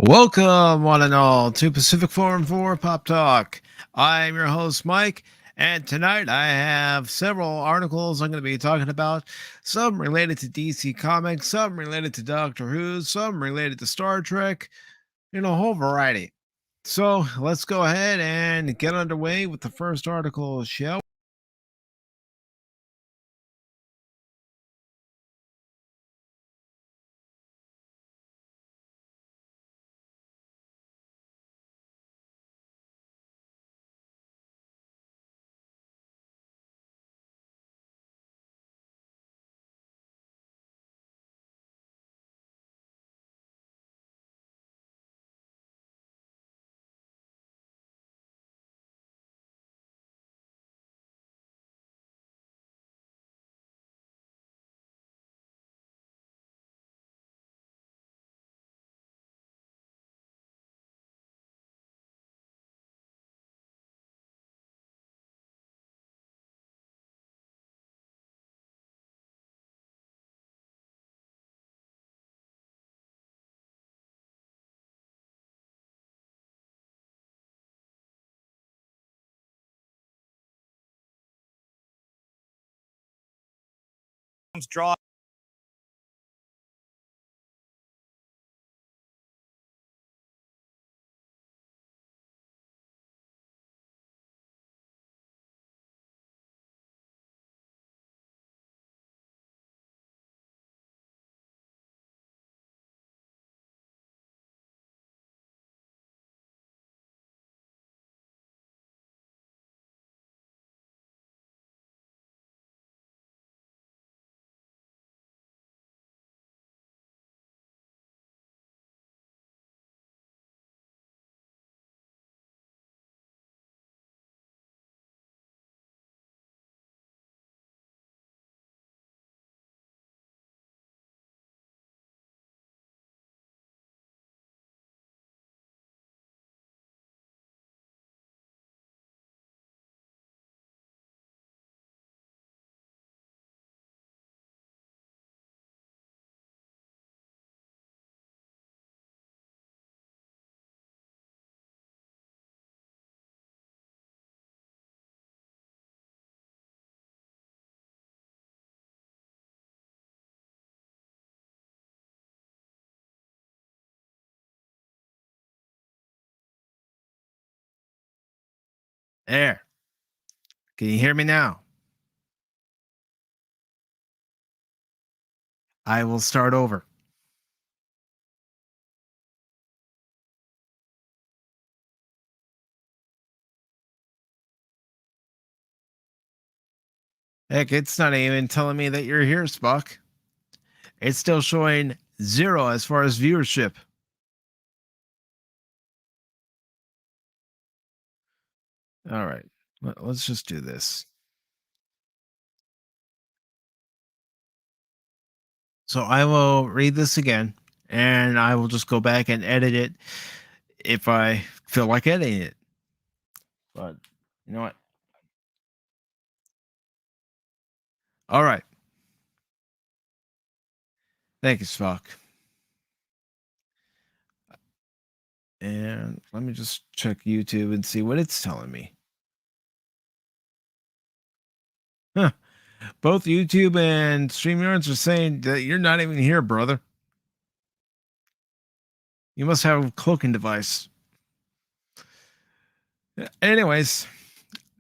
Welcome, one and all, to Pacific414 Pop Talk. I'm your host, Mike, and tonight I have several articles I'm going to be talking about. Some related to DC Comics, some related to Doctor Who, some related to Star Trek, a whole variety. So let's go ahead and get underway with the first article, shall we? Draw. There. Can you hear me now? I will start over. Heck, it's not even telling me that you're here, Spock. It's still showing 0 as far as viewership. All right, let's just do this. So I will read this again, and I will just go back and edit it if I feel like editing it. But you know what? All right. Thank you, Spock. And let me just check YouTube and see what it's telling me. Huh. Both YouTube and StreamYards are saying that you're not even here, brother. You must have a cloaking device. Anyways,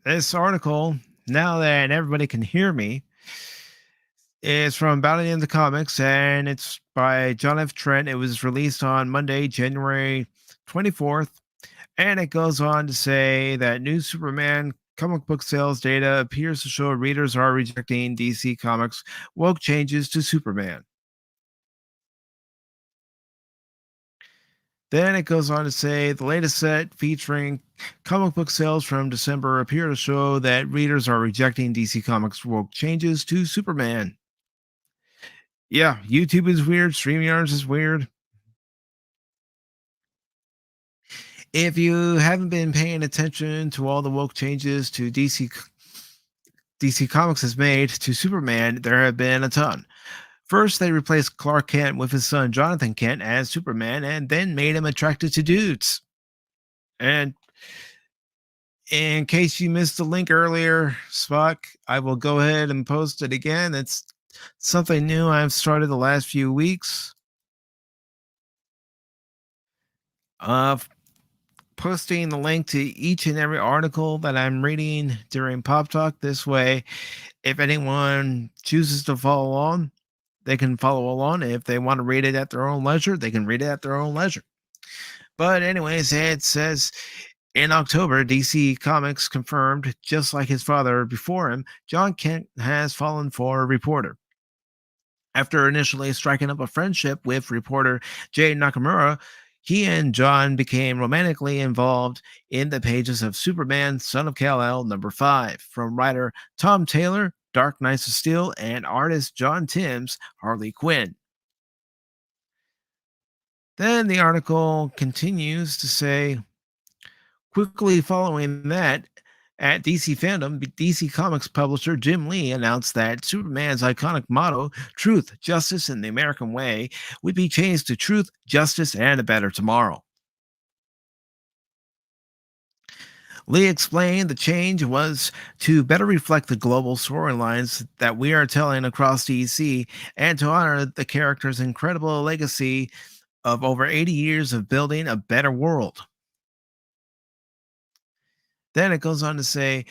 this article, now that everybody can hear me, is from Bounty in the Comics, and it's by John F. Trent. It was released on Monday, January 24th, and it goes on to say that new Superman comic book sales data appears to show readers are rejecting DC Comics' woke changes to Superman. Then it goes on to say the latest set featuring comic book sales from December appear to show that readers are rejecting DC Comics' woke changes to Superman. Yeah, YouTube is weird. StreamYards is weird. If you haven't been paying attention to all the woke changes to DC Comics has made to Superman, there have been a ton. First, they replaced Clark Kent with his son Jonathan Kent as Superman and then made him attracted to dudes. And in case you missed the link earlier, Spock, I will go ahead and post it again. It's something new I've started the last few weeks. Posting the link to each and every article that I'm reading during Pop Talk. This way, if anyone chooses to follow along, they can follow along. If they want to read it at their own leisure, they can read it at their own leisure. But anyways, it says in October, DC Comics confirmed, just like his father before him, John Kent has fallen for a reporter. After initially striking up a friendship with reporter Jay Nakamura, he and John became romantically involved in the pages of Superman, Son of Kal-El, #5, from writer Tom Taylor, Dark Knights of Steel, and artist John Timms, Harley Quinn. Then the article continues to say, quickly following that, at DC Fandom, DC Comics publisher Jim Lee announced that Superman's iconic motto, Truth, Justice, and the American Way, would be changed to Truth, Justice, and a Better Tomorrow. Lee explained the change was to better reflect the global storylines that we are telling across DC and to honor the character's incredible legacy of over 80 years of building a better world. Then it goes on to say,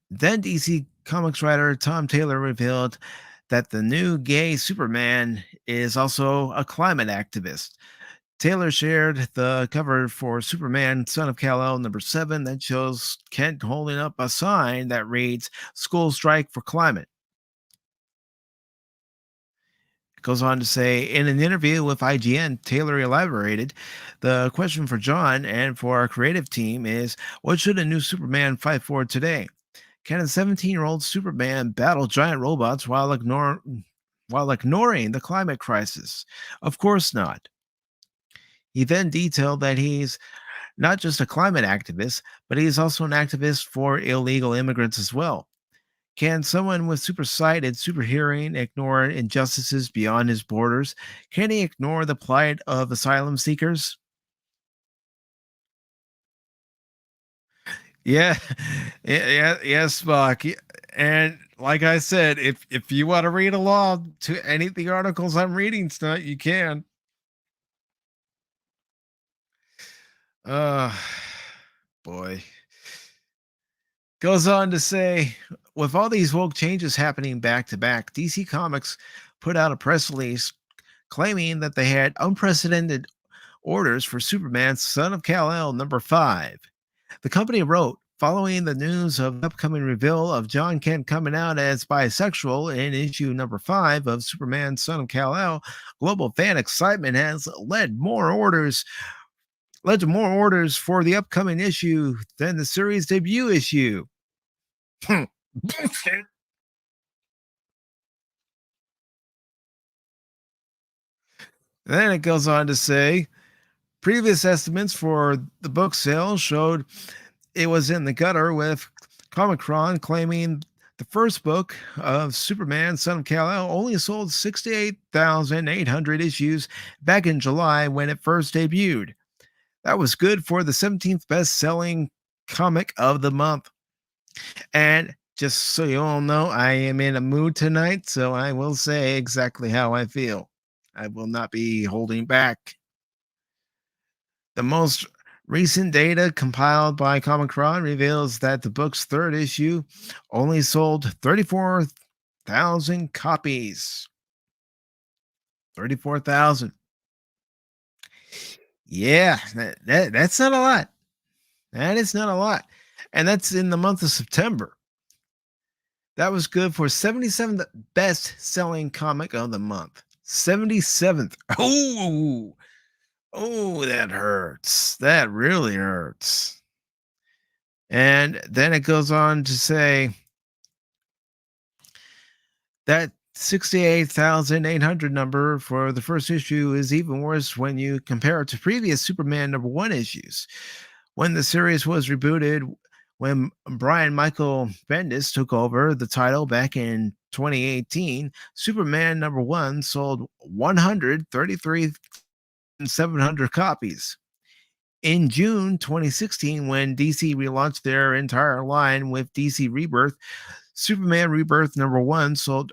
then DC Comics writer Tom Taylor revealed that the new gay Superman is also a climate activist. Taylor shared the cover for Superman, Son of Kal-El, #7, that shows Kent holding up a sign that reads, School Strike for Climate. It goes on to say, in an interview with IGN, Taylor elaborated, the question for John and for our creative team is, what should a new Superman fight for today? Can a 17-year-old Superman battle giant robots while ignoring the climate crisis? Of course not. He then detailed that he's not just a climate activist, but he's also an activist for illegal immigrants as well. Can someone with super sight and super hearing ignore injustices beyond his borders? Can he ignore the plight of asylum seekers? Yeah, yes, Spock. And like I said, if you want to read along to any of the articles I'm reading tonight, you can. Boy. Goes on to say, with all these woke changes happening back to back, DC Comics put out a press release claiming that they had unprecedented orders for Superman, Son of Kal-El, #5. The company wrote, following the news of the upcoming reveal of John Kent coming out as bisexual in issue #5 of Superman, Son of Kal-El, global fan excitement has led to more orders for the upcoming issue than the series debut issue. Bullshit. Then it goes on to say, previous estimates for the book sales showed it was in the gutter, with Comicron claiming the first book of Superman, Son of Kal-El only sold 68,800 issues back in July when it first debuted. That was good for the 17th best-selling comic of the month. And just so you all know, I am in a mood tonight, so I will say exactly how I feel. I will not be holding back. The most recent data compiled by Comicron reveals that the book's third issue only sold 34,000 copies. 34,000. Yeah, that's not a lot. That is not a lot. And that's in the month of September. That was good for 77th best-selling comic of the month. 77th. Oh, that hurts. That really hurts. And then it goes on to say that 68,800 number for the first issue is even worse when you compare it to previous Superman #1 issues. When the series was rebooted, when Brian Michael Bendis took over the title back in 2018, Superman #1 sold 133,700 copies. In June 2016, when DC relaunched their entire line with DC Rebirth, Superman Rebirth #1 sold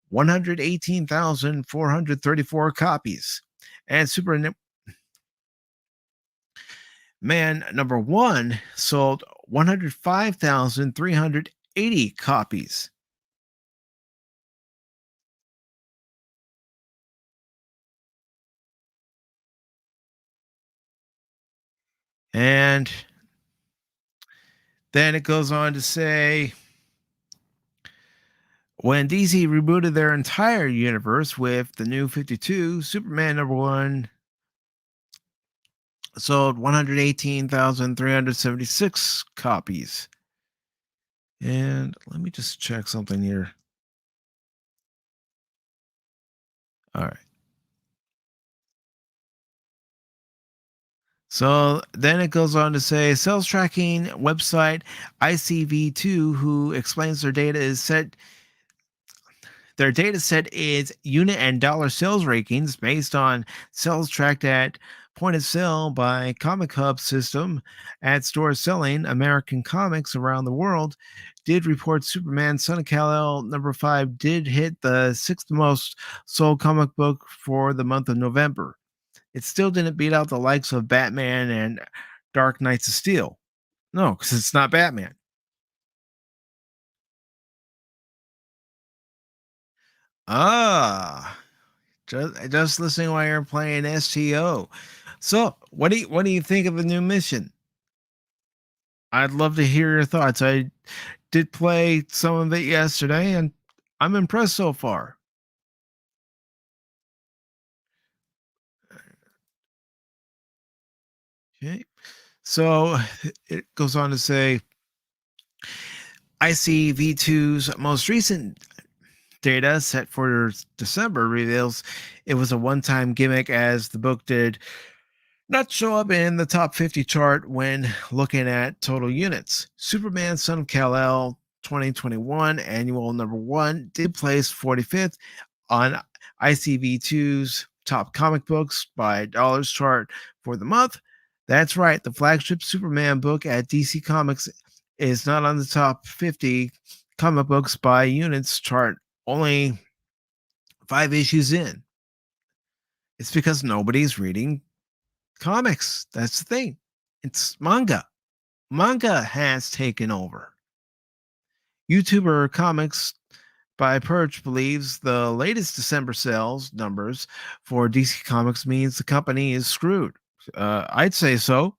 118,434 copies. And Superman #1 sold 105,380 copies. And then it goes on to say, when DC rebooted their entire universe with the New 52, Superman #1 sold 118,376 copies. And let me just check something here. All right. So then it goes on to say, sales tracking website ICV2, who explains their data is set. Their data set is unit and dollar sales rankings based on sales tracked at point of sale by Comic Hub system at stores selling American comics around the world. Did report Superman Son of Kal-El #5 did hit the 6th most sold comic book for the month of November. It still didn't beat out the likes of Batman and Dark Knights of Steel. No, because it's not Batman. Ah, just listening while you're playing STO. So, what do you think of the new mission? I'd love to hear your thoughts. I did play some of it yesterday, and I'm impressed so far. Okay, so it goes on to say, ICV2's most recent data set for December reveals it was a one-time gimmick, as the book did not show up in the top 50 chart when looking at total units. Superman Son of Kal-El 2021 annual #1 did place 45th on ICV2's top comic books by dollars chart for the month. That's right, the flagship Superman book at DC Comics is not on the top 50 comic books by units chart, only 5 issues in. It's because nobody's reading comics. That's the thing. It's manga. Manga has taken over. YouTuber Comics by Perch believes the latest December sales numbers for DC Comics means the company is screwed. I'd say so.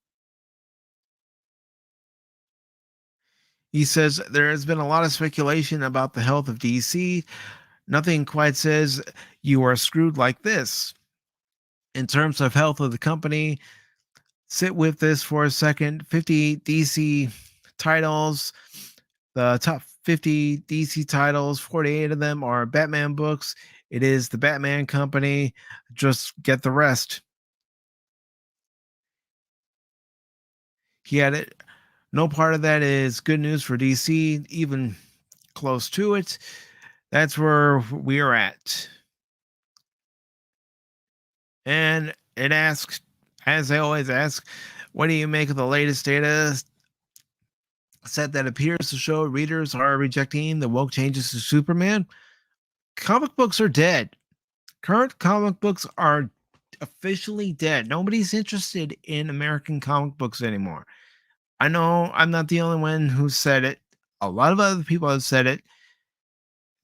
He says there has been a lot of speculation about the health of DC. Nothing quite says you are screwed like this. In terms of health of the company, sit with this for a second. 50 DC titles. The top 50 DC titles, 48 of them are Batman books. It is the Batman company. Just get the rest. He had it. No part of that is good news for DC, even close to it. That's where we are at. And it asks, as I always ask, what do you make of the latest data set that appears to show readers are rejecting the woke changes to Superman? Comic books are dead. Current comic books are officially dead. Nobody's interested in American comic books anymore. I know I'm not the only one who said it. A lot of other people have said it.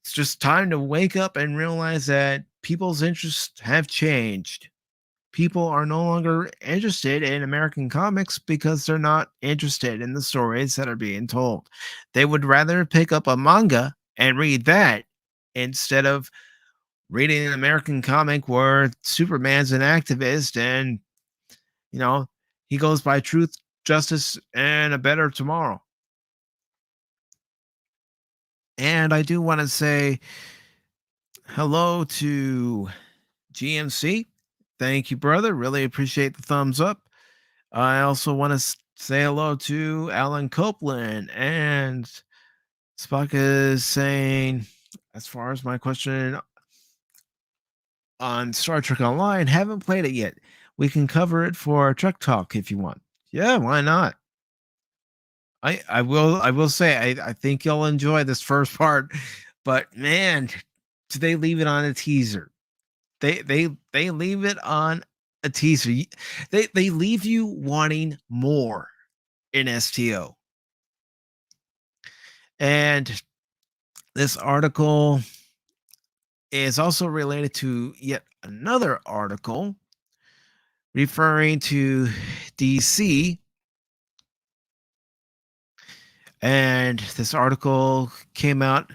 It's just time to wake up and realize that people's interests have changed. People are no longer interested in American comics because they're not interested in the stories that are being told. They would rather pick up a manga and read that instead of reading an American comic where Superman's an activist and, he goes by truth, justice, and a better tomorrow. And I do want to say hello to GMC. Thank you, brother. Really appreciate the thumbs up. I also want to say hello to Alan Copeland, and Spock is saying as far as my question on Star Trek Online, haven't played it yet. We can cover it for Trek Talk if you want. Yeah, why not? I will say I think you'll enjoy this first part, but man, do they leave it on a teaser? They leave it on a teaser. They leave you wanting more in STO. And this article is also related to yet another article referring to DC. And this article came out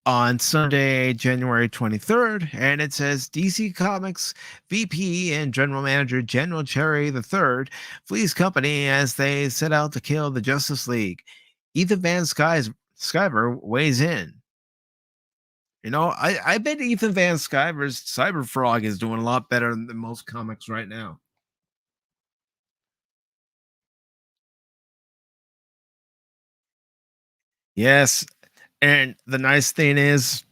on Sunday, January 23rd, and it says DC Comics VP and General Manager General Cherry III flees company as they set out to kill the Justice League. Ethan Van Sciver weighs in. You know, I bet Ethan Van Sciver's Cyber Frog is doing a lot better than most comics right now. Yes, and the nice thing is,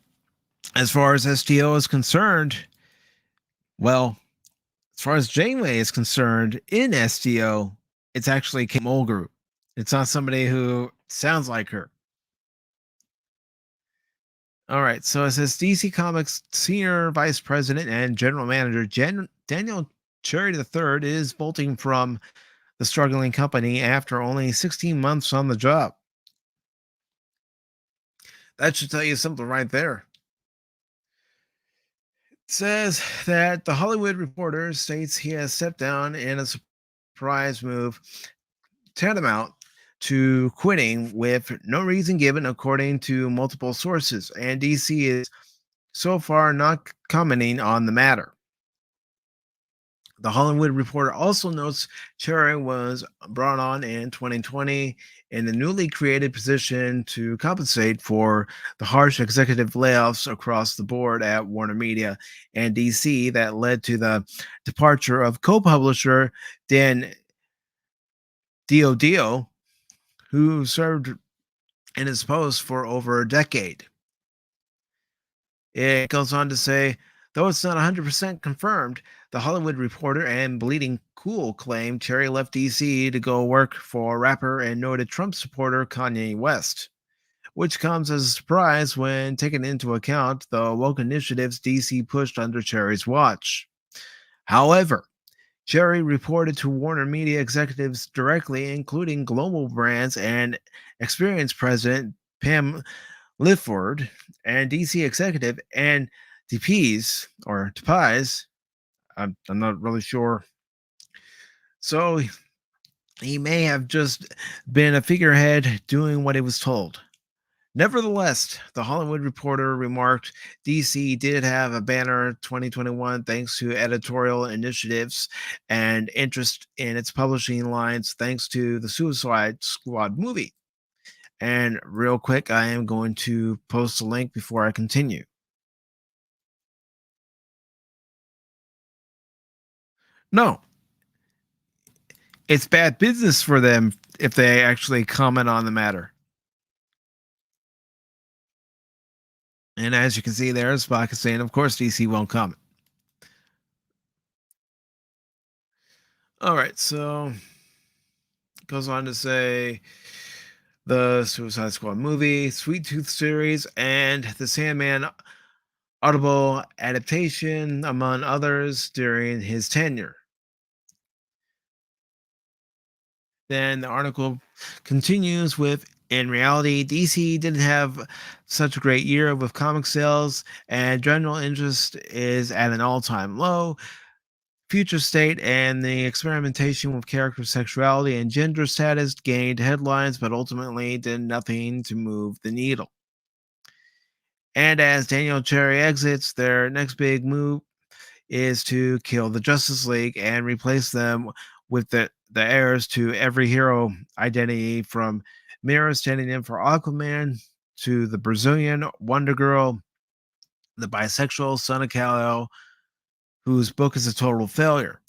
as far as STO is concerned, well, as far as Janeway is concerned, in STO, it's actually Kate Mulgrew. It's not somebody who sounds like her. All right, so it says DC Comics Senior Vice President and General Manager Daniel Cherry III is bolting from the struggling company after only 16 months on the job. That should tell you something right there. It says that the Hollywood Reporter states he has stepped down in a surprise move tantamount to quitting with no reason given, according to multiple sources, and DC is so far not commenting on the matter. The Hollywood Reporter also notes Cherry was brought on in 2020 in the newly created position to compensate for the harsh executive layoffs across the board at Warner Media and DC that led to the departure of co-publisher Dan Dio, who served in his post for over a decade. It goes on to say, though it's not 100% confirmed, the Hollywood Reporter and Bleeding Cool claim Cherry left DC to go work for rapper and noted Trump supporter Kanye West, which comes as a surprise when taken into account the woke initiatives DC pushed under Cherry's watch. However, Cherry reported to Warner Media executives directly, including global brands and Experience president Pam Lifford and DC executive and DPs or DPIs. I'm not really sure. So he may have just been a figurehead doing what he was told. Nevertheless, the Hollywood Reporter remarked DC did have a banner 2021 thanks to editorial initiatives and interest in its publishing lines thanks to the Suicide Squad movie. And real quick, I am going to post a link before I continue. No, it's bad business for them if they actually comment on the matter. And as you can see there, Spock is saying, of course, DC won't comment. All right, so it goes on to say the Suicide Squad movie, Sweet Tooth series, and the Sandman Audible adaptation, among others, during his tenure. Then the article continues with, in reality, DC didn't have such a great year with comic sales, and general interest is at an all-time low. Future state and the experimentation with character sexuality and gender status gained headlines, but ultimately did nothing to move the needle. And as Daniel Cherry exits, their next big move is to kill the Justice League and replace them with the heirs to every hero identity, from Mira standing in for Aquaman to the Brazilian Wonder Girl, the bisexual Son of Kal-El, whose book is a total failure.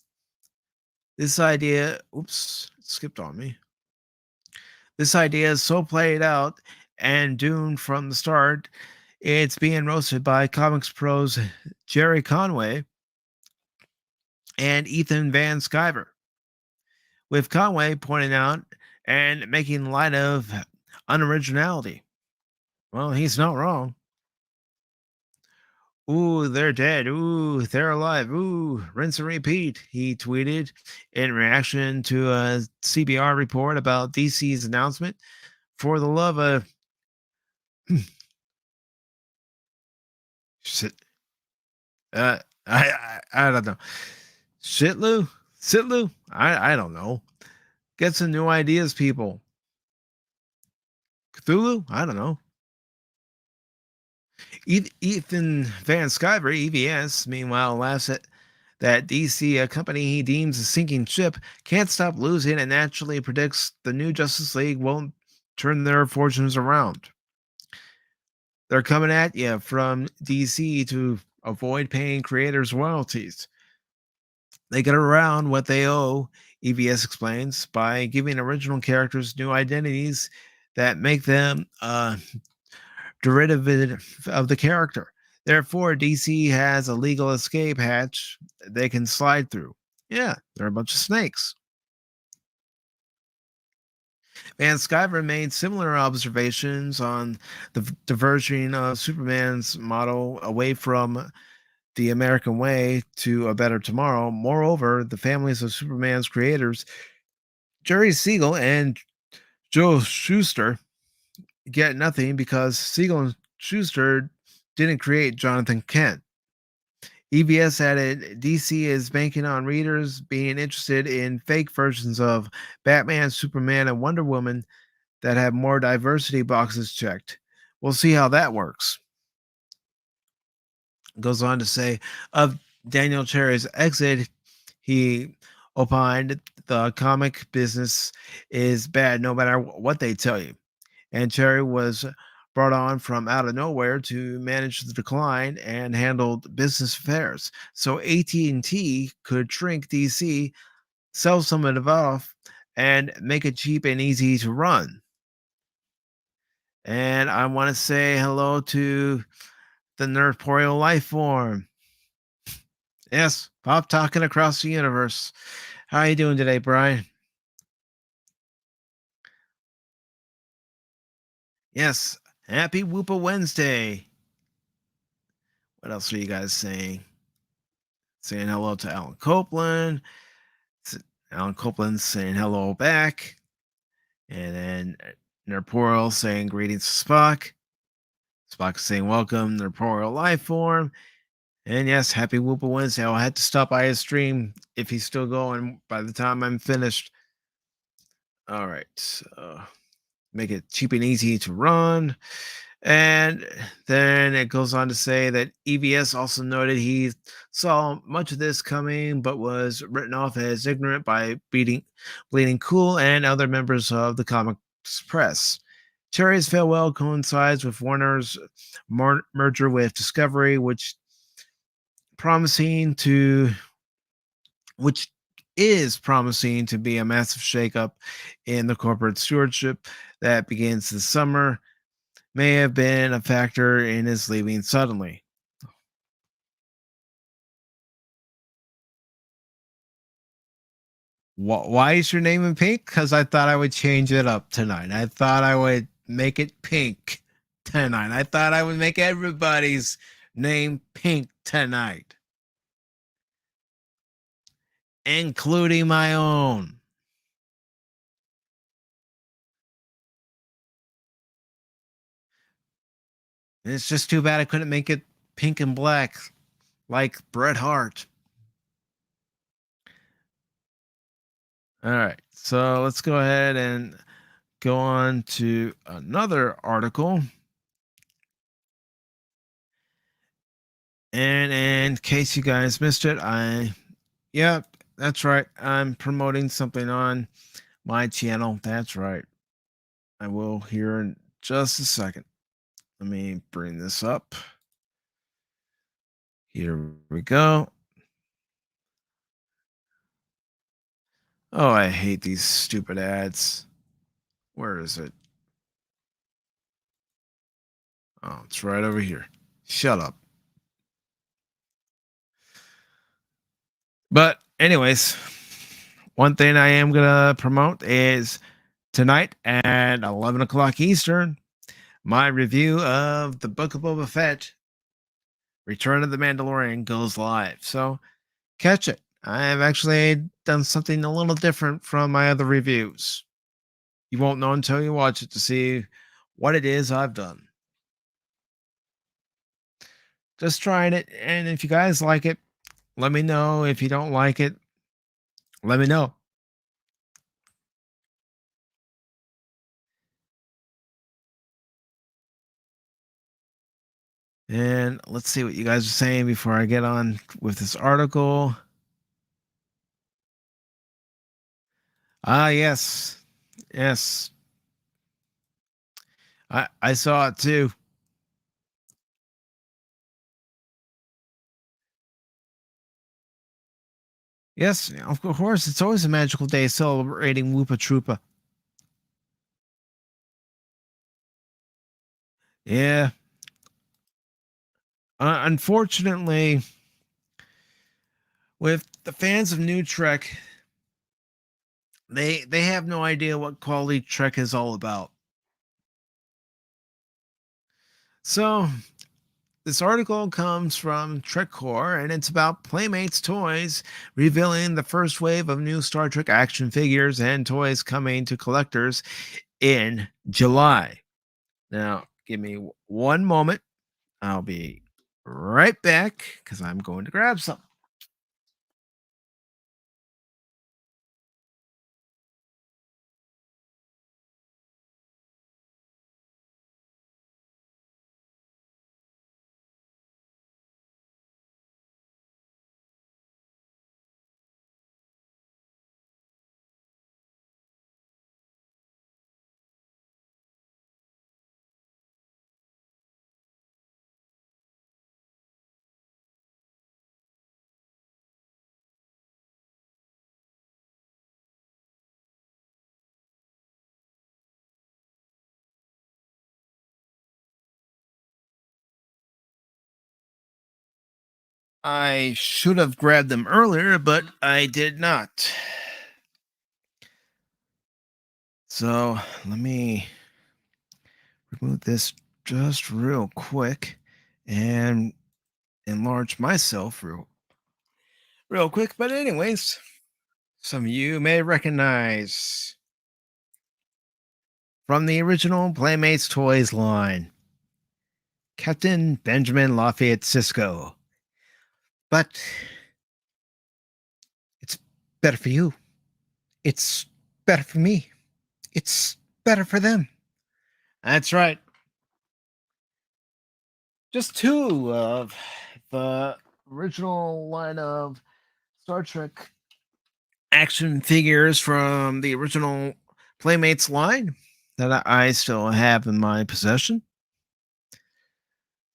This idea, oops, it skipped on me. This idea is so played out and doomed from the start. It's being roasted by comics pros Jerry Conway and Ethan Van Sciver, with Conway pointing out and making light of unoriginality. Well, he's not wrong. Ooh, they're dead. Ooh, they're alive. Ooh, rinse and repeat, he tweeted in reaction to a CBR report about DC's announcement. For the love of shit. I don't know. Shitlu? Sitlu? I don't know. Get some new ideas, people. Cthulhu? I don't know. Ethan Van Sciver, EVS, meanwhile, laughs at that DC, a company he deems a sinking ship, can't stop losing and naturally predicts the new Justice League won't turn their fortunes around. They're coming at you from DC to avoid paying creators royalties. They get around what they owe, EVS explains, by giving original characters new identities that make them derivative of the character. Therefore, DC has a legal escape hatch they can slide through. Yeah, they're a bunch of snakes. Van Sciver made similar observations on the diverging of Superman's model away from the American way to a better tomorrow. Moreover, the families of Superman's creators, Jerry Siegel and Joe Shuster, get nothing because Siegel and Schuster didn't create Jonathan Kent. EVS added DC is banking on readers being interested in fake versions of Batman, Superman, and Wonder Woman that have more diversity boxes checked. We'll see how that works. Goes on to say of Daniel Cherry's exit, he opined the comic business is bad no matter what they tell you. And Cherry was brought on from out of nowhere to manage the decline and handled business affairs. So AT&T could shrink DC, sell some of it off, and make it cheap and easy to run. And I want to say hello to the Nerdporeal life form. Yes, Pop talking across the universe. How are you doing today, Brian? Yes, happy Whoopa Wednesday. What else are you guys saying? Saying hello to Alan Copeland. Alan Copeland saying hello back. And then Nerdporeal saying greetings to Spock. Spock saying welcome, Nerdporeal life form. And yes, happy Whoopa Wednesday. I'll have to stop by his stream if he's still going by the time I'm finished. All right. So make it cheap and easy to run. And then it goes on to say that EVS also noted he saw much of this coming, but was written off as ignorant by Bleeding Cool and other members of the comics press. Cherry's farewell coincides with Warner's merger with Discovery, which is promising to be a massive shakeup in the corporate stewardship that begins this summer, may have been a factor in his leaving suddenly. Why is your name in pink? Because I thought I would change it up tonight. I thought I would make it pink tonight. I thought I would make everybody's name pink tonight, including my own. It's just too bad I couldn't make it pink and black like Bret Hart. All right, so let's go ahead and go on to another article. And in case you guys missed it, that's right. I'm promoting something on my channel. That's right. I will here in just a second. Let me bring this up. Here we go. Oh, I hate these stupid ads. Where is it? Oh, it's right over here. Shut up. But anyways, one thing I am gonna promote is tonight at 11 o'clock Eastern, my review of the Book of Boba Fett, Return of the Mandalorian, goes live. So catch it. I have actually done something a little different from my other reviews. You won't know until you watch it to see what it is I've done. Just trying it, and if you guys like it, let me know. If you don't like it, let me know. And let's see what you guys are saying before I get on with this article. Ah, yes. Yes. I saw it too. Yes, of course. It's always a magical day celebrating Woopa Troopa. Yeah. Unfortunately, with the fans of New Trek, they have no idea what quality Trek is all about. So this article comes from TrekCore, and it's about Playmates Toys revealing the first wave of new Star Trek action figures and toys coming to collectors in July. Now, give me one moment. I'll be right back because I'm going to grab some. I should have grabbed them earlier, but I did not. So let me remove this just real quick and enlarge myself real quick. But anyways, some of you may recognize from the original Playmates Toys line, Captain Benjamin Lafayette Sisko. But it's better for you. It's better for me. It's better for them. That's right. Just two of the original line of Star Trek action figures from the original Playmates line that I still have in my possession.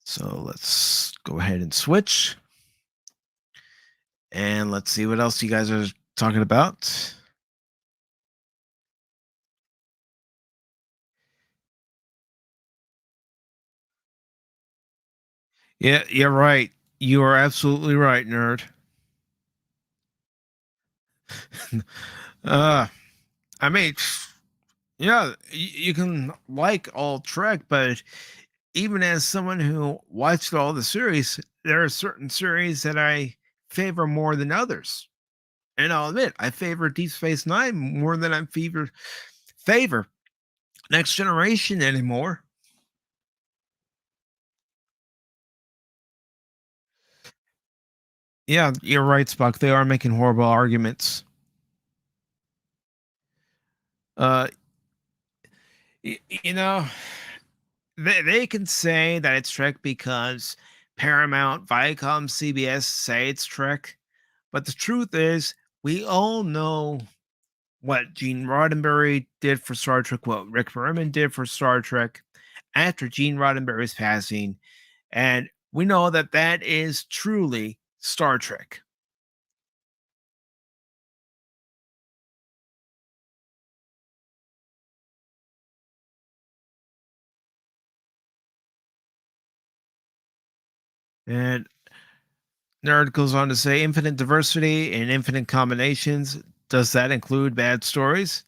So let's go ahead and switch. And let's see what else you guys are talking about. Yeah, you're right. You are absolutely right, nerd. uh, I mean, yeah, you can like all Trek, but even as someone who watched all the series, there are certain series that I favor more than others. And I'll admit, I favor Deep Space Nine more than I favor Next Generation anymore. Yeah, you're right, Spock. They are making horrible arguments. Uh, you know, they can say that it's Trek because Paramount, Viacom, CBS say it's Trek, but the truth is, we all know what Gene Roddenberry did for Star Trek, what Rick Berman did for Star Trek after Gene Roddenberry's passing, and we know that that is truly Star Trek. And Nerd goes on to say infinite diversity and infinite combinations. Does that include bad stories?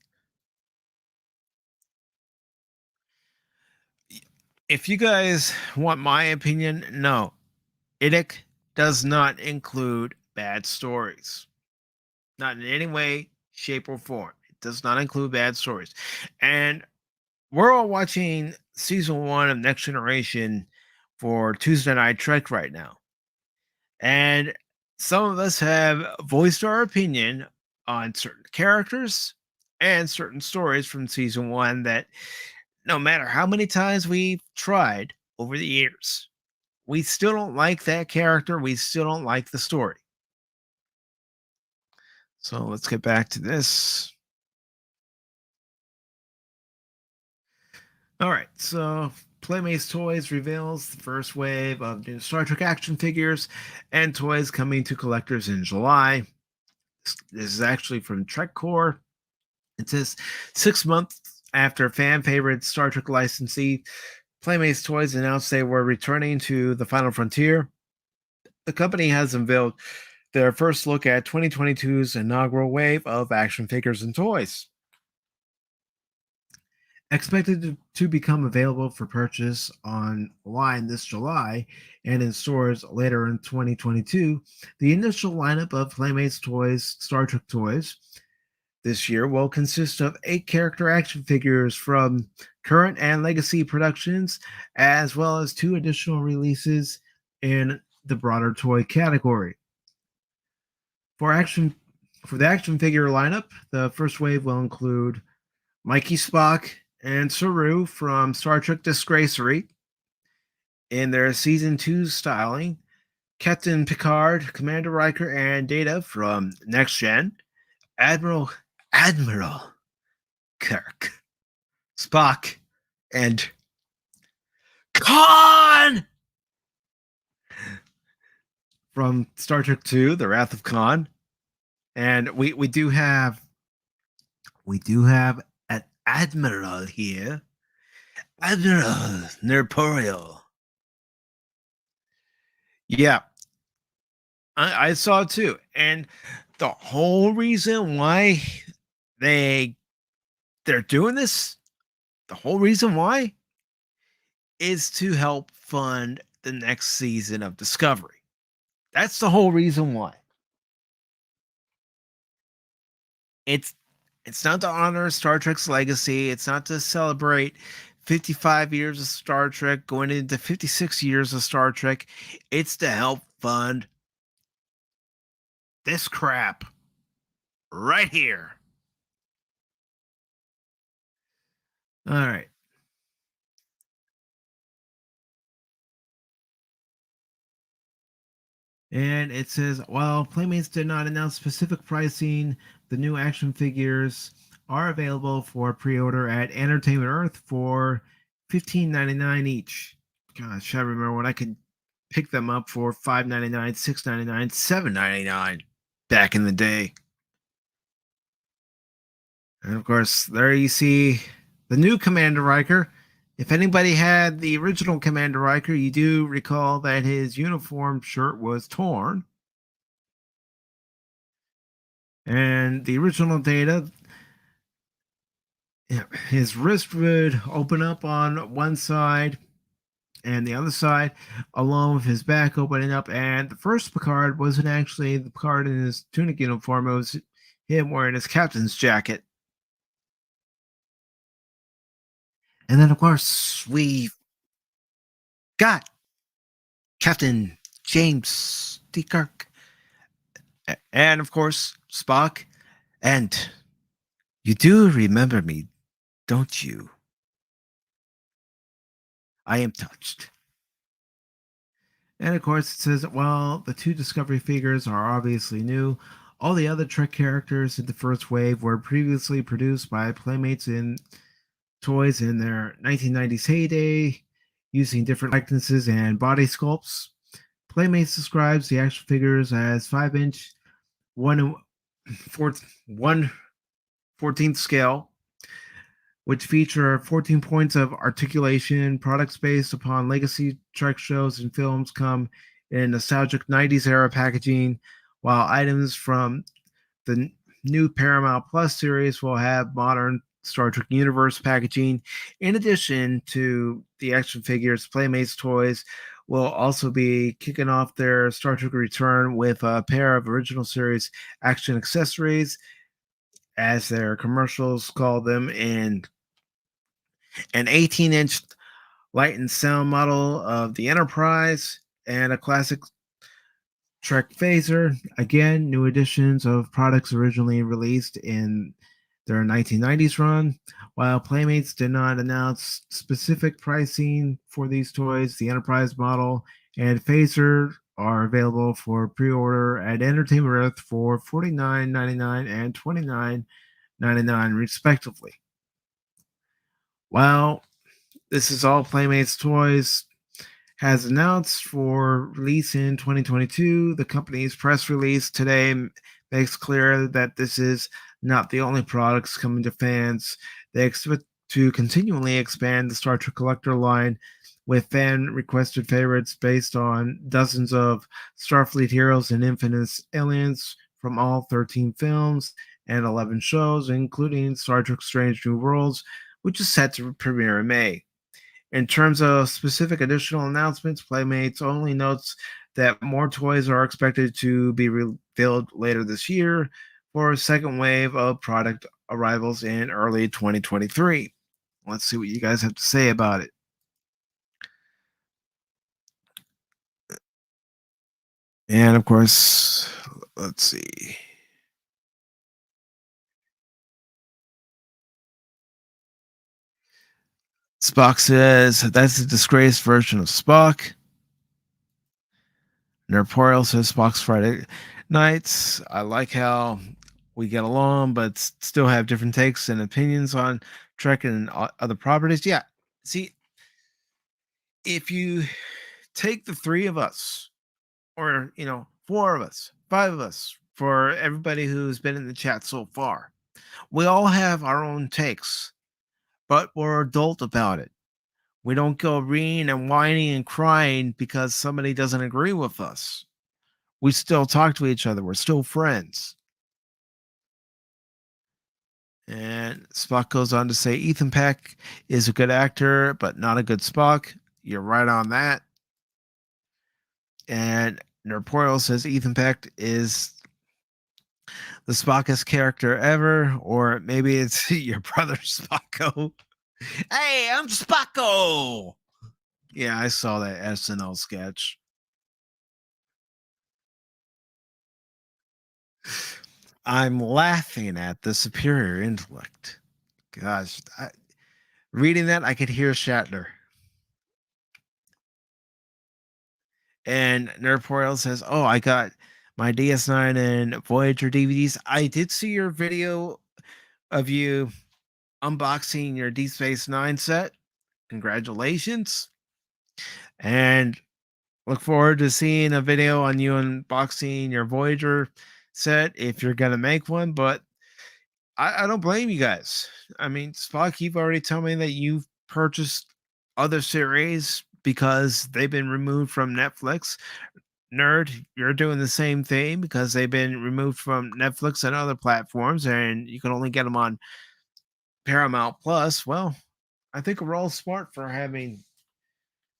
If you guys want my opinion, no. IDIC does not include bad stories. Not in any way, shape, or form. It does not include bad stories. And we're all watching season 1 of Next Generation for Tuesday Night Trek right now. And some of us have voiced our opinion on certain characters and certain stories from season 1 that no matter how many times we've tried over the years, we still don't like that character. We still don't like the story. So let's get back to this. All right. So Playmates Toys reveals the first wave of new Star Trek action figures and toys coming to collectors in July. This is actually from Trek Core. It says 6 months after fan favorite Star Trek licensee Playmates Toys announced they were returning to the Final Frontier. The company has unveiled their first look at 2022's inaugural wave of action figures and toys. Expected to become available for purchase online this July and in stores later in 2022, the initial lineup of Playmates Toys Star Trek toys this year will consist of 8 character action figures from current and legacy productions, as well as 2 additional releases in the broader toy category. For the action figure lineup, the first wave will include Mikey, Spock, and Saru from Star Trek Disgracery in their Season 2 styling, Captain Picard, Commander Riker, and Data from Next Gen, Admiral Kirk, Spock, and Khan from Star Trek II, The Wrath of Khan. And we do have an Admiral here. Admiral Nerporeal. Yeah. I saw it too. And the whole reason why they're doing this, the whole reason why is to help fund the next season of Discovery. That's the whole reason why. It's not to honor Star Trek's legacy. It's not to celebrate 55 years of Star Trek going into 56 years of Star Trek. It's to help fund this crap right here. All right. And it says, while Playmates did not announce specific pricing, the new action figures are available for pre-order at Entertainment Earth for $15.99 each. Gosh, I remember when I could pick them up for $5.99, $6.99, $7.99 back in the day. And of course, there you see the new Commander Riker. If anybody had the original Commander Riker, you do recall that his uniform shirt was torn. And the original Data, his wrist would open up on one side and the other side, along with his back opening up. And the first Picard wasn't actually the Picard in his tunic uniform, it was him wearing his captain's jacket. And then, of course, we got Captain James D. Kirk. And, of course, Spock. And you do remember me, don't you? I am touched. And, of course, it says, well, the 2 Discovery figures are obviously new. All the other Trek characters in the first wave were previously produced by Playmates in toys in their 1990s heyday, using different likenesses and body sculpts. Playmates describes the action figures as 5-inch, 1/14th scale, which feature 14 points of articulation. Products based upon legacy Trek shows and films come in nostalgic 90s era packaging, while items from the new Paramount Plus series will have modern Star Trek Universe packaging. In addition to the action figures, Playmates Toys will also be kicking off their Star Trek return with a pair of original series action accessories, as their commercials call them, and an 18-inch light and sound model of the Enterprise, and a classic Trek Phaser. Again, new editions of products originally released in their 1990s run. While Playmates did not announce specific pricing for these toys, the Enterprise model and Phaser are available for pre-order at Entertainment Earth for $49.99 and $29.99 respectively. While this is all Playmates toys has announced for release in 2022. The company's press release today makes clear that this is not the only products coming to fans. They expect to continually expand the Star Trek Collector line with fan-requested favorites based on dozens of Starfleet heroes and Infinite aliens from all 13 films and 11 shows, including Star Trek Strange New Worlds, which is set to premiere in May. In terms of specific additional announcements, Playmates only notes that more toys are expected to be revealed later this year for a second wave of product arrivals in early 2023. Let's see what you guys have to say about it. And of course, let's see. Spock says that's a disgraced version of Spock. Nerporial says Spock's Friday nights. I like how we get along, but still have different takes and opinions on Trek and other properties. Yeah. See, if you take the three of us, or, four of us, five of us, for everybody who's been in the chat so far, we all have our own takes, but we're adult about it. We don't go reading and whining and crying because somebody doesn't agree with us. We still talk to each other. We're still friends. And Spock goes on to say Ethan Peck is a good actor, but not a good Spock. You're right on that. And Nerporial says Ethan Peck is the Spockest character ever, or maybe it's your brother Spocko. Hey, I'm Spocko. Yeah, I saw that SNL sketch. I'm laughing at the superior intellect. Gosh, reading that, I could hear Shatner. And Nerporial says, "Oh, I got my DS9 and Voyager DVDs. I did see your video of you unboxing your Deep Space Nine set. Congratulations. And look forward to seeing a video on you unboxing your Voyager set if you're going to make one. But I don't blame you guys. I mean, Spock, you've already told me that you've purchased other series because they've been removed from Netflix. Nerd, you're doing the same thing because they've been removed from Netflix and other platforms, and you can only get them on Paramount Plus. Well, I think we're all smart for having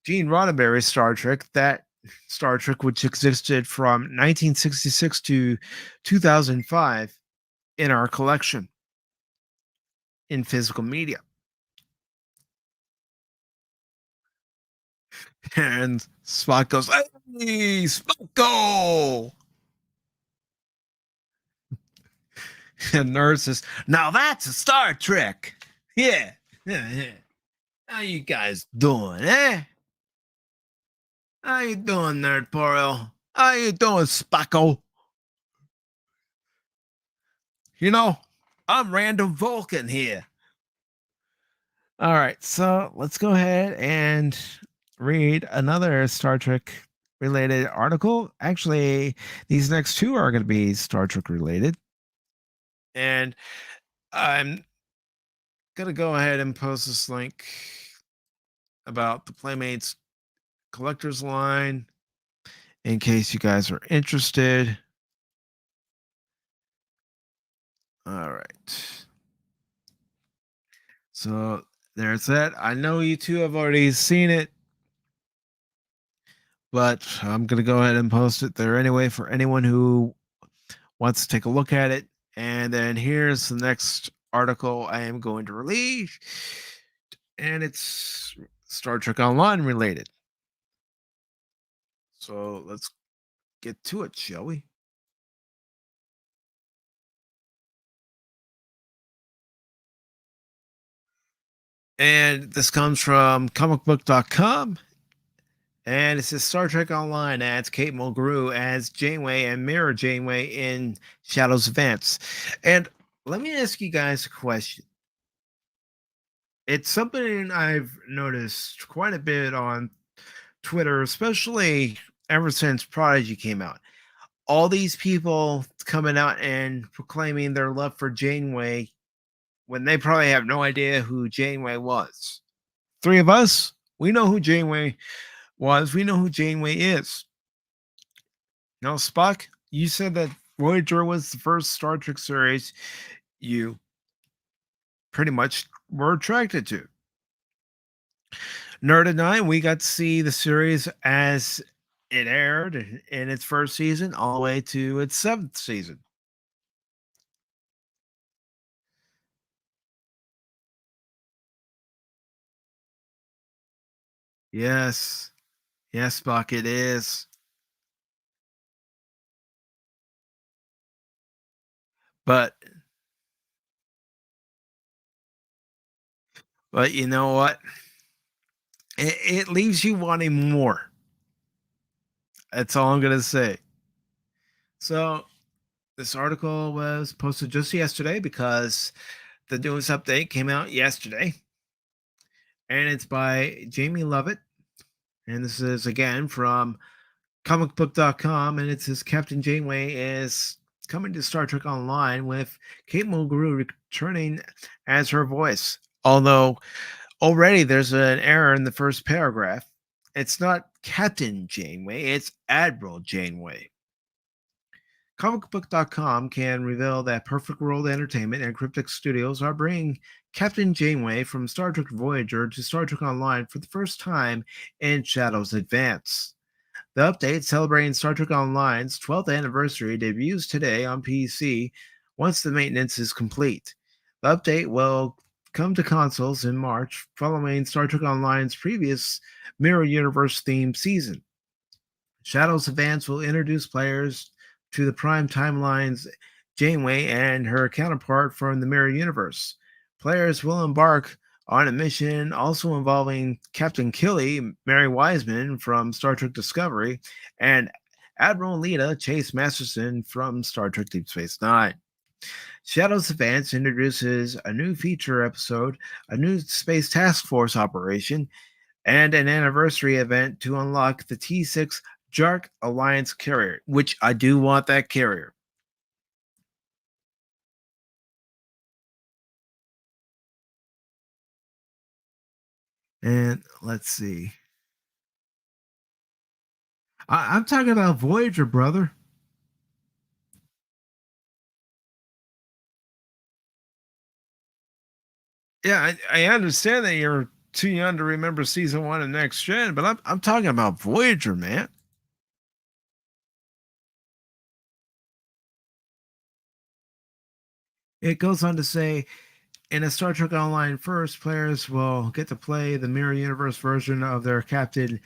Gene Roddenberry's Star Trek, that Star Trek which existed from 1966 to 2005 in our collection in physical media. And Spock goes, "Hey, Spocko!" And Nerd says, "Now that's a Star Trek." Yeah. How you guys doing, eh? How you doing, Nerd Portal? How you doing, Spocko? I'm Random Vulcan here. All right, so let's go ahead and read another Star Trek related article. Actually, these next two are going to be Star Trek related. And I'm going to go ahead and post this link about the Playmates collector's line in case you guys are interested. All right. So there's that. I know you two have already seen it, but I'm going to go ahead and post it there anyway for anyone who wants to take a look at it. And then here's the next article I am going to release, and it's Star Trek Online related. So let's get to it, shall we? And this comes from comicbook.com. And it says Star Trek Online adds Kate Mulgrew as Janeway and Mirror Janeway in Shadow's Advance. And let me ask you guys a question. It's something I've noticed quite a bit on Twitter, especially ever since Prodigy came out. All these people coming out and proclaiming their love for Janeway when they probably have no idea who Janeway was. Three of us, we know who Janeway was. We know who Janeway is. Now, Spock, you said that Voyager was the first Star Trek series you pretty much were attracted to. Nerd and I, we got to see the series as it aired in its first season all the way to its seventh season. Yes. Yes, Spock, it is. But you know what? It leaves you wanting more. That's all I'm gonna say. So this article was posted just yesterday because the newest update came out yesterday. And it's by Jamie Lovett. And this is again from comicbook.com. And it says Captain Janeway is coming to Star Trek Online with Kate Mulgrew returning as her voice. Although already there's an error in the first paragraph. It's not Captain Janeway, it's Admiral Janeway. Comicbook.com can reveal that Perfect World Entertainment and Cryptic Studios are bringing Captain Janeway from Star Trek Voyager to Star Trek Online for the first time in Shadow's Advance. The update celebrating Star Trek Online's 12th anniversary debuts today on PC once the maintenance is complete. The update will come to consoles in March following Star Trek Online's previous Mirror Universe themed season. Shadow's Advance will introduce players to the Prime Timeline's Janeway and her counterpart from the Mirror Universe. Players will embark on a mission also involving Captain Killy, Mary Wiseman from Star Trek Discovery, and Admiral Lita Chase Masterson from Star Trek Deep Space Nine. Shadow's Advance introduces a new feature episode, a new Space Task Force operation, and an anniversary event to unlock the T6 Jark Alliance carrier, which I do want that carrier. And let's see. I'm talking about Voyager, brother. Yeah, I understand that you're too young to remember season one of Next Gen, but I'm talking about Voyager, man. It goes on to say, in a Star Trek Online first, players will get to play the Mirror Universe version of their captain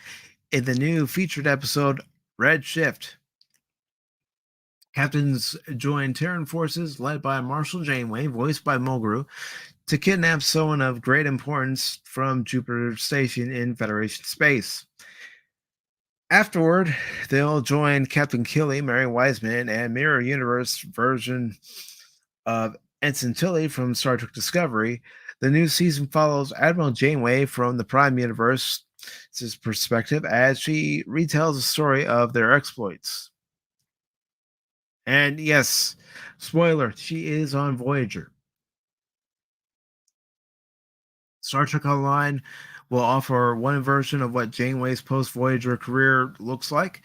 in the new featured episode Red Shift. Captains join Terran forces led by Marshal Janeway, voiced by Mulgrew, to kidnap someone of great importance from Jupiter Station in Federation space. Afterward, they'll join Captain Killy, Mary Wiseman, and Mirror Universe version of Ensign Tilly from Star Trek Discovery. The new season follows Admiral Janeway from the Prime Universe's perspective as she retells the story of their exploits. And yes, spoiler, she is on Voyager. Star Trek Online will offer one version of what Janeway's post Voyager career looks like.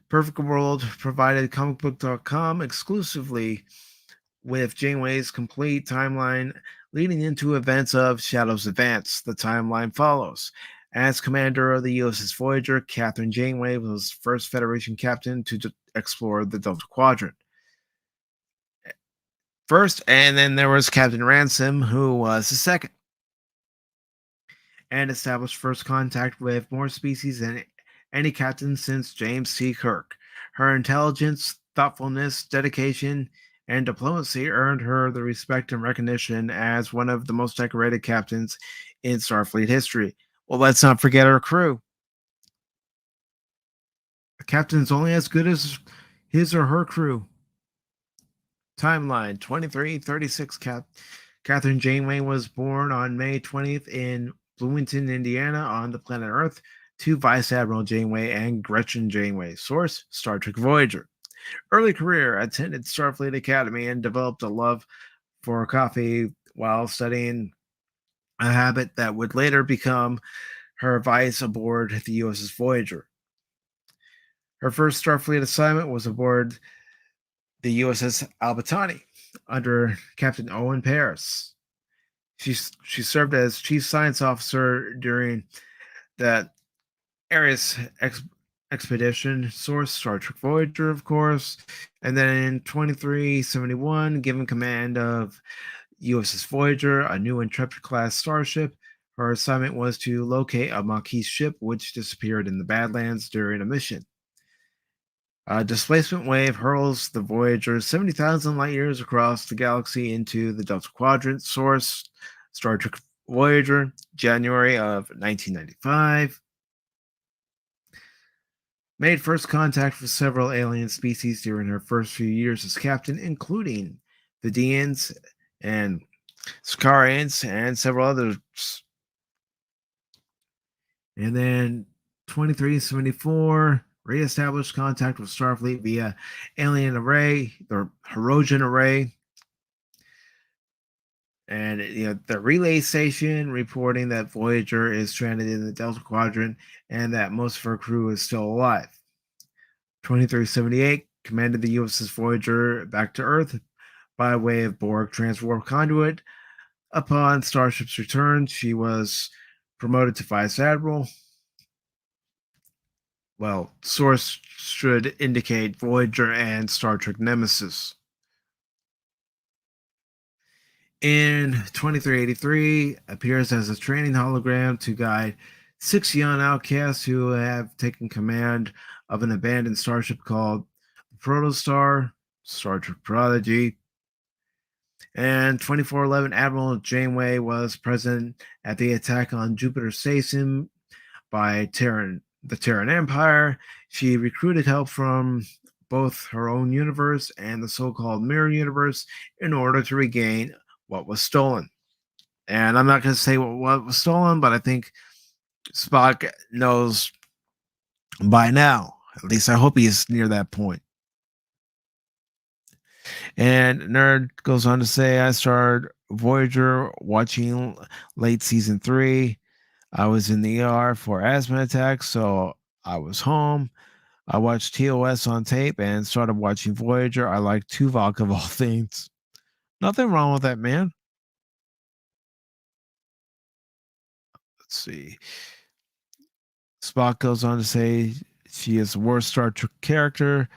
Perfect World provided comicbook.com exclusively with Janeway's complete timeline leading into events of Shadow's Advance. The timeline follows. As commander of the USS Voyager, Captain Janeway was first Federation captain to explore the Delta Quadrant. First, and then there was Captain Ransom, who was the second, and established first contact with more species than any captain since James T. Kirk. Her intelligence, thoughtfulness, dedication, and diplomacy earned her the respect and recognition as one of the most decorated captains in Starfleet history. Well, let's not forget her crew. A captain's only as good as his or her crew. Timeline 2336 Catherine Janeway was born on May 20th in Bloomington, Indiana, on the planet Earth, to Vice Admiral Janeway and Gretchen Janeway. Source: Star Trek Voyager. Early career: attended Starfleet Academy and developed a love for coffee while studying, a habit that would later become her vice aboard the USS Voyager. Her first Starfleet assignment was aboard the USS Albatani under Captain Owen Paris. She served as chief science officer during that Ares expedition. Source: Star Trek Voyager, of course. And then in 2371, given command of USS Voyager, a new Intrepid-class starship. Her assignment was to locate a Maquis ship which disappeared in the Badlands during a mission. A displacement wave hurls the Voyager 70,000 light years across the galaxy into the Delta Quadrant. Source: Star Trek Voyager, January of 1995. Made first contact with several alien species during her first few years as captain, including the Deans and Scarians and several others. And then 2374, reestablished contact with Starfleet via alien array, the Hirogen array. And the relay station reporting that Voyager is stranded in the Delta Quadrant and that most of her crew is still alive. 2378 commanded the USS Voyager back to Earth by way of Borg transwarp conduit. Upon Starship's return, she was promoted to Vice Admiral. Well, source should indicate Voyager and Star Trek Nemesis. In 2383, appears as a training hologram to guide 6 young outcasts who have taken command of an abandoned starship called Protostar, Star Trek Prodigy. And 2411, Admiral Janeway was present at the attack on Jupiter Station by the Terran Empire. She recruited help from both her own universe and the so-called mirror universe in order to regain what was stolen. And I'm not going to say what was stolen, but I think Spock knows by now. At least I hope he is near that point. And Nerd goes on to say, I started Voyager watching late season 3. I was in the ER for asthma attacks, so I was home. I watched TOS on tape and started watching Voyager. I like Tuvok of all things. Nothing wrong with that, man. Let's see. Spock goes on to say she is the worst Star Trek character.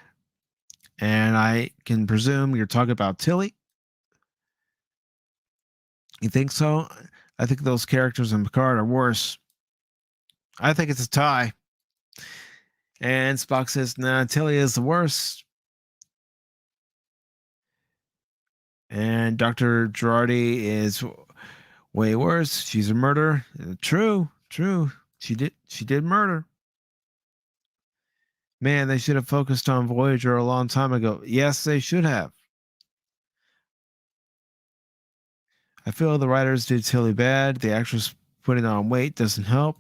And I can presume you're talking about Tilly. You think so? I think those characters in Picard are worse. I think it's a tie. And Spock says, nah, Tilly is the worst. And Dr. Girardi is way worse. She's a murderer. True. She did murder. Man, they should have focused on Voyager a long time ago. Yes, they should have. I feel the writers did Tilly bad. The actress putting on weight doesn't help.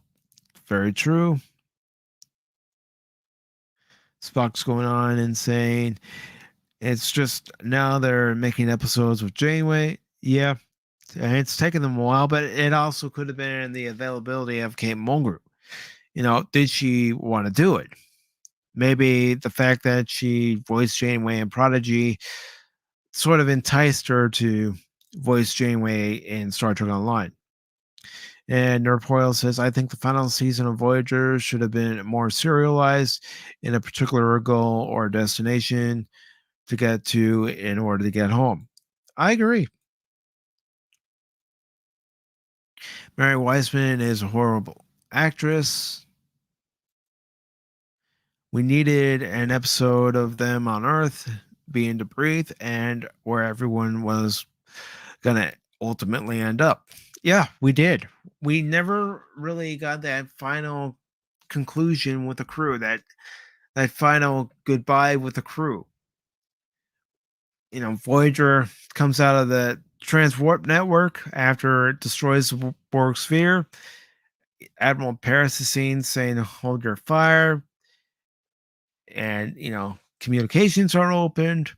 Very true. Spock's going on and saying it's just now they're making episodes with Janeway. Yeah, and it's taken them a while, but it also could have been the availability of Kate Mulgrew. Did she want to do it? maybe the fact that she voiced Janeway in Prodigy sort of enticed her to voice Janeway in Star Trek Online. And Nerdpoil says, I think the final season of Voyager should have been more serialized in a particular goal or destination to get to in order to get home. I agree. Mary Wiseman is a horrible actress. We needed an episode of them on Earth being to breathe and where everyone was going to ultimately end up. Yeah, we did. We never really got that final conclusion with the crew, that final goodbye with the crew. You know, Voyager comes out of the transwarp network after it destroys the Borg sphere. Admiral Paris is seen saying, hold your fire. And, you know, communications are opened.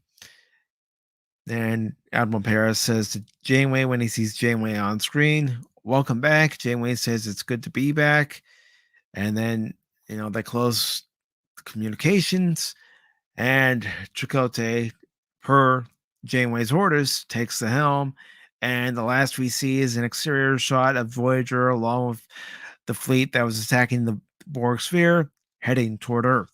And Admiral Paris says to Janeway when he sees Janeway on screen, welcome back. Janeway says it's good to be back. And then, you know, they close communications, and Chakotay, per Janeway's orders, takes the helm. And the last we see is an exterior shot of Voyager along with the fleet that was attacking the Borg sphere heading toward Earth.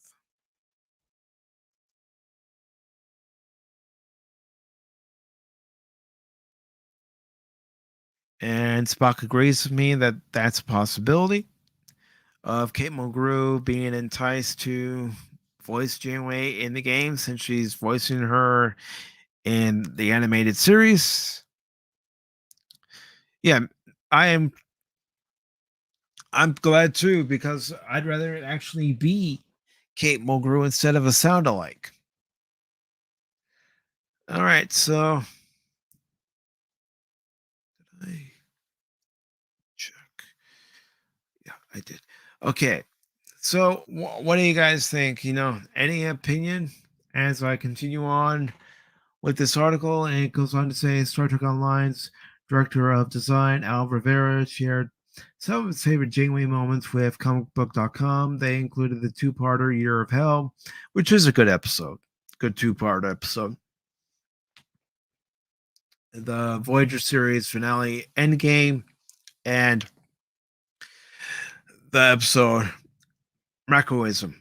And Spock agrees with me that that's a possibility of Kate Mulgrew being enticed to voice Janeway in the game, since she's voicing her in the animated series. Yeah, I'm glad too, because I'd rather it actually be Kate Mulgrew instead of a sound alike. All right, so did I check? Yeah, I did. Okay, so what do you guys think? You know, any opinion as I continue on with this article? And it goes on to say Star Trek Online's director of design, Al Rivera, shared some of his favorite Janeway moments with comicbook.com. They included the two-parter Year of Hell, which is a good episode. Good two-part episode. The Voyager series finale, Endgame, and the episode Macroism.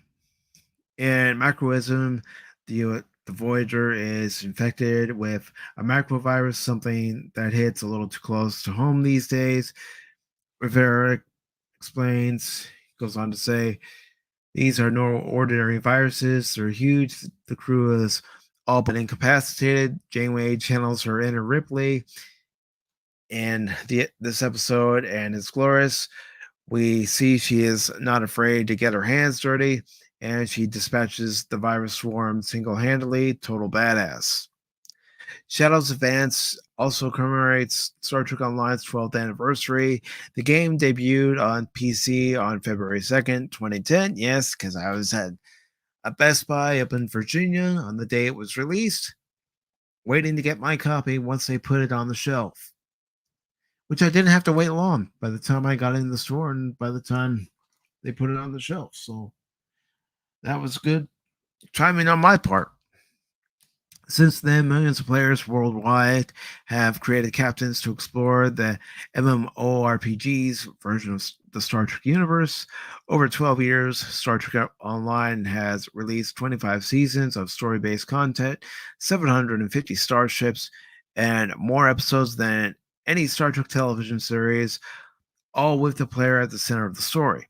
In Macroism, the Voyager is infected with a macrovirus, something that hits a little too close to home these days. Rivera explains, goes on to say, these are no ordinary viruses. They're huge. The crew is all but incapacitated. Janeway channels her inner Ripley in this episode, and it's glorious. We see she is not afraid to get her hands dirty, and she dispatches the virus swarm single-handedly. Total badass. Shadows Advance also commemorates Star Trek Online's 12th anniversary. The game debuted on PC on February 2nd, 2010. Yes, because I was at a Best Buy up in Virginia on the day it was released, waiting to get my copy once they put it on the shelf, which I didn't have to wait long by the time I got in the store and by the time they put it on the shelf. So that was good timing on my part. Since then, millions of players worldwide have created captains to explore the MMORPG's version of the Star Trek universe. Over 12 years, Star Trek Online has released 25 seasons of story-based content, 750 starships, and more episodes than any Star Trek television series, all with the player at the center of the story.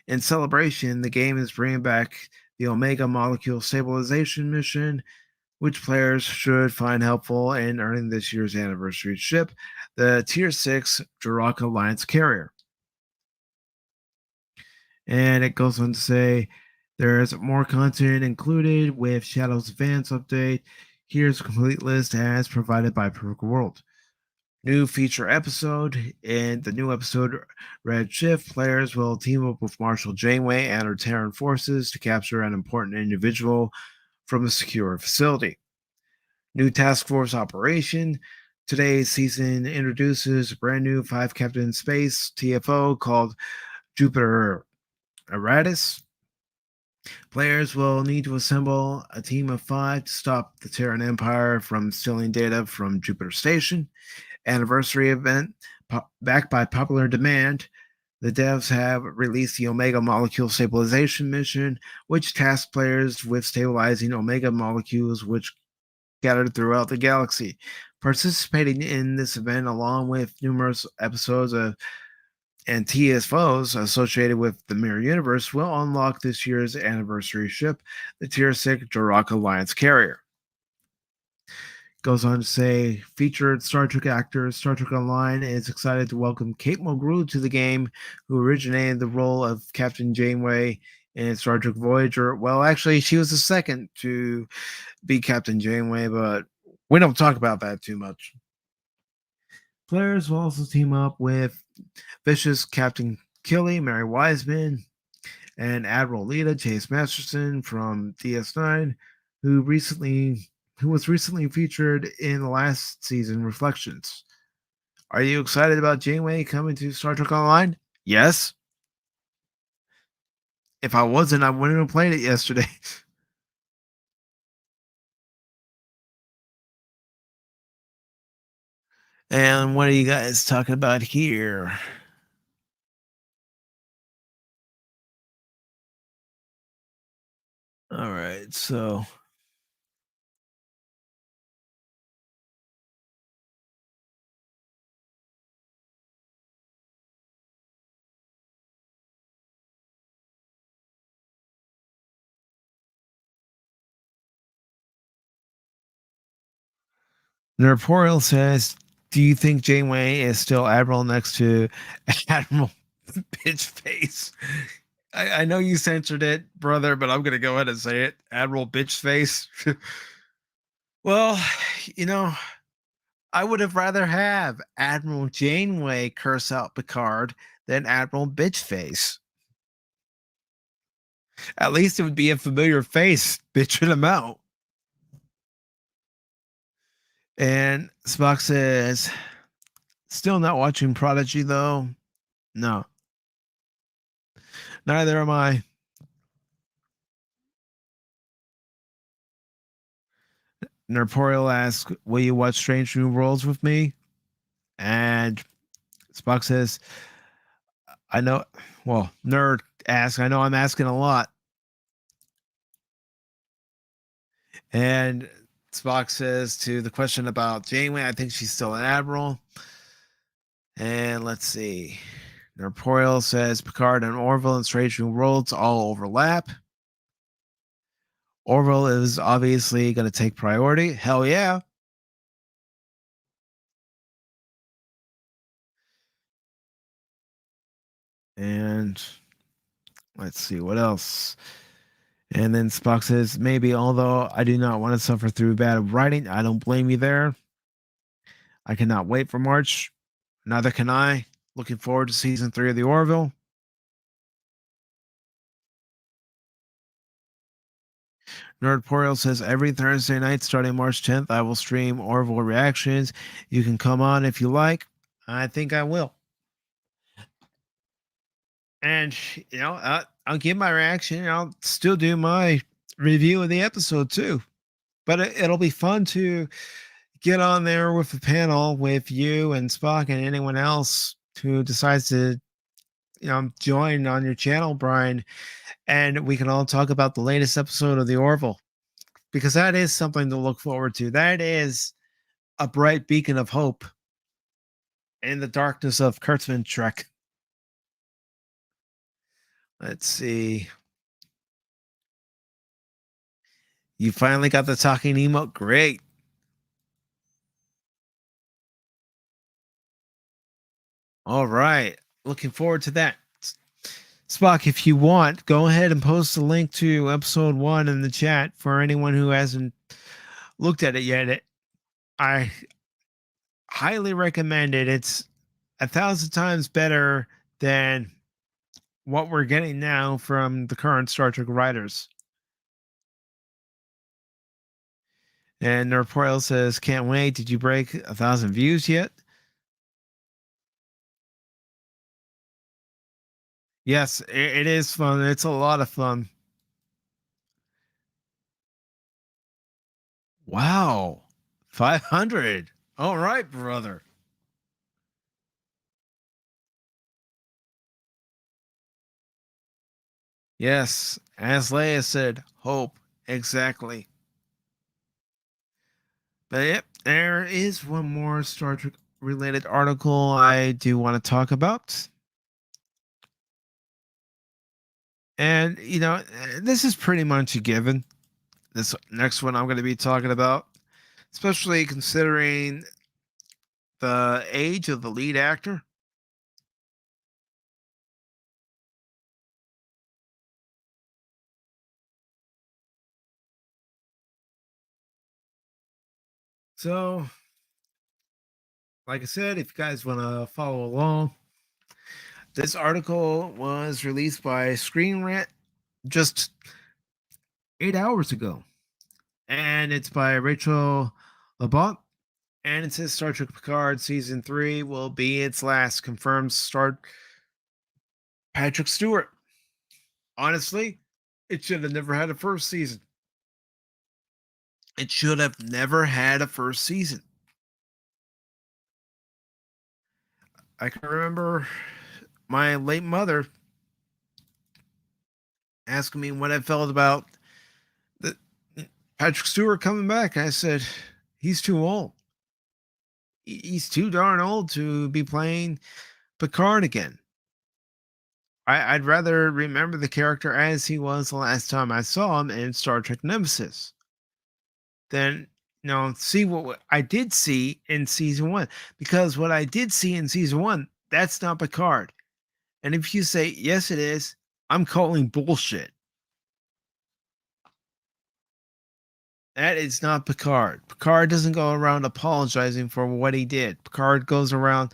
In celebration, the game is bringing back the Omega Molecule Stabilization mission, which players should find helpful in earning this year's anniversary ship, the Tier 6 Jurok Alliance carrier. And it goes on to say there's more content included with Shadows Advance update. Here's a complete list as provided by Perfect World. New feature episode. In the new episode, Red Shift, players will team up with Marshal Janeway and her Terran forces to capture an important individual from a secure facility. New task force operation. Today's season introduces a brand new 5-captain space TFO called Jupiter Aratus. Players will need to assemble a team of 5 to stop the Terran Empire from stealing data from Jupiter Station. Anniversary event, backed by popular demand. The devs have released the Omega Molecule Stabilization Mission, which tasks players with stabilizing Omega molecules which scattered throughout the galaxy. Participating in this event, along with numerous episodes of and TSFOs associated with the Mirror Universe, will unlock this year's anniversary ship, the Tier 6 Durak Alliance carrier. Goes on to say, featured Star Trek actor Star Trek Online is excited to welcome Kate Mulgrew to the game, who originated the role of Captain Janeway in Star Trek Voyager. Well, actually, she was the second to be Captain Janeway, but we don't talk about that too much. Players will also team up with Vicious Captain Killy, Mary Wiseman, and Admiral Lita Chase Masterson from DS9, who was recently featured in the last season Reflections. Are you excited about Janeway coming to Star Trek Online? Yes. If I wasn't, I wouldn't have played it yesterday. And what are you guys talking about here? All right, so Nerporial says, do you think Janeway is still Admiral next to Admiral Bitch Face? I know you censored it, brother, but I'm going to go ahead and say it. Admiral Bitch Face. Well, you know, I would have rather have Admiral Janeway curse out Picard than Admiral Bitchface. At least it would be a familiar face bitching him out. And Spock says, still not watching Prodigy though? No. Neither am I. Nerporial asks, will you watch Strange New Worlds with me? And Spock says, I know, well, Nerd asks, I know I'm asking a lot. And Spock says to the question about Janeway, I think she's still an admiral. And let's see. Nerporial says Picard and Orville and Strange New Worlds all overlap. Orville is obviously going to take priority. Hell yeah. And let's see what else. And then Spock says, maybe, although I do not want to suffer through bad writing, I don't blame you there. I cannot wait for March. Neither can I. Looking forward to season 3 of the Orville. Nerdporial says every Thursday night starting March 10th, I will stream Orville reactions. You can come on if you like. I think I will. And, you know, I'll give my reaction and I'll still do my review of the episode too. But it'll be fun to get on there with the panel with you and Spock and anyone else who decides to, you know, join on your channel, Brian. And we can all talk about the latest episode of the Orville, because that is something to look forward to. That is a bright beacon of hope in the darkness of Kurtzman Trek. Let's see. You finally got the talking emote. Great. All right. Looking forward to that. Spock, if you want, go ahead and post a link to episode 1 in the chat for anyone who hasn't looked at it yet. I highly recommend it. It's 1,000 times better than what we're getting now from the current Star Trek writers. And Nerpoil says, can't wait. Did you break 1,000 views yet? Yes, it is fun. It's a lot of fun. Wow. 500. All right, brother. Yes, as Leia said, hope. Exactly. But yep, there is one more Star Trek related article I do want to talk about. And, this is pretty much a given. This next one I'm going to be talking about, especially considering the age of the lead actor. So, like I said, if you guys want to follow along, this article was released by Screen Rant just 8 hours ago. And it's by Rachel Labont. And it says Star Trek Picard Season 3 will be its last. Confirms star Patrick Stewart. Honestly, it should have never had a first season. It should have never had a first season. I can remember my late mother asking me what I felt about the Patrick Stewart coming back. I said, he's too old. He's too darn old to be playing Picard again. I'd rather remember the character as he was the last time I saw him in Star Trek Nemesis than see what I did see in season one. Because what I did see in season one, that's not Picard. And if you say yes, it is, I'm calling bullshit. That is not Picard. Picard doesn't go around apologizing for what he did. Picard goes around,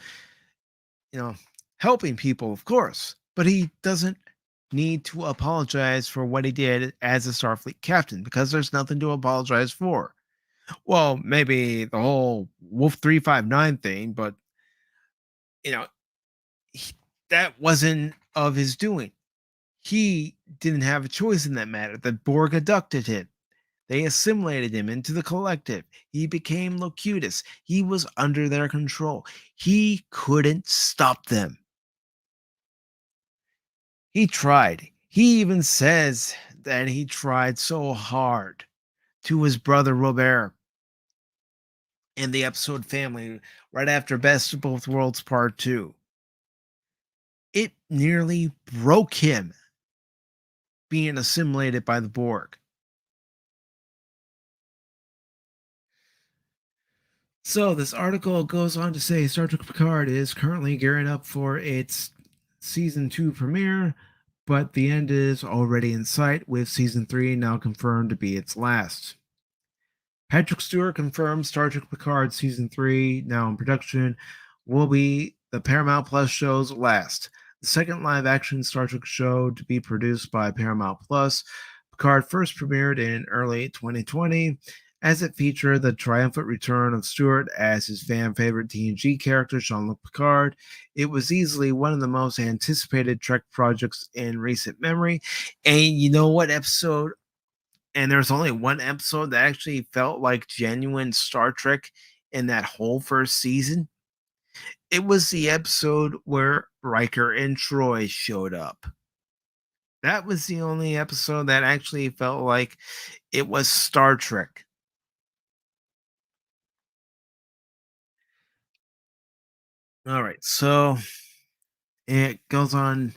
helping people, of course, but he doesn't need to apologize for what he did as a Starfleet captain because there's nothing to apologize for. Well, maybe the whole Wolf 359 thing, but you know, he, that wasn't of his doing. He didn't have a choice in that matter. The Borg abducted him. They assimilated him into the collective. He became Locutus. He was under their control. He couldn't stop them. He tried. He even says that he tried so hard to his brother Robert in the episode Family right after Best of Both Worlds Part 2. It nearly broke him being assimilated by the Borg. So this article goes on to say Star Trek Picard is currently gearing up for its season 2 premiere, but the end is already in sight, with season 3 now confirmed to be its last. Patrick Stewart confirmed Star Trek Picard season 3, now in production, will be the Paramount Plus show's last. The second live-action Star Trek show to be produced by Paramount Plus, Picard first premiered in early 2020, as it featured the triumphant return of Stewart as his fan-favorite TNG character, Jean-Luc Picard. It was easily one of the most anticipated Trek projects in recent memory. And you know what episode? And there's only one episode that actually felt like genuine Star Trek in that whole first season. It was the episode where Riker and Troy showed up. That was the only episode that actually felt like it was Star Trek. All right, so it goes on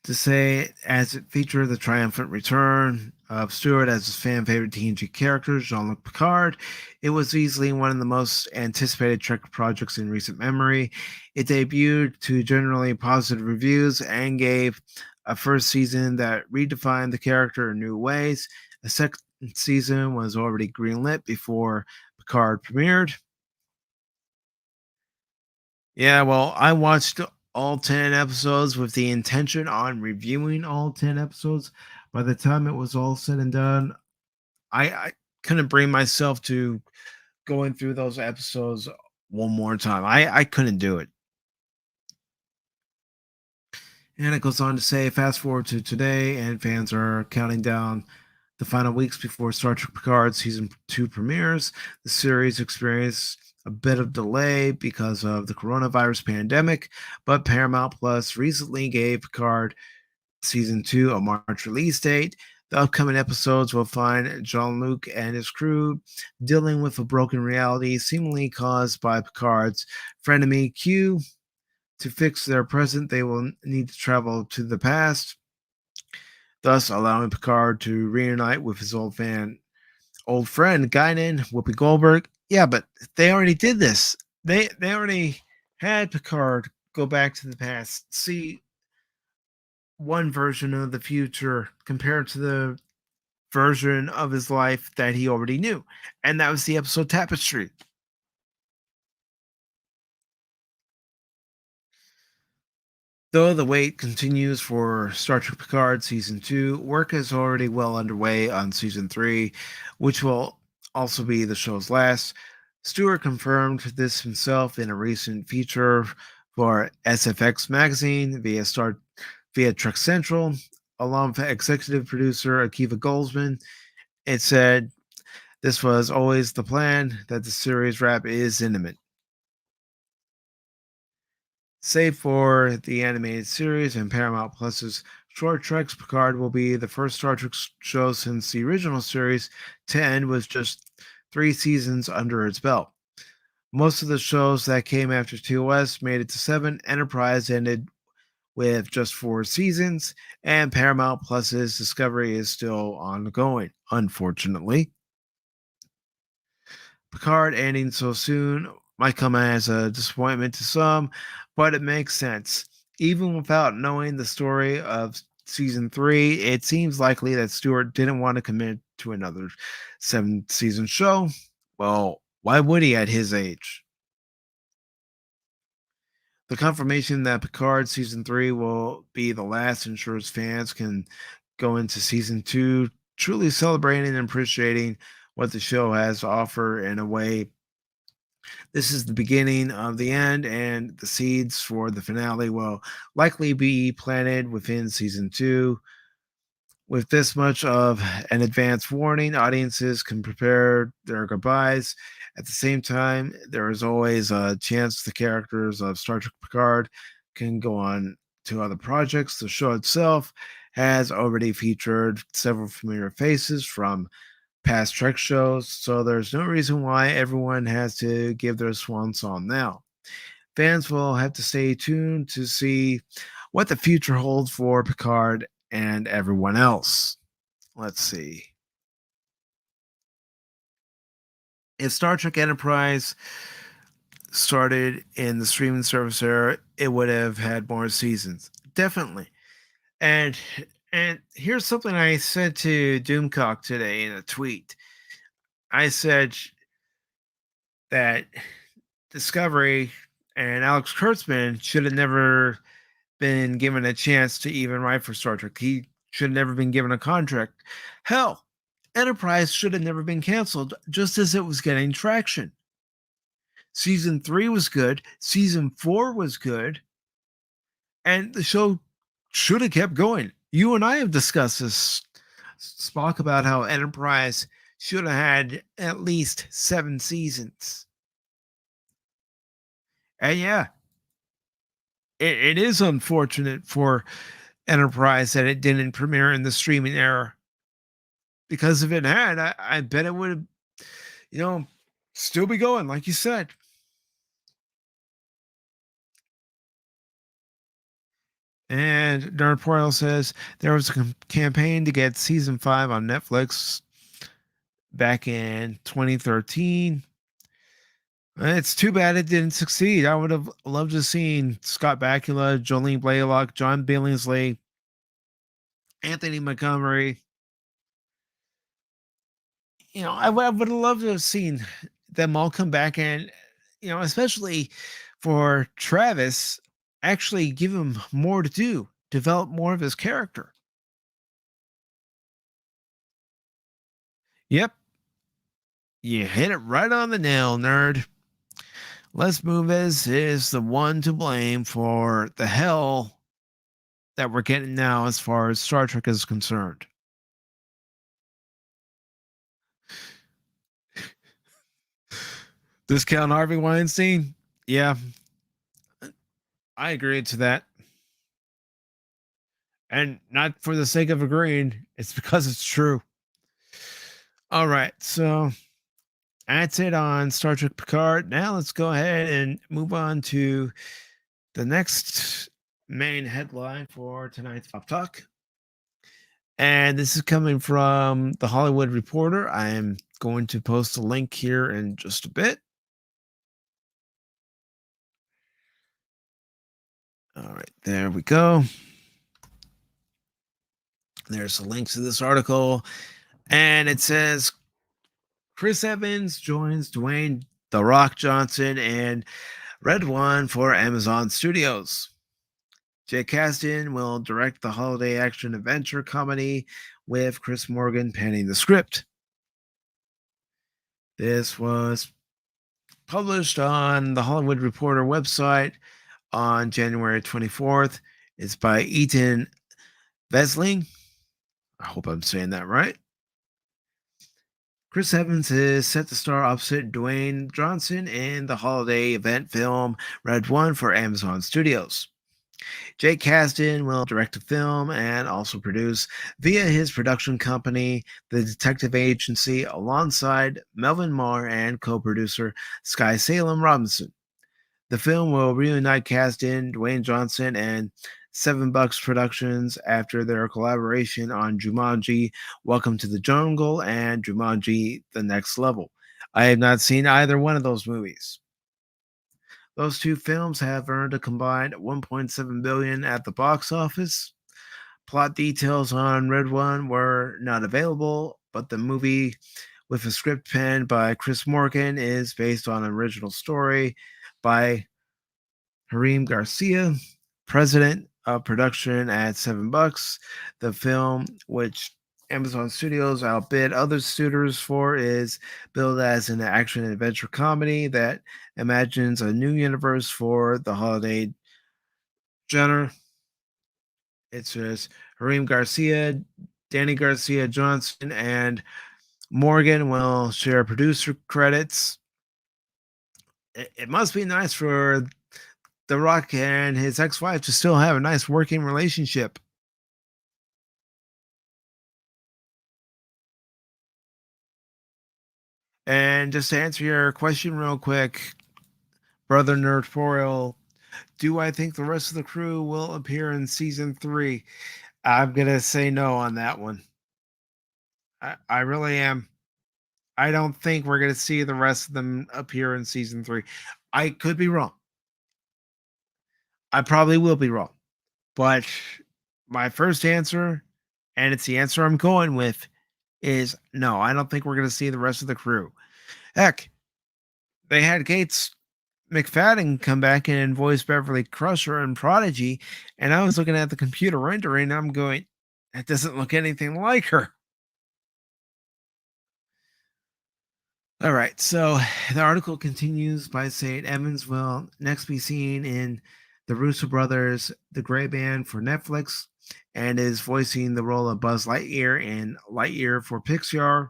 to say, as it featured the triumphant return of Stewart as his fan favorite TNG character, Jean-Luc Picard, it was easily one of the most anticipated Trek projects in recent memory. It debuted to generally positive reviews and gave a first season that redefined the character in new ways. A second season was already greenlit before Picard premiered. Yeah, well, I watched all 10 episodes with the intention on reviewing all 10 episodes. By the time it was all said and done, I couldn't bring myself to going through those episodes one more time. I couldn't do it. And it goes on to say, fast forward to today, and fans are counting down The final weeks before Star Trek Picard Season 2 premieres, the series experienced a bit of delay because of the coronavirus pandemic, but Paramount Plus recently gave Picard Season 2 a March release date. The upcoming episodes will find Jean-Luc and his crew dealing with a broken reality seemingly caused by Picard's frenemy Q. To fix their present, they will need to travel to the past, thus allowing Picard to reunite with his old friend Guinan, Whoopi Goldberg. Yeah, but they already did this. They already had Picard go back to the past, see one version of the future compared to the version of his life that he already knew. And that was the episode Tapestry. Though the wait continues for Star Trek Picard Season 2, work is already well underway on Season 3, which will also be the show's last. Stewart confirmed this himself in a recent feature for SFX magazine via Trek Central, along with executive producer Akiva Goldsman. It said, "This was always the plan, that the series wrap is imminent. Save for the animated series and Paramount Plus's Short Treks, Picard will be the first Star Trek show since the original series to end with just 3 seasons under its belt. Most of the shows that came after TOS made it to 7. Enterprise ended with just 4 seasons, and Paramount Plus's Discovery is still ongoing, unfortunately. Picard ending so soon might come as a disappointment to some, but it makes sense. Even without knowing the story of season 3, it seems likely that Stewart didn't want to commit to another 7-season show. Well, why would he at his age? The confirmation that Picard Season 3 will be the last ensures fans can go into Season 2 truly celebrating and appreciating what the show has to offer. In a way, this is the beginning of the end, and the seeds for the finale will likely be planted within Season 2. With this much of an advance warning, audiences can prepare their goodbyes. At the same time, there is always a chance the characters of Star Trek Picard can go on to other projects. The show itself has already featured several familiar faces from past Trek shows, so there's no reason why everyone has to give their swan song now. Fans will have to stay tuned to see what the future holds for Picard and everyone else. Let's see. If Star Trek Enterprise started in the streaming service era, it would have had more seasons. Definitely. And here's something I said to Doomcock today in a tweet. I said that Discovery and Alex Kurtzman should have never been given a chance to even write for Star Trek. He should have never been given a contract. Hell, Enterprise should have never been canceled, just as it was getting traction. Season 3 was good. Season 4 was good. And the show should have kept going. You and I have discussed this, Spock, about how Enterprise should have had at least 7 seasons. And yeah, it is unfortunate for Enterprise that it didn't premiere in the streaming era. Because if it had, I bet it would have, still be going, like you said. And Darren Poyle says there was a campaign to get season 5 on Netflix back in 2013. It's too bad it didn't succeed. I would have loved to have seen Scott Bakula, Jolene Blaylock, John Billingsley, Anthony Montgomery. I would have loved to have seen them all come back and, especially for Travis, actually give him more to do, develop more of his character. Yep. You hit it right on the nail, nerd. Les Moonves is the one to blame for the hell that we're getting now as far as Star Trek is concerned. Discount Harvey Weinstein? Yeah, I agree to that. And not for the sake of agreeing, it's because it's true. All right, so that's it on Star Trek Picard. Now let's go ahead and move on to the next main headline for tonight's Pop Talk. And this is coming from The Hollywood Reporter. I am going to post a link here in just a bit. All right, there we go. There's a link to this article. And it says Chris Evans joins Dwayne The Rock Johnson and Red One for Amazon Studios. Jay Kasdan will direct the holiday action adventure comedy with Chris Morgan penning the script. This was published on the Hollywood Reporter website on January 24th. It's by Ethan Vesling. I hope I'm saying that right. Chris Evans is set to star opposite Dwayne Johnson in the holiday event film Red One for Amazon Studios. Jake Kasdan will direct the film and also produce via his production company, The Detective Agency, alongside Melvin Marr and co-producer Sky Salem Robinson. The film will reunite Kasdan, Dwayne Johnson, and $7 Productions after their collaboration on Jumanji, Welcome to the Jungle, and Jumanji, The Next Level. I have not seen either one of those movies. Those two films have earned a combined $1.7 billion at the box office. Plot details on Red One were not available, but the movie, with a script penned by Chris Morgan, is based on an original story by Harim Garcia, president of production at $7. The film, which Amazon Studios outbid other suitors for, is billed as an action adventure comedy that imagines a new universe for the holiday genre. It says Harim Garcia, Danny Garcia Johnson, and Morgan will share producer credits. It must be nice for The Rock and his ex-wife to still have a nice working relationship. And just to answer your question real quick, Brother Nerdtorial, do I think the rest of the crew will appear in season 3? I'm going to say no on that one. I really am. I don't think we're going to see the rest of them appear in season 3. I could be wrong. I probably will be wrong. But my first answer, and it's the answer I'm going with, is no. I don't think we're going to see the rest of the crew. Heck, they had Gates McFadden come back and voice Beverly Crusher and Prodigy, and I was looking at the computer rendering, and I'm going, that doesn't look anything like her. All right, so the article continues by saying Evans will next be seen in the Russo Brothers' The Gray Band for Netflix and is voicing the role of Buzz Lightyear in Lightyear for Pixar.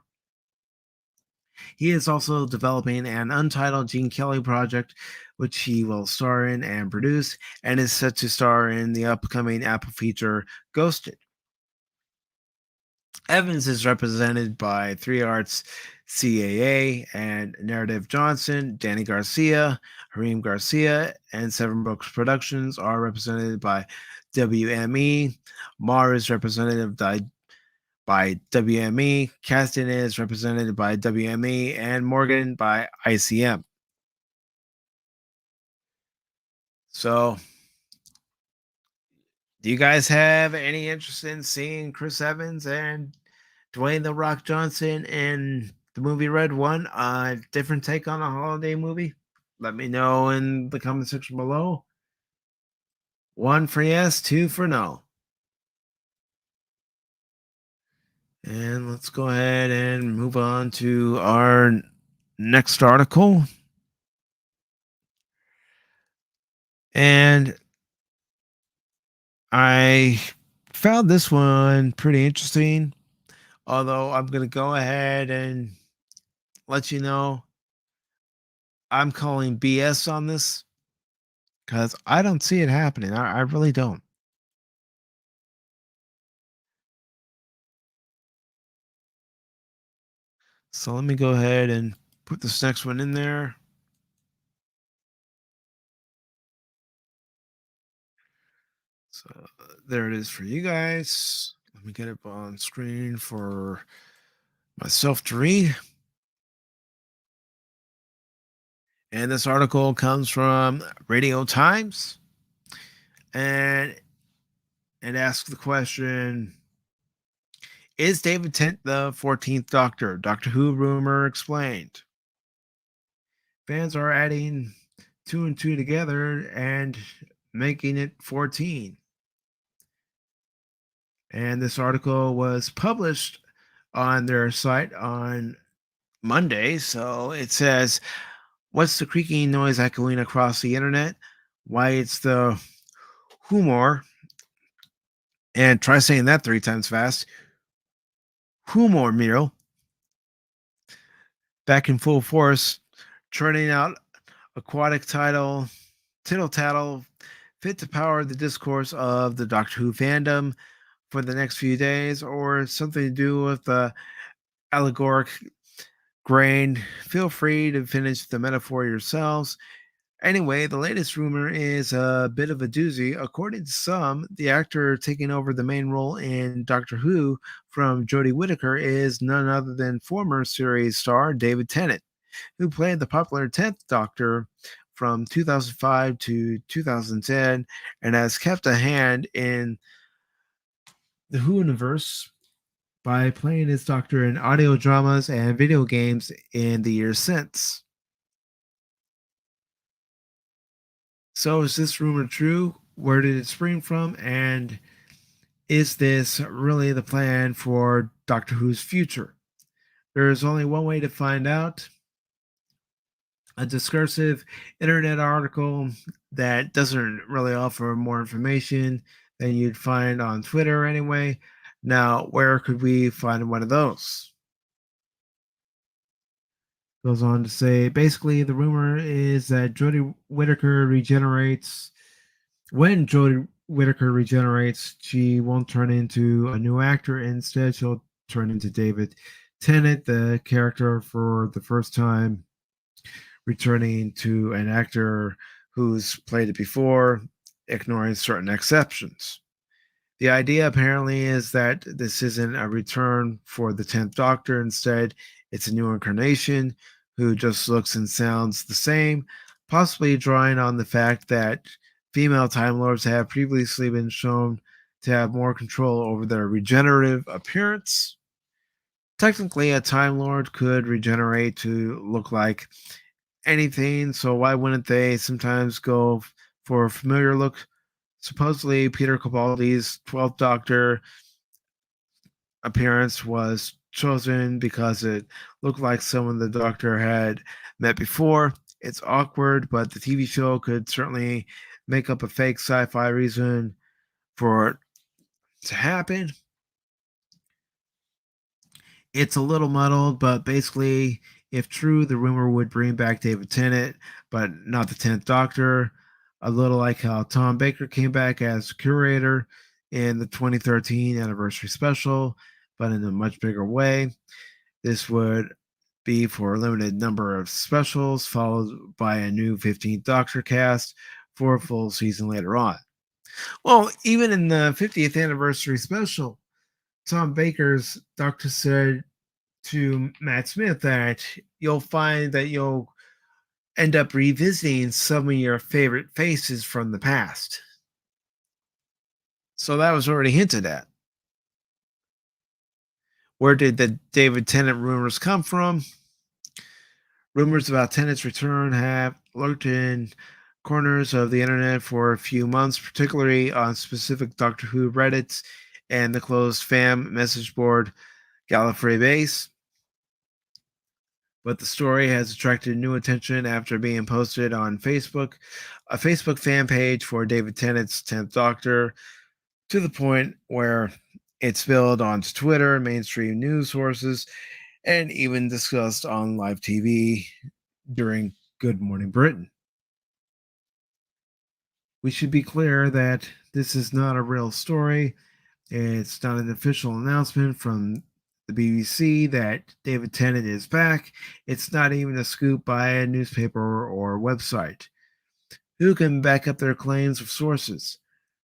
He is also developing an untitled Gene Kelly project, which he will star in and produce, and is set to star in the upcoming Apple feature Ghosted. Evans is represented by 3 Arts CAA and Narrative Johnson. Danny Garcia, Harim Garcia, and Seven Brooks Productions are represented by WME. Marr is represented by WME. Kasdan is represented by WME, and Morgan by ICM. So, do you guys have any interest in seeing Chris Evans and Dwayne The Rock Johnson in the movie Red One? A different take on a holiday movie? Let me know in the comment section below. 1 for yes, 2 for no. And let's go ahead and move on to our next article. And I found this one pretty interesting, although I'm going to go ahead and let you know I'm calling BS on this because I don't see it happening. I really don't. So let me go ahead and put this next one in there. So there it is for you guys. Let me get it on screen for myself to read. And this article comes from Radio Times. And it asks the question, is David Tennant the 14th Doctor? Doctor Who rumor explained. Fans are adding 2 and 2 together and making it 14. And this article was published on their site on Monday. So it says, what's the creaking noise echoing across the internet? Why it's the humor. And try saying that 3 times fast. Humor mural. Back in full force, churning out aquatic tittle tattle fit to power the discourse of the Doctor Who fandom for the next few days, or something to do with the allegoric grain. Feel free to finish the metaphor yourselves. Anyway, the latest rumor is a bit of a doozy. According to some, the actor taking over the main role in Doctor Who from Jodie Whittaker is none other than former series star David Tennant, who played the popular 10th Doctor from 2005 to 2010 and has kept a hand in the Who universe by playing his Doctor in audio dramas and video games in the years since. So is this rumor true? Where did it spring from? And is this really the plan for Doctor Who's future? There is only one way to find out. A discursive internet article that doesn't really offer more information than you'd find on Twitter anyway. Now, where could we find one of those? Goes on to say, basically, the rumor is that Jodie Whittaker regenerates. When Jodie Whittaker regenerates, she won't turn into a new actor. Instead, she'll turn into David Tennant, the character for the first time returning to an actor who's played it before, ignoring certain exceptions. The idea apparently is that this isn't a return for the 10th Doctor. Instead, it's a new incarnation who just looks and sounds the same, possibly drawing on the fact that female Time Lords have previously been shown to have more control over their regenerative appearance. Technically, a Time Lord could regenerate to look like anything, so why wouldn't they sometimes go for a familiar look? Supposedly, Peter Capaldi's 12th Doctor appearance was chosen because it looked like someone the Doctor had met before. It's awkward, but the TV show could certainly make up a fake sci-fi reason for it to happen. It's a little muddled, but basically, if true, the rumor would bring back David Tennant, but not the 10th Doctor. A little like how Tom Baker came back as curator in the 2013 anniversary special, but in a much bigger way. This would be for a limited number of specials, followed by a new 15th Doctor cast for a full season later on. Well, even in the 50th anniversary special, Tom Baker's Doctor said to Matt Smith that you'll find that you'll end up revisiting some of your favorite faces from the past. So that was already hinted at. Where did the David Tennant rumors come from? Rumors about Tennant's return have lurked in corners of the internet for a few months, particularly on specific Doctor Who Reddits and the closed fan message board Gallifrey Base. But the story has attracted new attention after being posted on Facebook, a Facebook fan page for David Tennant's 10th Doctor, to the point where it's spilled onto Twitter, mainstream news sources, and even discussed on live TV during Good Morning Britain. We should be clear that this is not a real story. It's not an official announcement from the BBC that David Tennant is back. It's not even a scoop by a newspaper or website. Who can back up their claims with sources?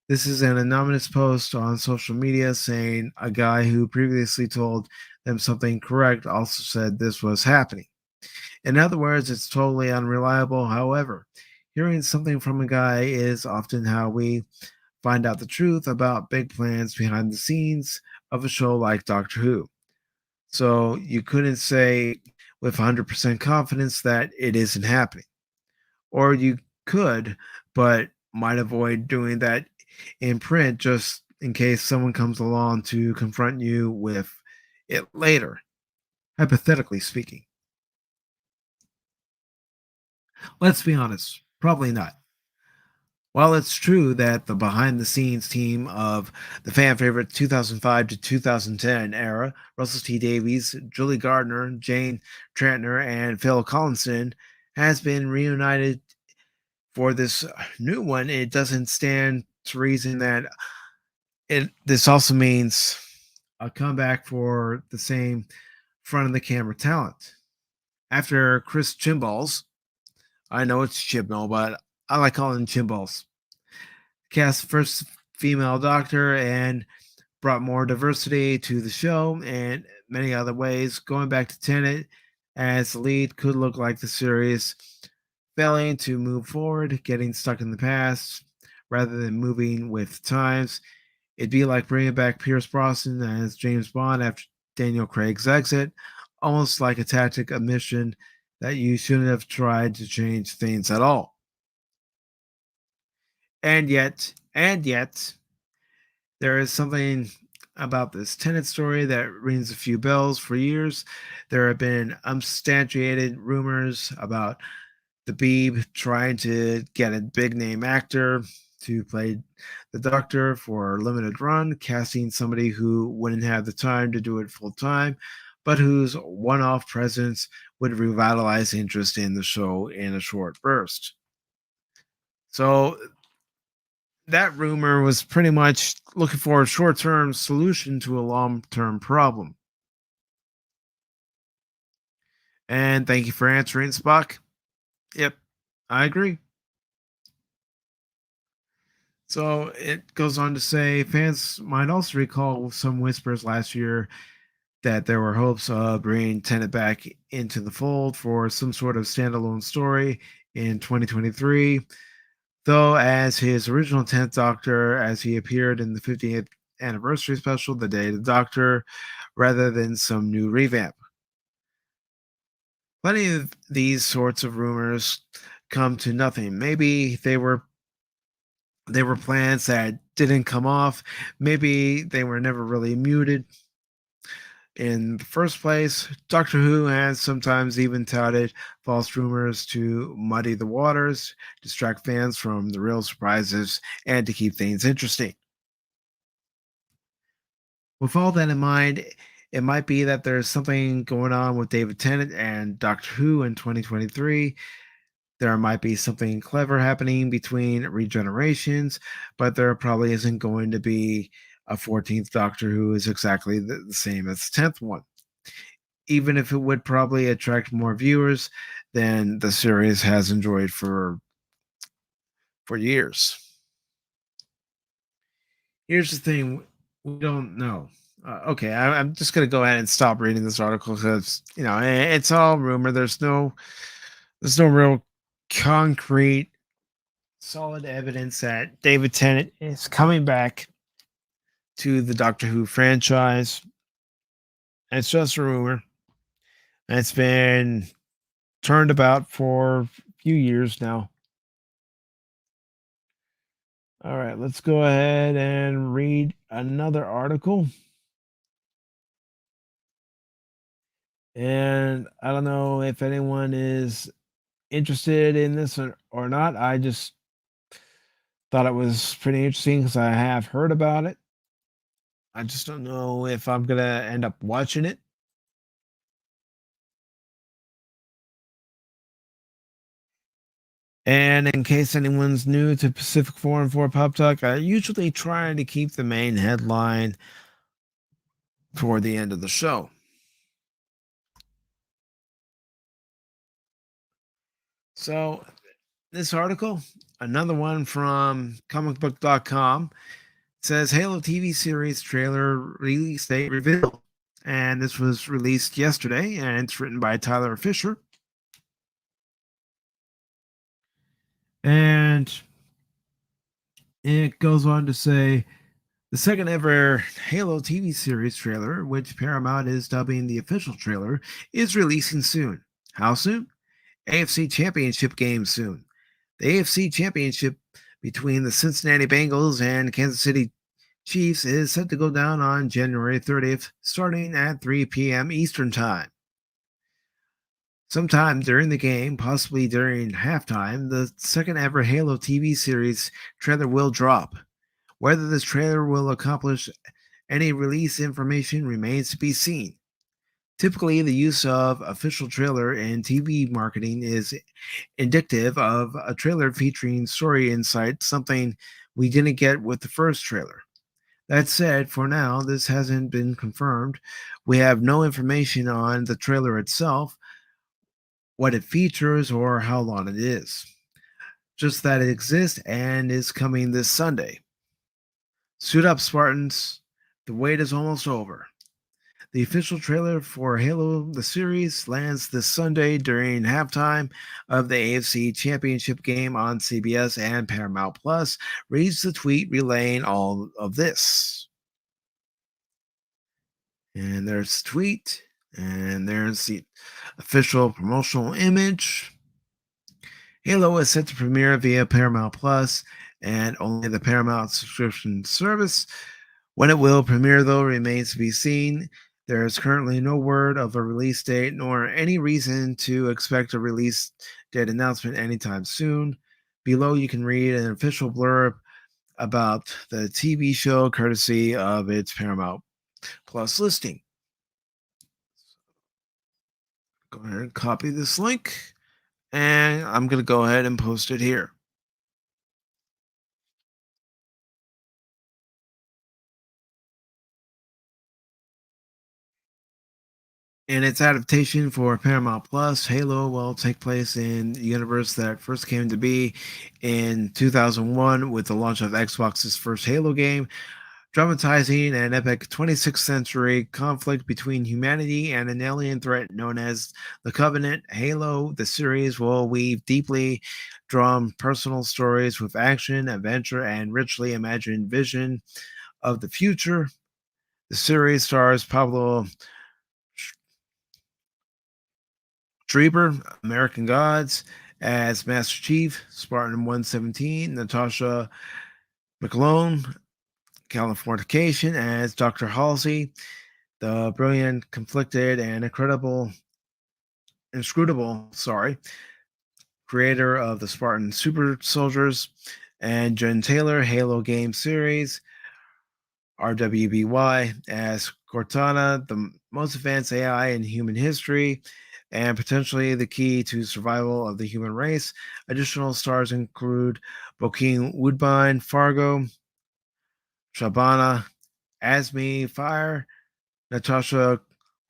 This is an anonymous post on social media saying a guy who previously told them something correct also said this was happening. In other words, it's totally unreliable. However, hearing something from a guy is often how we find out the truth about big plans behind the scenes of a show like Doctor Who. So you couldn't say with 100% confidence that it isn't happening. Or you could, but might avoid doing that in print just in case someone comes along to confront you with it later, hypothetically speaking. Let's be honest, probably not. While it's true that the behind the scenes team of the fan favorite 2005 to 2010 era, Russell T Davies, Julie Gardner, Jane Trantner, and Phil Collinson, has been reunited for this new one, it doesn't stand to reason that this also means a comeback for the same front of the camera talent. After Chris Chimballs, I know it's Chibnall, but I like calling him Chimballs, cast first female doctor and brought more diversity to the show and many other ways. Going back to Tenet as the lead could look like the series failing to move forward, getting stuck in the past rather than moving with times. It'd be like bringing back Pierce Brosnan as James Bond after Daniel Craig's exit, almost like a tactic, a mission that you shouldn't have tried to change things at all. And yet, there is something about this Tenet story that rings a few bells. For years, there have been unsubstantiated rumors about the Beeb trying to get a big name actor to play the Doctor for a limited run, casting somebody who wouldn't have the time to do it full time, but whose one off presence would revitalize interest in the show in a short burst. So that rumor was pretty much looking for a short term solution to a long term problem. And thank you for answering, Spock. Yep, I agree. So it goes on to say fans might also recall some whispers last year that there were hopes of bringing Tennant back into the fold for some sort of standalone story in 2023. Though, as his original 10th Doctor, as he appeared in the 50th anniversary special, The Day of the Doctor, rather than some new revamp. Plenty of these sorts of rumors come to nothing. Maybe they were plans that didn't come off. Maybe they were never really muted in the first place. Doctor Who has sometimes even touted false rumors to muddy the waters, distract fans from the real surprises, and to keep things interesting. With all that in mind, it might be that there's something going on with David Tennant and Doctor Who in 2023. There might be something clever happening between regenerations, but there probably isn't going to be a 14th Doctor who is exactly the same as the 10th one. Even if it would probably attract more viewers than the series has enjoyed for years. Here's the thing, we don't know. Okay, I'm just going to go ahead and stop reading this article because, it's all rumor. There's no real concrete solid evidence that David Tennant is coming back to the Doctor Who franchise. It's just a rumor. It's been turned about for a few years now. All right, let's go ahead and read another article. And I don't know if anyone is interested in this or not. I just thought it was pretty interesting because I have heard about it. I just don't know if I'm going to end up watching it. And in case anyone's new to Pacific414 Pop Talk, I usually try to keep the main headline toward the end of the show. So, this article, another one from comicbook.com, says Halo TV series trailer release date revealed. And this was released yesterday, and it's written by Tyler Fisher. And it goes on to say the second ever Halo TV series trailer, which Paramount is dubbing the official trailer, is releasing soon. How soon? AFC Championship game soon. The AFC Championship between the Cincinnati Bengals and Kansas City Chiefs is set to go down on January 30th, starting at 3 p.m. Eastern Time. Sometime during the game, possibly during halftime, the second ever Halo TV series trailer will drop. Whether this trailer will accomplish any release information remains to be seen. Typically, the use of official trailer in TV marketing is indicative of a trailer featuring story insight, something we didn't get with the first trailer. That said, for now, this hasn't been confirmed. We have no information on the trailer itself, what it features, or how long it is. Just that it exists and is coming this Sunday. Suit up, Spartans. The wait is almost over. The official trailer for Halo the series lands this Sunday during halftime of the AFC Championship game on CBS and Paramount Plus, reads the tweet relaying all of this. And there's the tweet, and there's the official promotional image. Halo is set to premiere via Paramount Plus and only the Paramount subscription service. When it will premiere, though, remains to be seen. There is currently no word of a release date nor any reason to expect a release date announcement anytime soon. Below, you can read an official blurb about the TV show courtesy of its Paramount Plus listing. Go ahead and copy this link, and I'm going to go ahead and post it here. In its adaptation for Paramount Plus, Halo will take place in the universe that first came to be in 2001 with the launch of Xbox's first Halo game, dramatizing an epic 26th century conflict between humanity and an alien threat known as the Covenant. Halo, the series, will weave deeply drawn personal stories with action, adventure, and richly imagined vision of the future. The series stars Pablo Draper, American Gods, as Master Chief, Spartan 117, Natasha McClone, Californication as Dr. Halsey, the brilliant, conflicted, and inscrutable, creator of the Spartan Super Soldiers, and Jen Taylor, Halo game series, RWBY, as Cortana, the most advanced AI in human history, and potentially the key to survival of the human race. Additional stars include Bokeem Woodbine, Fargo, Shabana Azmi, Fire, Natasha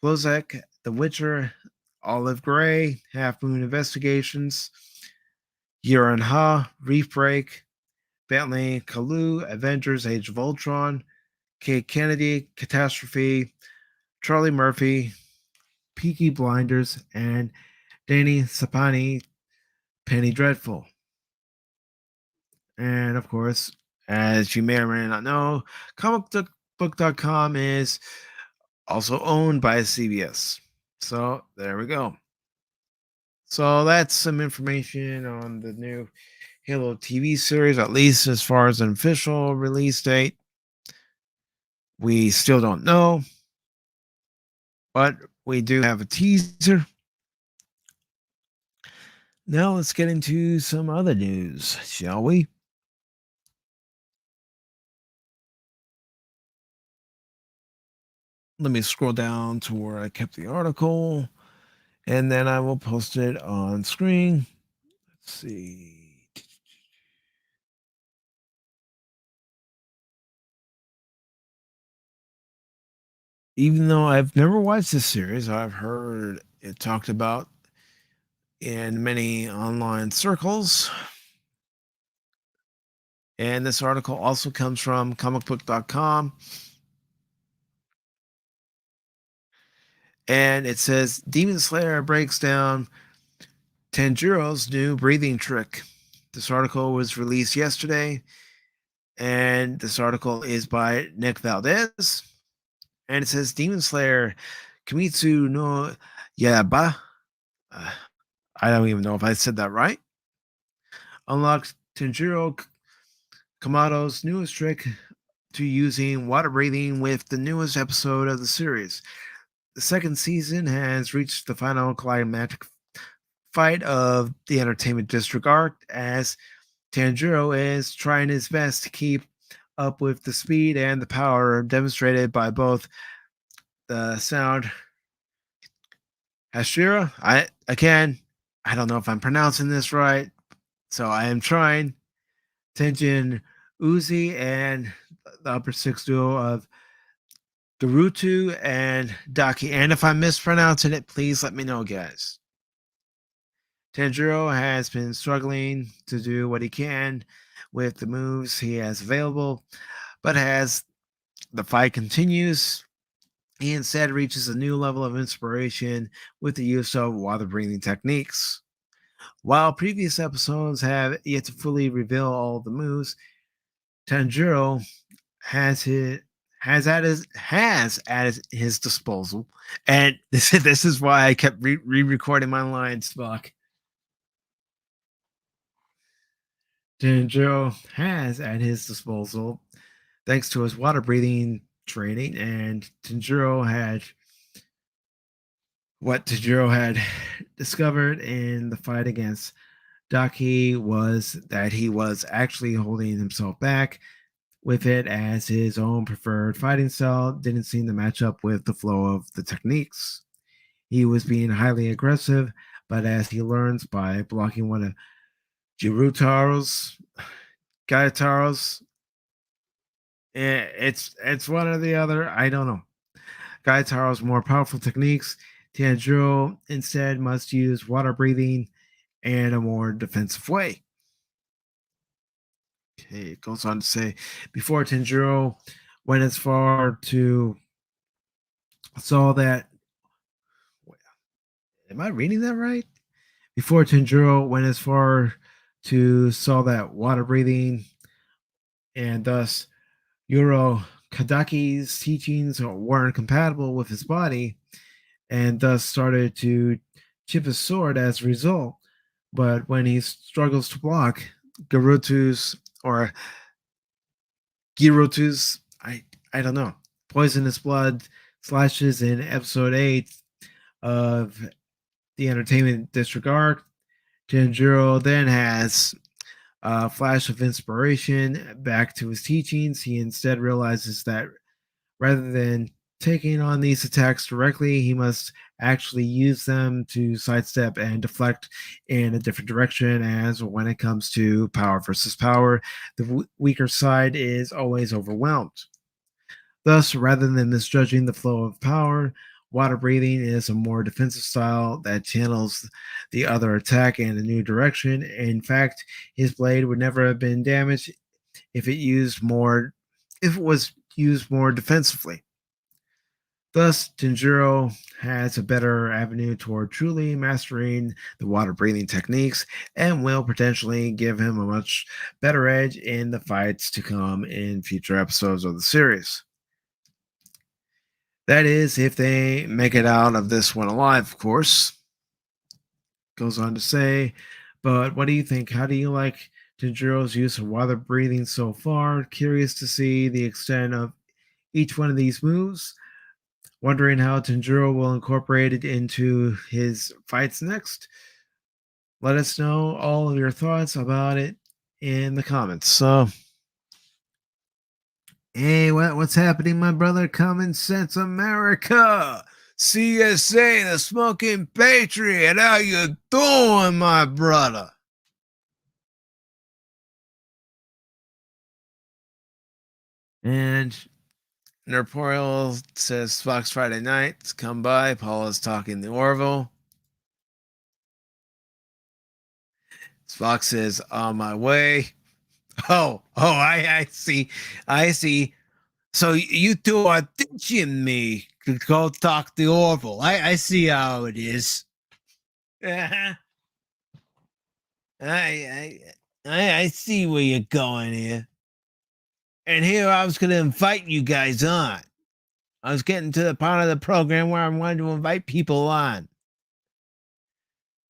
Klozek, The Witcher, Olive Gray, Half Moon Investigations, Yuran Ha, Reef Break, Bentley Kalu, Avengers Age of Ultron, Kate Kennedy, Catastrophe, Charlie Murphy, Peaky Blinders, and Danny Sapani, Penny Dreadful. And of course, as you may or may not know, comicbook.com is also owned by CBS. So there we go. So that's some information on the new Halo TV series, at least as far as an official release date. We still don't know, but we do have a teaser. Now let's get into some other news, shall we? Let me scroll down to where I kept the article, and then I will post it on screen. Let's see. even though I've never watched this series, I've heard it talked about in many online circles. And this article also comes from comicbook.com. And it says Demon Slayer breaks down Tanjiro's new breathing trick. This article was released yesterday. And this article is by Nick Valdez. And it says Demon Slayer Kimitsu no Yaba. I don't even know if I said that right. Unlocked Tanjiro Kamado's newest trick to using water breathing with the newest episode of the series. The second season has reached the final climactic fight of the Entertainment District arc as Tanjiro is trying his best to keep up with the speed and the power demonstrated by both the sound Hashira. I don't know if I'm pronouncing this right, so I am trying. Tenjin Uzi and the upper six duo of Garutu and Daki. And if I'm mispronouncing it, please let me know, guys. Tanjiro has been struggling to do what he can with the moves he has available, but as the fight continues, he instead reaches a new level of inspiration with the use of water breathing techniques. While previous episodes have yet to fully reveal all the moves, Tanjiro has at his disposal, and this is why I kept re-recording my lines, Spock. Tanjiro has at his disposal, thanks to his water breathing training, and what Tanjiro had discovered in the fight against Daki was that he was actually holding himself back with it as his own preferred fighting style didn't seem to match up with the flow of the techniques. He was being highly aggressive, but as he learns by blocking one of Gaitaro's, it's one or the other. I don't know. Gaitaro's more powerful techniques, Tanjiro instead must use water breathing and a more defensive way. Okay, it goes on to say, before Tanjiro went as far to saw that. Am I reading that right? Before Tanjiro went as far to saw that water breathing and thus Yuro Kadaki's teachings weren't compatible with his body and thus started to chip his sword as a result. But when he struggles to block Garutu's or Girotu's, I don't know, poisonous blood slashes in episode 8 of the Entertainment District arc, Tanjiro then has a flash of inspiration back to his teachings. He instead realizes that rather than taking on these attacks directly, he must actually use them to sidestep and deflect in a different direction, as when it comes to power versus power, the weaker side is always overwhelmed. Thus, rather than misjudging the flow of power, water breathing is a more defensive style that channels the other attack in a new direction. In fact, his blade would never have been damaged if it was used more defensively. Thus, Tanjiro has a better avenue toward truly mastering the water breathing techniques and will potentially give him a much better edge in the fights to come in future episodes of the series. That is, if they make it out of this one alive, of course. Goes on to say, but what do you think? How do you like Tanjiro's use of water breathing so far? Curious to see the extent of each one of these moves. Wondering how Tanjiro will incorporate it into his fights next. Let us know all of your thoughts about it in the comments. So, hey, what's happening, my brother? Common Sense America, CSA, the Smoking Patriot. How you doing, my brother? And Nerpoil says Fox Friday nights come by. Paula's talking the Orville. Fox says on my way. I see. So you two are ditching me to go talk the Orville. I see how it is. I see where you're going here. And here I was going to invite you guys on. I was getting to the part of the program where I wanted to invite people on.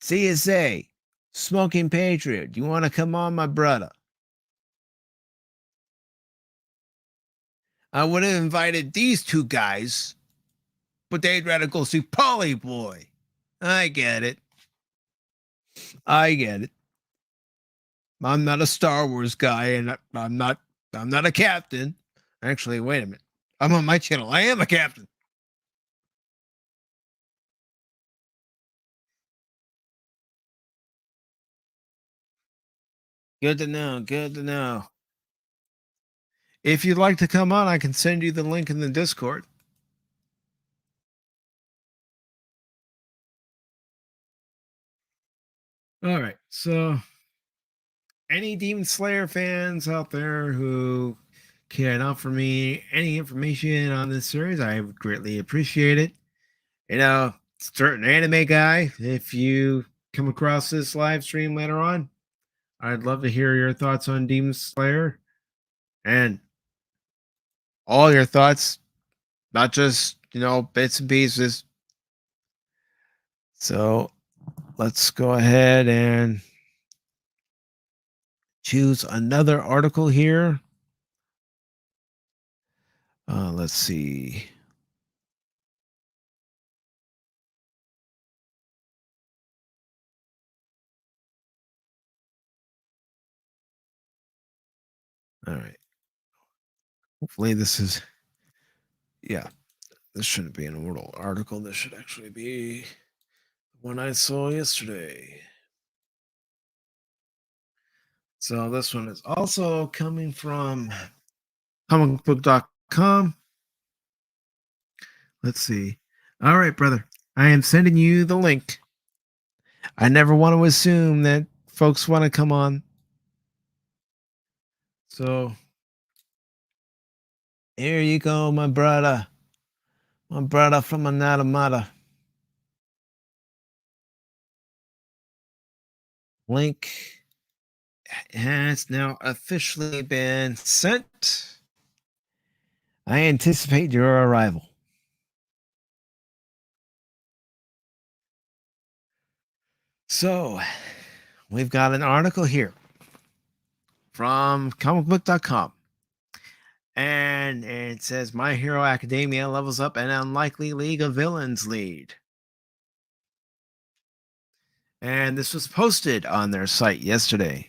CSA, Smoking Patriot, do you want to come on, my brother? I would have invited these two guys, but they'd rather go see Polly Boy. I get it. I'm not a Star Wars guy, and I'm not a captain. Actually, wait a minute. I'm on my channel. I am a captain. Good to know. If you'd like to come on, I can send you the link in the Discord. All right. So, any Demon Slayer fans out there who can offer me any information on this series, I would greatly appreciate it. You know, certain anime guy, if you come across this live stream later on, I'd love to hear your thoughts on Demon Slayer and all your thoughts, not just, bits and pieces. So let's go ahead and choose another article here. Let's see. All right. Hopefully this is, this shouldn't be an old article. This should actually be the one I saw yesterday. So this one is also coming from comicbook.com. Let's see. All right, brother. I am sending you the link. I never want to assume that folks want to come on. So here you go, my brother. My brother from another mother. Link has now officially been sent. I anticipate your arrival. So, we've got an article here from comicbook.com. And it says, My Hero Academia levels up an unlikely League of Villains lead. And this was posted on their site yesterday.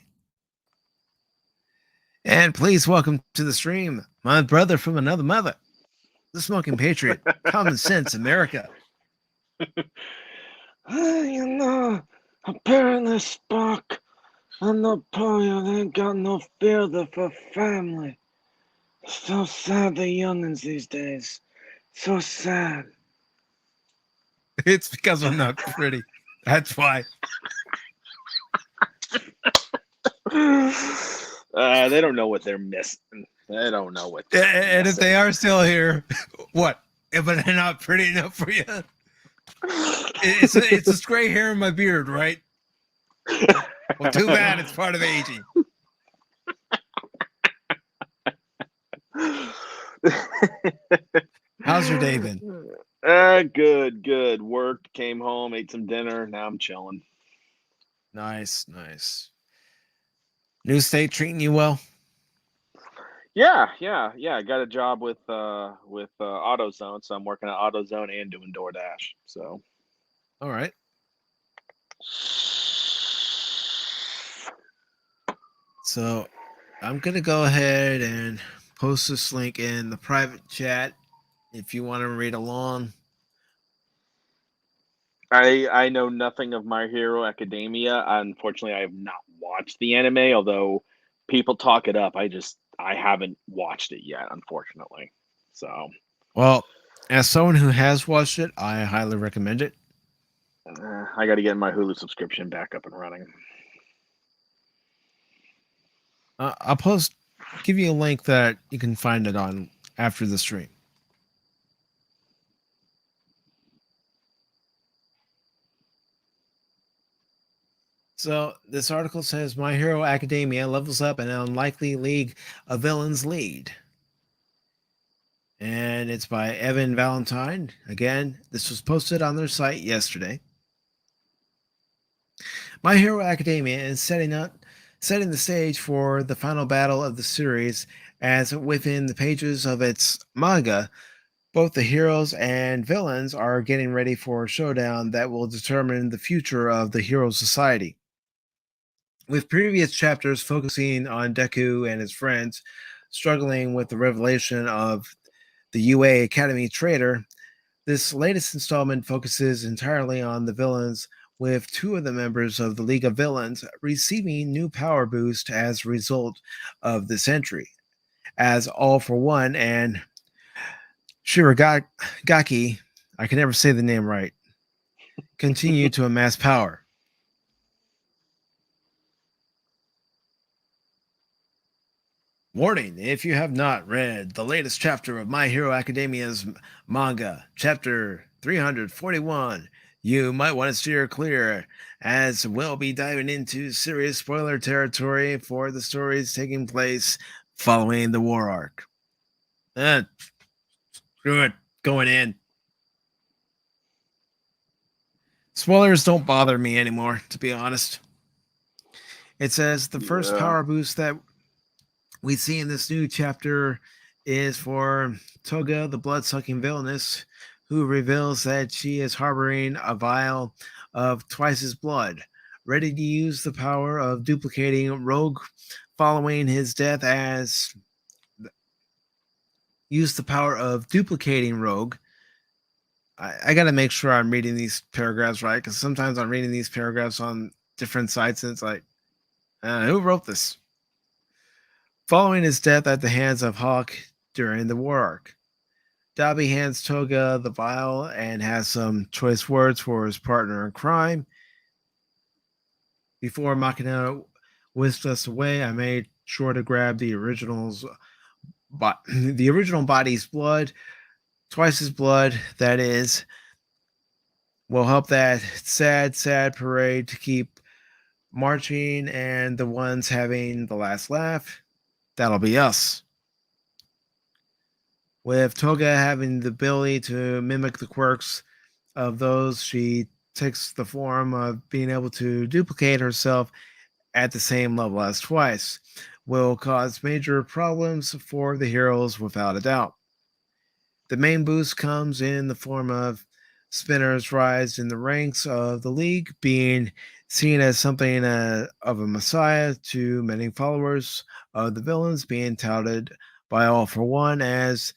And please welcome to the stream, my brother from another mother, the Smoking Patriot, Common Sense America. Apparently Spock and Napoleon ain't got no fear for family. So sad, the youngins these days. So sad. It's because I'm not pretty. That's why. They don't know what they're missing. They don't know what. And if they are still here, what? But they're not pretty enough for you. It's this gray hair in my beard, right? Well, too bad. It's part of aging. How's your day been? Good. Worked, came home, ate some dinner. Now I'm chilling. Nice. New state treating you well? Yeah. I got a job with AutoZone, so I'm working at AutoZone and doing DoorDash. So, all right. So, I'm gonna go ahead and post this link in the private chat if you want to read along. I know nothing of My Hero Academia. Unfortunately, I have not watched the anime, although people talk it up. I haven't watched it yet, unfortunately. So, Well, as someone who has watched it, I highly recommend it. I got to get my Hulu subscription back up and running. I'll give you a link that you can find it on after the stream. So this article says My Hero Academia levels up an unlikely league of villains lead. And it's by Evan Valentine. Again, this was posted on their site yesterday. My Hero Academia is setting the stage for the final battle of the series, as within the pages of its manga, both the heroes and villains are getting ready for a showdown that will determine the future of the Hero Society. With previous chapters focusing on Deku and his friends struggling with the revelation of the UA Academy traitor, this latest installment focuses entirely on the villains, with two of the members of the League of Villains receiving new power boost as a result of this entry, as All for One and Shiragaki, I can never say the name right, continue to amass power. Warning, if you have not read the latest chapter of My Hero Academia's manga, chapter 341, you might want to steer clear, as we'll be diving into serious spoiler territory for the stories taking place following the war arc. Screw it, going in. Spoilers don't bother me anymore, to be honest. It says the first power boost that we see in this new chapter is for Toga, the blood-sucking villainess, who reveals that she is harboring a vial of Twice's blood, ready to use the power of duplicating Rogue following his death I got to make sure I'm reading these paragraphs right, because sometimes I'm reading these paragraphs on different sites and it's like, who wrote this? Following his death at the hands of Hawk during the war arc, Dobby hands Toga the vial and has some choice words for his partner in crime. Before Machina whisked us away, I made sure to grab the original body's blood, Twice's blood, that is, will help that sad parade to keep marching, and the ones having the last laugh, that'll be us. With Toga having the ability to mimic the quirks of those, she takes the form of being able to duplicate herself at the same level as Twice, will cause major problems for the heroes without a doubt. The main boost comes in the form of Spinner's rise in the ranks of the League, being seen as something of a messiah to many followers of the villains, being touted by All for One as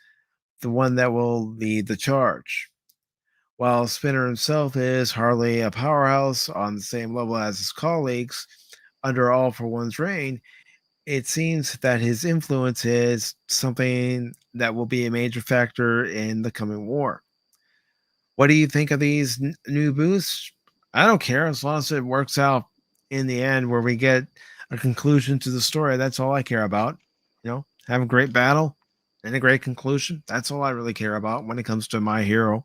the one that will lead the charge. While Spinner himself is hardly a powerhouse on the same level as his colleagues under All for One's reign, it seems that his influence is something that will be a major factor in the coming war. What do you think of these new boosts? I don't care as long as it works out in the end where we get a conclusion to the story. That's all I care about. Have a great battle and a great conclusion. That's all I really care about when it comes to My Hero.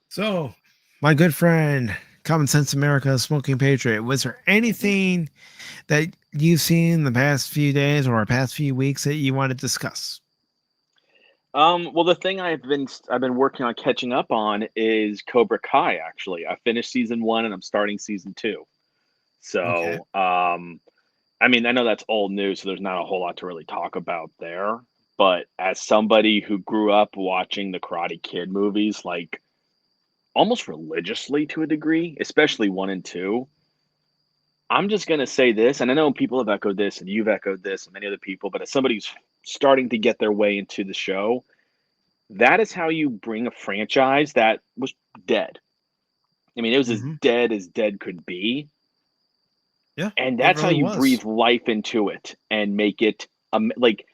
So, my good friend, Common Sense America, Smoking Patriot, was there anything that you've seen the past few days or past few weeks that you want to discuss? Well, the thing I've been working on catching up on is Cobra Kai. Actually, I finished season 1 and I'm starting season 2. Okay. So, I mean, I know that's old news, so there's not a whole lot to really talk about there. But as somebody who grew up watching the Karate Kid movies, like almost religiously to a degree, especially 1 and 2, I'm just gonna say this, and I know people have echoed this, and you've echoed this, and many other people. But as somebody who's starting to get their way into the show, that is how you bring a franchise that was dead. I mean, it was Mm-hmm. as dead could be, Yeah, And it that's how really you was. breathe life into it and make it like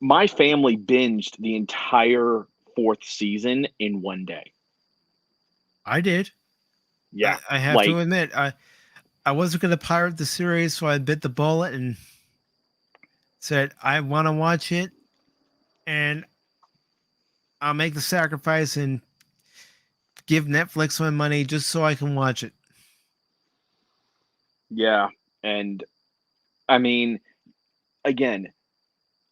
my family binged the entire 4th season in one day. I did. Yeah, I have to like admit, I wasn't going to pirate the series, so I bit the bullet and said I want to watch it, and I'll make the sacrifice and give Netflix my money just so I can watch it. yeah, and I mean, again,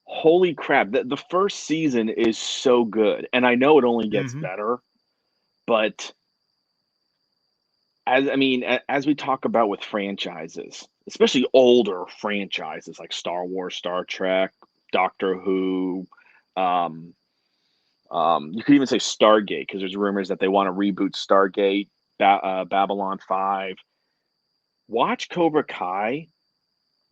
holy crap! The first season is so good, and I know it only gets Mm-hmm. better, but as we talk about with franchises, especially older franchises like Star Wars, Star Trek, Doctor Who, um, you could even say Stargate because there's rumors that they want to reboot Stargate, Babylon 5. Watch Cobra Kai.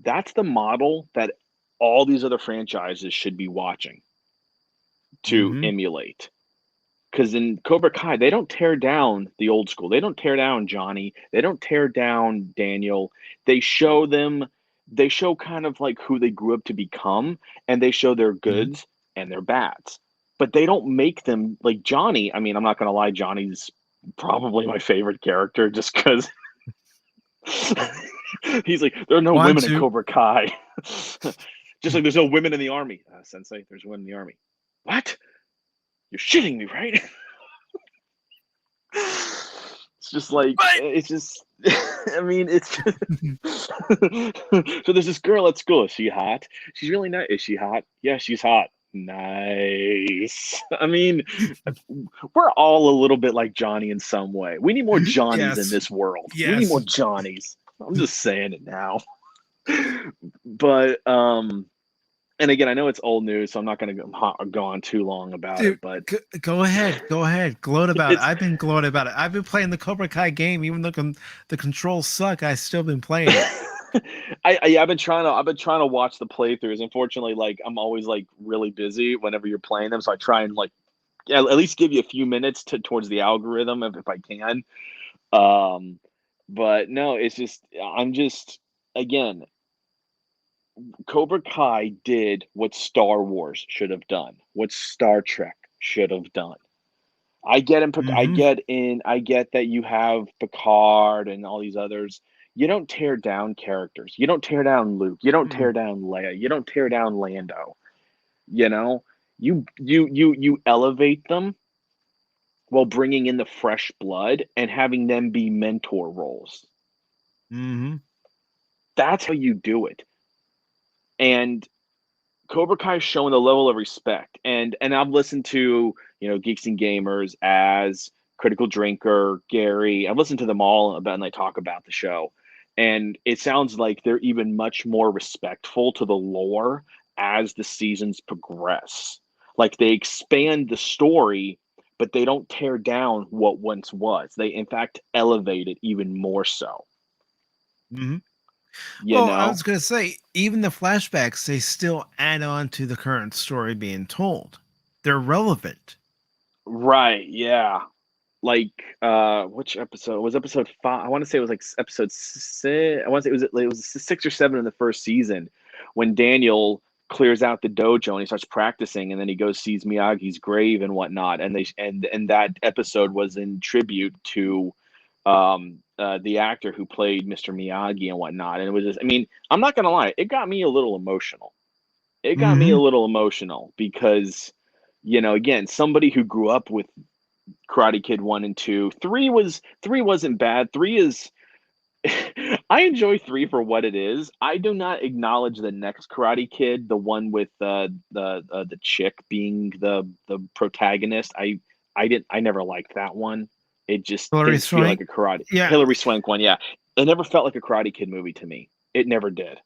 That's the model that all these other franchises should be watching to Mm-hmm. emulate. Because in Cobra Kai, they don't tear down the old school. They don't tear down Johnny. They don't tear down Daniel. They show them, they show kind of like who they grew up to become, and they show their Mm-hmm. goods and their bads. But they don't make them like Johnny. I mean, I'm not going to lie, Johnny's probably my favorite character just because he's like, there are no One, women in two. Cobra Kai. Just like there's no women in the army. Sensei, there's women in the army. What? You're shitting me, right? It's just like What? it's just I mean it's so there's this girl at school. Is she hot? She's really not. Is she hot? Yeah, she's hot. Nice. I mean, we're all a little bit like Johnny in some way. We need more Johnnies in Yes. this world. We need more Yes. Johnnies. I'm just saying it now. But and again, I know it's old news, so I'm not going to go on too long about Dude, it, but go ahead. Go ahead. Gloat about it. it's I've been gloating about it. I've been playing the Cobra Kai game, even though the controls suck. I still been playing it. I've been trying to watch the playthroughs. Unfortunately, like I'm always like really busy whenever you're playing them, so I try and like at least give you a few minutes towards the algorithm if I can. Um, but no, it's just I'm just again, Cobra Kai did what Star Wars should have done, what Star Trek should have done. Mm-hmm. I get that you have Picard and all these others. You don't tear down characters. You don't tear down Luke. You don't Mm-hmm. tear down Leia. You don't tear down Lando. You know, you elevate them while bringing in the fresh blood and having them be mentor roles. Mm-hmm. That's how you do it. And Cobra Kai's showing a level of respect, and I've listened to Geeks and Gamers as Critical Drinker, Gary. I've listened to them all about, and they talk about the show, and it sounds like they're even much more respectful to the lore as the seasons progress. Like they expand the story, but they don't tear down what once was. They in fact elevate it even more so. Mm-hmm. You Well, I know, was gonna say, even the flashbacks, they still add on to the current story being told. They're relevant. right? Yeah. Like which episode was episode 5? I want to say it was like episode 6. I want to say it was 6 or 7 in the first season when Daniel clears out the dojo and he starts practicing, and then he goes sees Miyagi's grave and whatnot, and that episode was in tribute to the actor who played Mr. Miyagi and whatnot, and it was just, I mean, I'm not gonna lie, it got me a little emotional. It got me Mm-hmm. a little emotional because again, somebody who grew up with Karate Kid 1 and 2. 3 wasn't bad. 3 is I enjoy 3 for what it is. I do not acknowledge the next Karate Kid, the one with the chick being the protagonist. I never liked that one. It just Hilary didn't feel like Swank. a karate Yeah, Hillary Swank one, yeah. It never felt like a Karate Kid movie to me. It never did,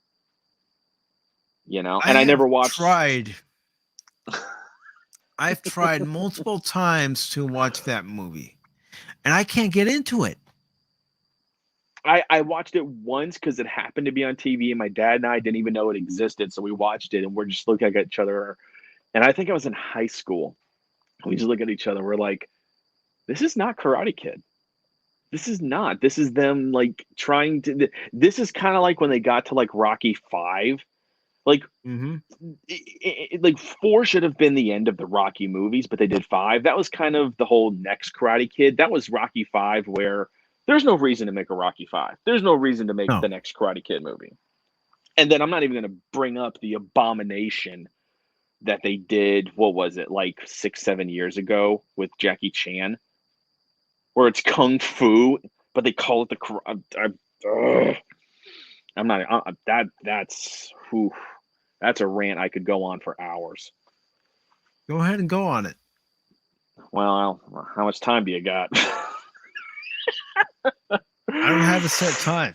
I And I have never watched tried. I've tried multiple times to watch that movie, and I can't get into it. I watched it once because it happened to be on TV, and my dad and I didn't even know it existed. So we watched it, and we're just looking at each other. And I think I was in high school. We just look at each other. We're like, "This is not Karate Kid. This is not. This is them like trying to. This is kind of like when they got to like Rocky 5. Like, Mm-hmm. like 4 should have been the end of the Rocky movies, but they did 5. That was kind of the whole next Karate Kid. That was Rocky 5, where there's no reason to make a Rocky 5. There's no reason to make No. the next Karate Kid movie. And then I'm not even going to bring up the abomination that they did. What was it, like 6-7 years ago with Jackie Chan, where it's kung fu, but they call it the. I'm not. That's. Whew. That's a rant I could go on for hours. Go ahead and go on it. Well, how much time do you got? I don't have a set time.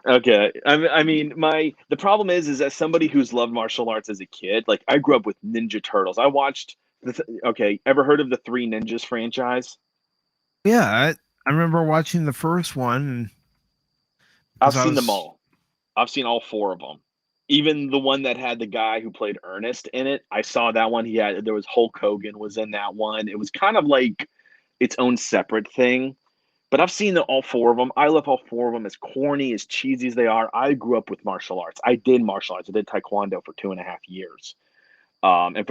Okay. I mean, the problem is as somebody who's loved martial arts as a kid, like I grew up with Ninja Turtles. I watched okay, ever heard of the Three Ninjas franchise? Yeah, I remember watching the first one. I've seen them all. I've seen all 4 of them. Even the one that had the guy who played Ernest in it. I saw that one. There was Hulk Hogan was in that one. It was kind of like its own separate thing. But I've seen all 4 of them. I love all 4 of them. As corny, as cheesy as they are, I grew up with martial arts. I did martial arts. I did Taekwondo for 2.5 years. And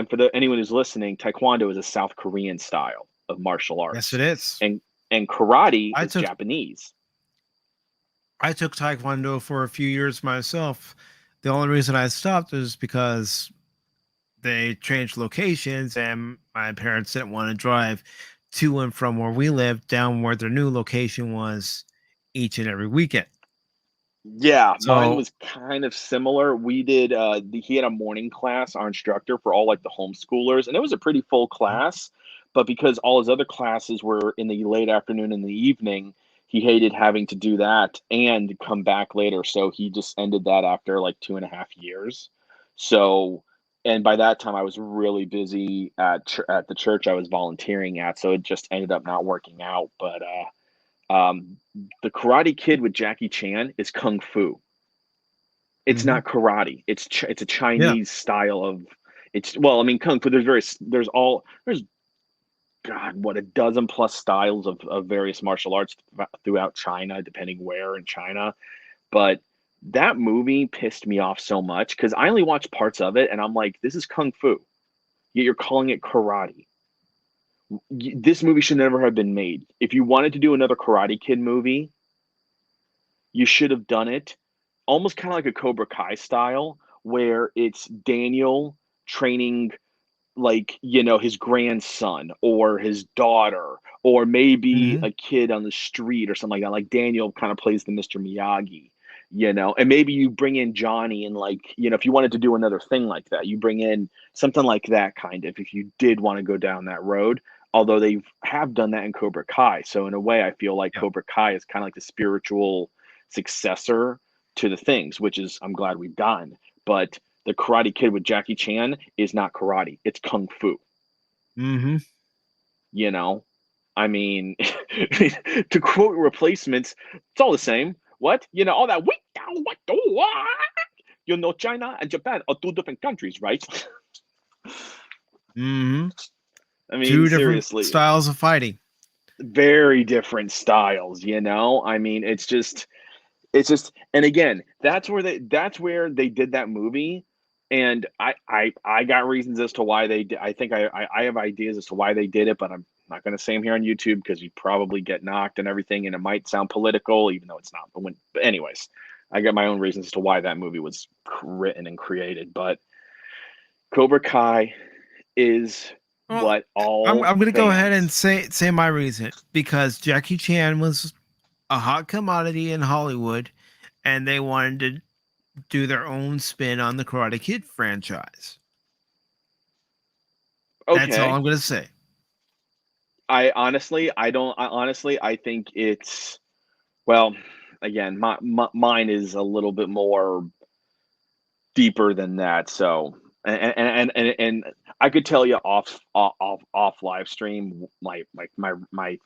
for anyone who's listening, Taekwondo is a South Korean style of martial arts. Yes, it is. And karate is Japanese. I took Taekwondo for a few years myself. The only reason I stopped is because they changed locations and my parents didn't want to drive to and from where we lived down where their new location was each and every weekend. Yeah, mine was kind of similar. We did he had a morning class, our instructor, for all like the homeschoolers, and it was a pretty full class, but because all his other classes were in the late afternoon and the evening, he hated having to do that and come back later, so he just ended that after like 2.5 years. So, and by that time I was really busy at the church I was volunteering at, so it just ended up not working out, but the Karate Kid with Jackie Chan is kung fu. It's not karate. It's a Chinese style of. Well, I mean, kung fu. There's God, what, a dozen plus styles of various martial arts throughout China, depending where in China. But that movie pissed me off so much because I only watched parts of it, and I'm like, this is kung fu, yet you're calling it karate. This movie should never have been made. If you wanted to do another Karate Kid movie, you should have done it almost kind of like a Cobra Kai style, where it's Daniel training like, his grandson or his daughter, or maybe a kid on the street or something like that. Like Daniel kind of plays the Mr. Miyagi, and maybe you bring in Johnny and like, if you wanted to do another thing like that, you bring in something like that kind of, if you did want to go down that road, although they have done that in Cobra Kai. So in a way, I feel like Cobra Kai is kind of like the spiritual successor to the things, which is I'm glad we've gotten. But the Karate Kid with Jackie Chan is not karate; it's kung fu. Mm-hmm. I mean, to quote Replacements, it's all the same. What? All that. China and Japan are 2 different countries, right? Mm-hmm. I mean, 2 seriously, different styles of fighting. Very different styles. I mean, it's just, and again, that's where they did that movie. And I got reasons as to why they did. I think I have ideas as to why they did it, but I'm not going to say them here on YouTube because you probably get knocked and everything, and it might sound political, even though it's not. But anyways, I got my own reasons as to why that movie was written and created. But Cobra Kai is what all. I'm going to go ahead and say my reason, because Jackie Chan was a hot commodity in Hollywood, and they wanted to do their own spin on the Karate Kid franchise. Okay. That's all I'm going to say. I think it's, well, again, mine is a little bit more deeper than that. So, and I could tell you off live stream my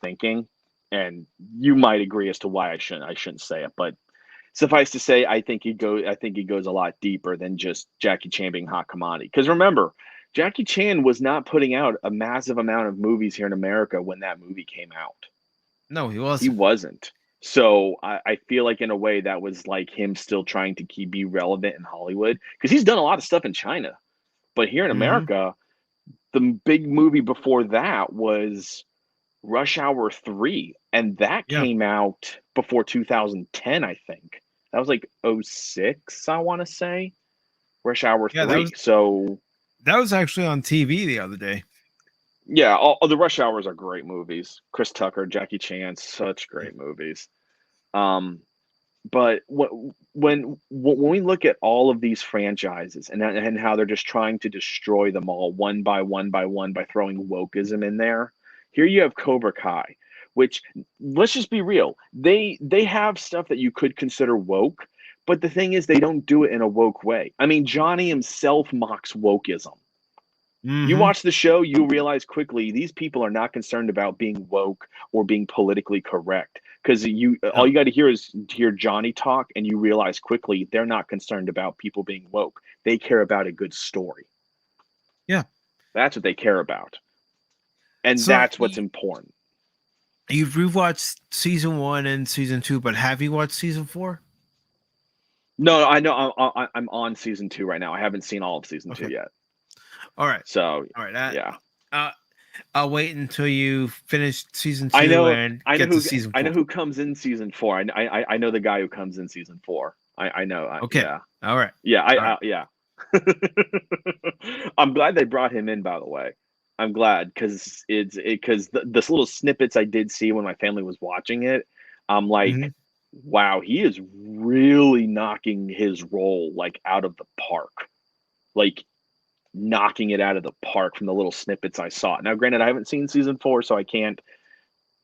thinking, and you might agree as to why I shouldn't say it, but suffice to say, I think he goes a lot deeper than just Jackie Chan being hot commodity. Because remember, Jackie Chan was not putting out a massive amount of movies here in America when that movie came out. No, he He wasn't. wasn't. So I feel like in a way that was like him still trying to be relevant in Hollywood, because he's done a lot of stuff in China, but here in Mhm. America, the big movie before that was Rush Hour 3, and that Yeah. came out before 2010, I think. That was like '06, I want to say. Rush Hour Yeah, 3. So that was actually on TV the other day. yeah, all the Rush Hours are great movies. Chris Tucker, Jackie Chan, such great movies. Um, but when we look at all of these franchises and how they're just trying to destroy them all one by one by one by throwing wokeism in there, here you have Cobra Kai, which, let's just be real, they have stuff that you could consider woke, but the thing is they don't do it in a woke way. I mean, Johnny himself mocks wokeism. You Mm-hmm. watch the show, you realize quickly these people are not concerned about being woke or being politically correct, because all you got to hear Johnny talk, and you realize quickly they're not concerned about people being woke. They care about a good story. Yeah. That's what they care about, and So that's what's important. you've rewatched season 1 and season 2, but have you watched season 4? No, I know I'm on season 2 right now. I haven't seen all of season 2 Okay. yet. All right. So All right. yeah, I'll wait until you finish season 2 I know and I know get to who season 4. I know who comes in season 4. I know the guy who comes in season 4. I know. Okay. Yeah. All right. Yeah, All right. yeah. I'm glad they brought him in, by the way. I'm glad, because because this little snippets I did see when my family was watching it, I'm like, Mhm. wow, he is really knocking his role like out of the park. Like knocking it out of the park from the little snippets I saw. Now, granted, I haven't seen season 4, so I can't.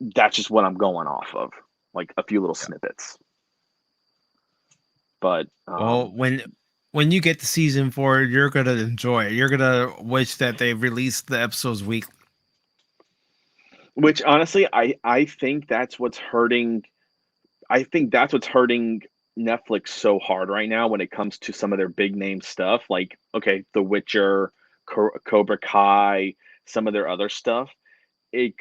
That's just what I'm going off of, like a few little Yeah. snippets. But Well, when you get to season 4, you're gonna enjoy it. You're gonna wish that they released the episodes weekly. which honestly, I think that's what's hurting. I think that's what's hurting Netflix so hard right now when it comes to some of their big name stuff. Like, okay, The Witcher, Cobra Kai, some of their other stuff. It,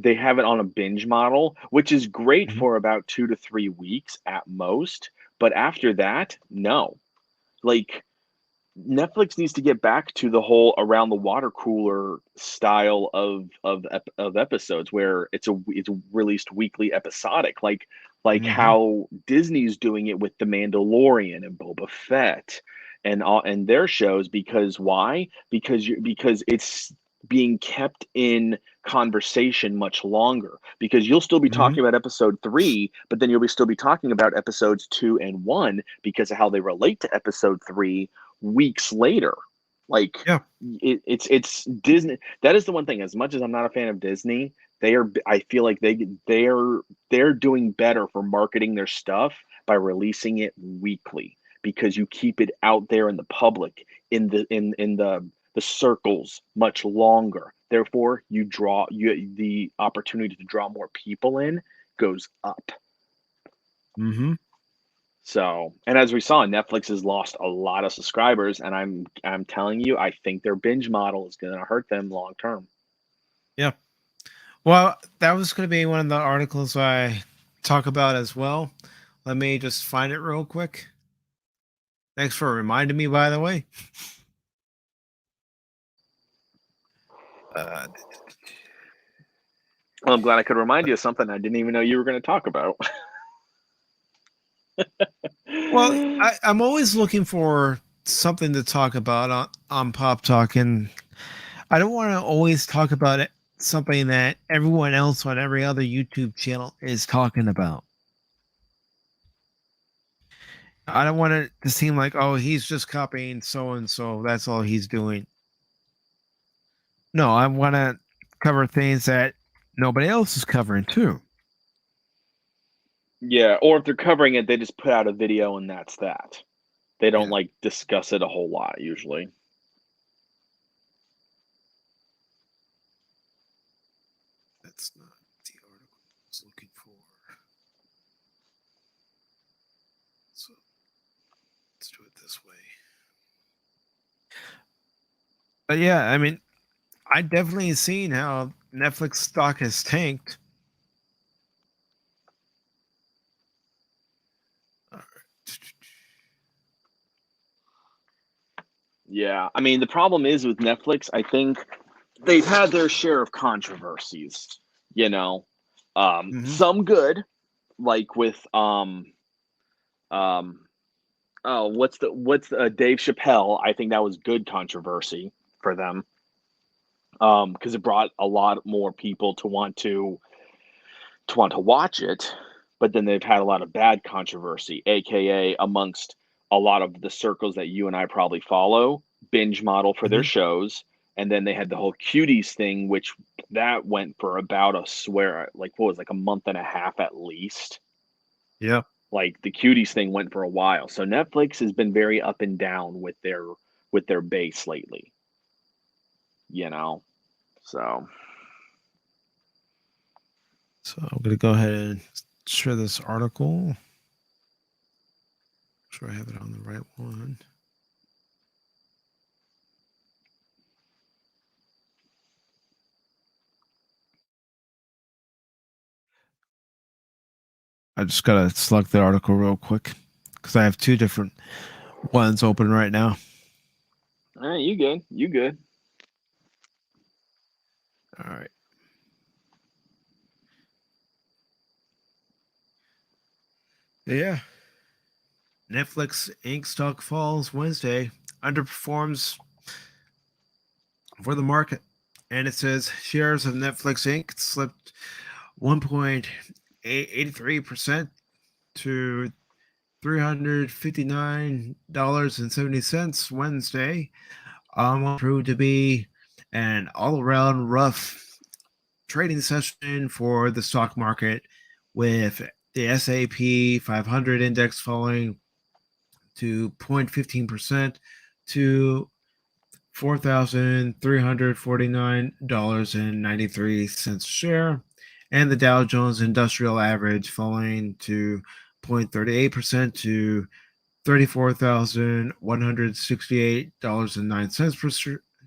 they have it on a binge model, which is great Mhm. for about 2 to 3 weeks at most. But after that, no. Like, Netflix needs to get back to the whole around the water cooler style of episodes, where it's released weekly episodic, like Mhm. how Disney's doing it with The Mandalorian and Boba Fett and all and their shows. Because why? Because it's being kept in conversation much longer, because you'll still be Mhm. talking about episode 3, but then you'll still be talking about episodes 2 and 1 because of how they relate to episode 3 weeks later. Like, Yeah. it's Disney. That is the one thing. As much as I'm not a fan of Disney, they are. I feel like they're doing better for marketing their stuff by releasing it weekly, because you keep it out there in the public, in the circles much longer. Therefore, the opportunity to draw more people in goes up. Mhm. So, and as we saw, Netflix has lost a lot of subscribers, and I'm telling you, I think their binge model is going to hurt them long term. Yeah. Well, that was going to be one of the articles I talk about as well. Let me just find it real quick. Thanks for reminding me, by the way. Uh, Well, I'm glad I could remind you of something I didn't even know you were going to talk about. well, I'm always looking for something to talk about on Pop Talk, and I don't want to always talk about it, something that everyone else on every other YouTube channel is talking about. I don't want it to seem like, oh, he's just copying so and so. That's all he's doing. No, I want to cover things that nobody else is covering too. Yeah, or if they're covering it, they just put out a video and that's that. They don't Yeah, like discuss it a whole lot usually. that's not the article I was looking for. So let's do it this way. But yeah, I mean, I definitely seen how Netflix stock has tanked. Yeah, I mean, the problem is with Netflix, I think they've had their share of controversies, you know. Some good, like with oh, what's Dave Chappelle? I think that was good controversy for them. Because it brought a lot more people to want to watch it, but then they've had a lot of bad controversy, aka amongst a lot of the circles that you and I probably follow, binge model for their shows. And then they had the whole cuties thing, which that went for about a month and a half at least. Yep. Like the cuties thing went for a while. So Netflix has been very up and down with their base lately. You know? So I'm going to go ahead and share this article. Make sure I have it on the right one. I just got to select the article real quick because I have two different ones open right now. all right, you good. You good. All right. Yeah. Netflix Inc. stock falls Wednesday, underperforms for the market. And it says shares of Netflix Inc. slipped 1.83% to $359.70 Wednesday. Proved to be an all-around rough trading session for the stock market, with the S&P 500 index falling to 0.15% to $4,349.93 a share, and the Dow Jones Industrial Average falling to 0.38% to $34,168.09 per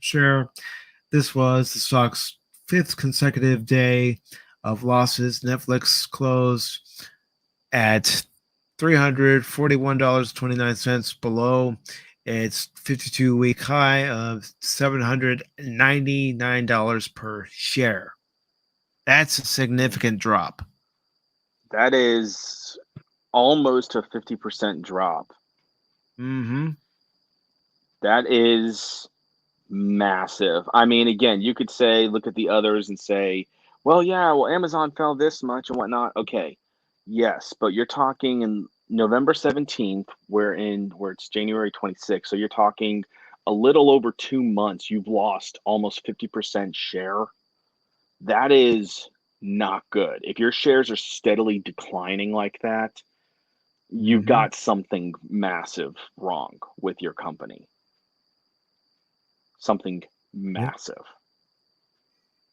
share. This was the stock's fifth consecutive day of losses. Netflix closed at $341.29 below its 52-week high of $799 per share. That's a significant drop. That is almost a 50% drop. That is massive. I mean, again, you could say, look at the others and say, well, yeah, well, Amazon fell this much and whatnot. Okay, yes, but you're talking in November 17th, where it's January 26th. So you're talking a little over 2 months. You've lost almost 50% share. That is not good. If your shares are steadily declining like that, you've got something massive wrong with your company. Something massive.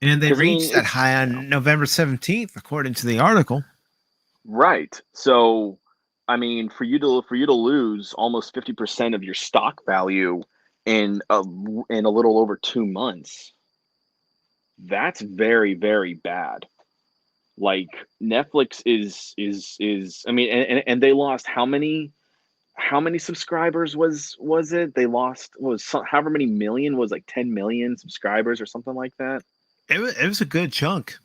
And they reached that high on November 17th, according to the article. Right. So, I mean, for you to lose almost 50% of your stock value in a little over 2 months, that's very, very bad. Like Netflix is I mean, and they lost how many subscribers was it? They lost however many million, was like 10 million subscribers or something like that. It was a good chunk.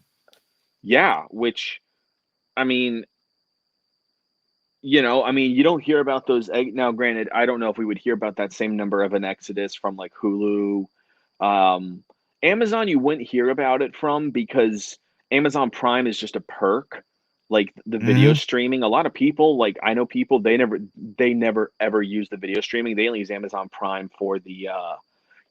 Yeah, which, I mean, you don't hear about those. Now, granted, I don't know if we would hear about that same number of an exodus from like Hulu. Amazon, you wouldn't hear about it from, because Amazon Prime is just a perk. Like the video streaming, a lot of people, like I know people, they never ever use the video streaming. They only use Amazon Prime for the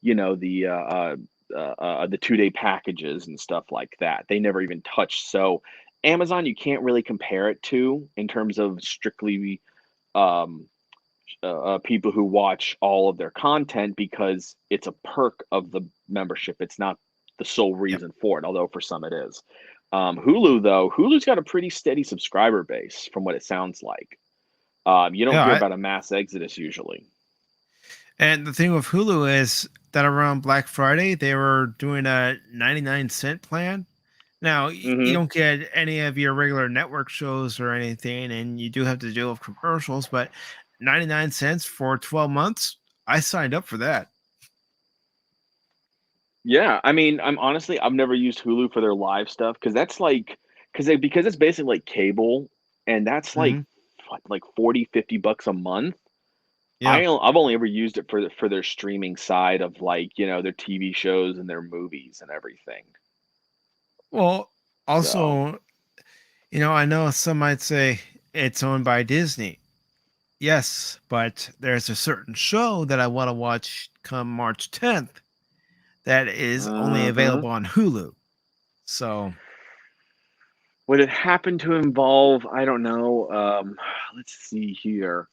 the 2-day packages and stuff like that. They never even touch. So Amazon, you can't really compare it to in terms of strictly people who watch all of their content, because it's a perk of the membership. It's not the sole reason for it, although for some it is. Hulu, though, Hulu's got a pretty steady subscriber base from what it sounds like. You don't hear about a mass exodus usually. And the thing with Hulu is that around Black Friday, they were doing a 99-cent plan. Now, you don't get any of your regular network shows or anything, and you do have to deal with commercials, but $0.99 for 12 months. I signed up for that. Yeah, I mean, I've never used Hulu for their live stuff because that's like because it's basically like cable, and that's like Mhm. what, like 40, $50 a month. Yeah. I've only ever used it for their streaming side of like, their TV shows and their movies and everything. Well, So, also, I know some might say it's owned by Disney. Yes, but there's a certain show that I want to watch come March 10th that is only mhm. available on Hulu. So, Would it happen to involve, I don't know, let's see here.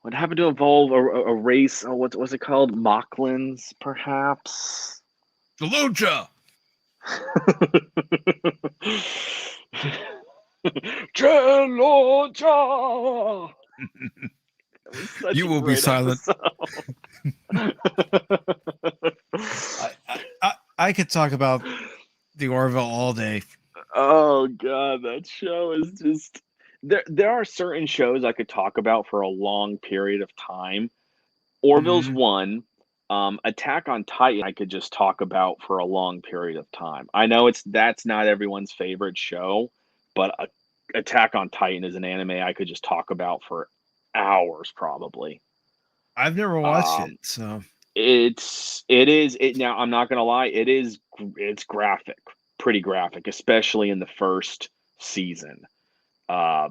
Would it happen to involve a race? Oh, what's it called? Mocklins, perhaps? Delucha! Georgia! That was such You a will be great silent. episode. I could talk about the Orville all day. Oh god, that show is just there are certain shows I could talk about for a long period of time. Orville's Mhm. one. Attack on Titan I could just talk about for a long period of time. I know that's not everyone's favorite show, but Attack on Titan is an anime I could just talk about for hours probably. I've never watched it, Um, so it is now I'm not gonna lie, it's graphic, pretty graphic, especially in the first season. Uh,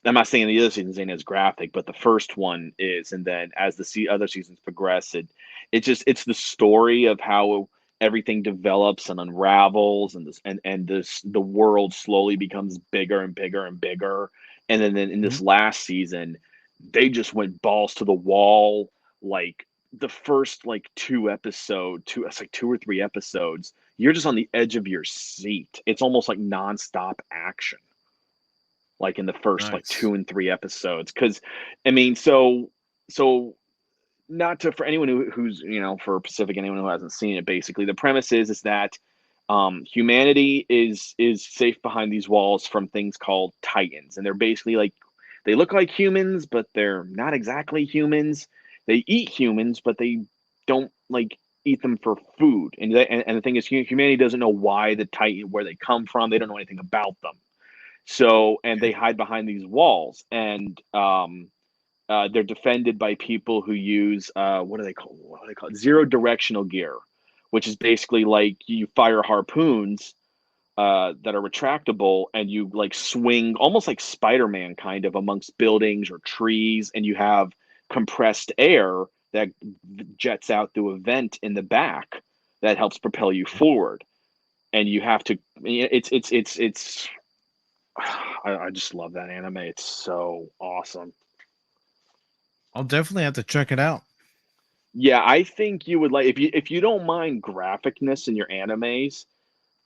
I'm not saying the other seasons ain't as graphic, but the first one is, and then as the other seasons progress, it's the story of how everything develops and unravels, and the world slowly becomes bigger and bigger and bigger, and then in mhm. this last season, they just went balls to the wall, like the first like it's like 2 or 3 episodes, you're just on the edge of your seat. It's almost like nonstop action like in the first like Nice. 2 and 3 episodes. Because I mean, so not to for anyone who's for Pacific, anyone who hasn't seen it, basically the premise is that humanity is safe behind these walls from things called Titans, and they're basically like they look like humans, but they're not exactly humans. They eat humans, but they don't like eat them for food. And the thing is, humanity doesn't know why the Titan where they come from. They don't know anything about them. So, and they Okay. hide behind these walls, and they're defended by people who use what do they call it? Zero directional gear, which is basically like you fire harpoons that are retractable, and you like swing almost like Spider-Man kind of amongst buildings or trees, and you have compressed air that jets out through a vent in the back that helps propel you forward. And you have to. It's I just love that anime. It's so awesome. I'll definitely have to check it out. Yeah, I think you would like if you don't mind graphicness in your animes,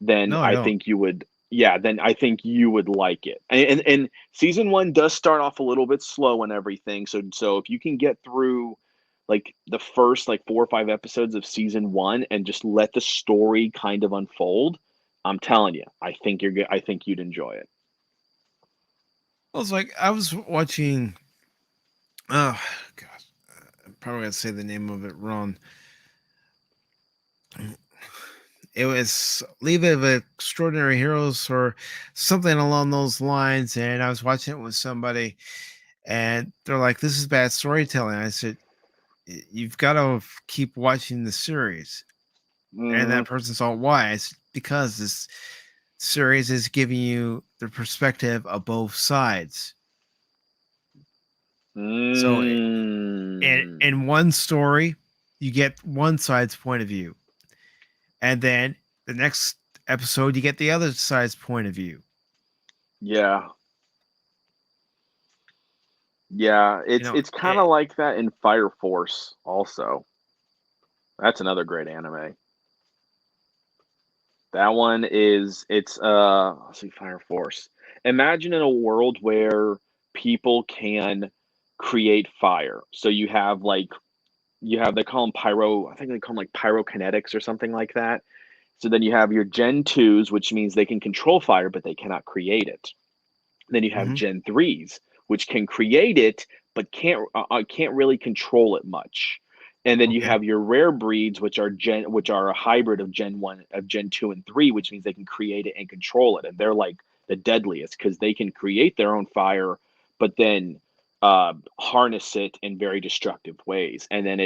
then No, I I don't. think you would yeah, then I think you would like it. And season 1 does start off a little bit slow and everything. So if you can get through like the first like 4 or 5 episodes of season 1 and just let the story kind of unfold, I'm telling you, I think you're good. I think you'd enjoy it. Well, it's like I was watching. Oh God, I'm probably gonna say the name of it wrong. It was Leave It of Extraordinary Heroes or something along those lines, and I was watching it with somebody, and they're like, "This is bad storytelling." I said, "You've got to keep watching the series." And Hmm. that person's all, "Why?" I said, "Because this series is giving you the perspective of both sides." So Mm. in one story, you get one side's point of view, and then the next episode, you get the other side's point of view. Yeah. Yeah, You know, it's kind of like that in Fire Force also. That's another great anime. That one is it's let's see Fire Force. Imagine in a world where people can create fire. So you have they call them pyro, I think they call them like pyrokinetics or something like that. So then you have your Gen 2s, which means they can control fire, but they cannot create it. Then you have mhm. Gen 3s, which can create it, but can't really control it much. And then you Okay. have your rare breeds, which are a hybrid of Gen 1, of Gen 2 and 3, which means they can create it and control it. And they're like the deadliest because they can create their own fire, but then harness it in very destructive ways. And then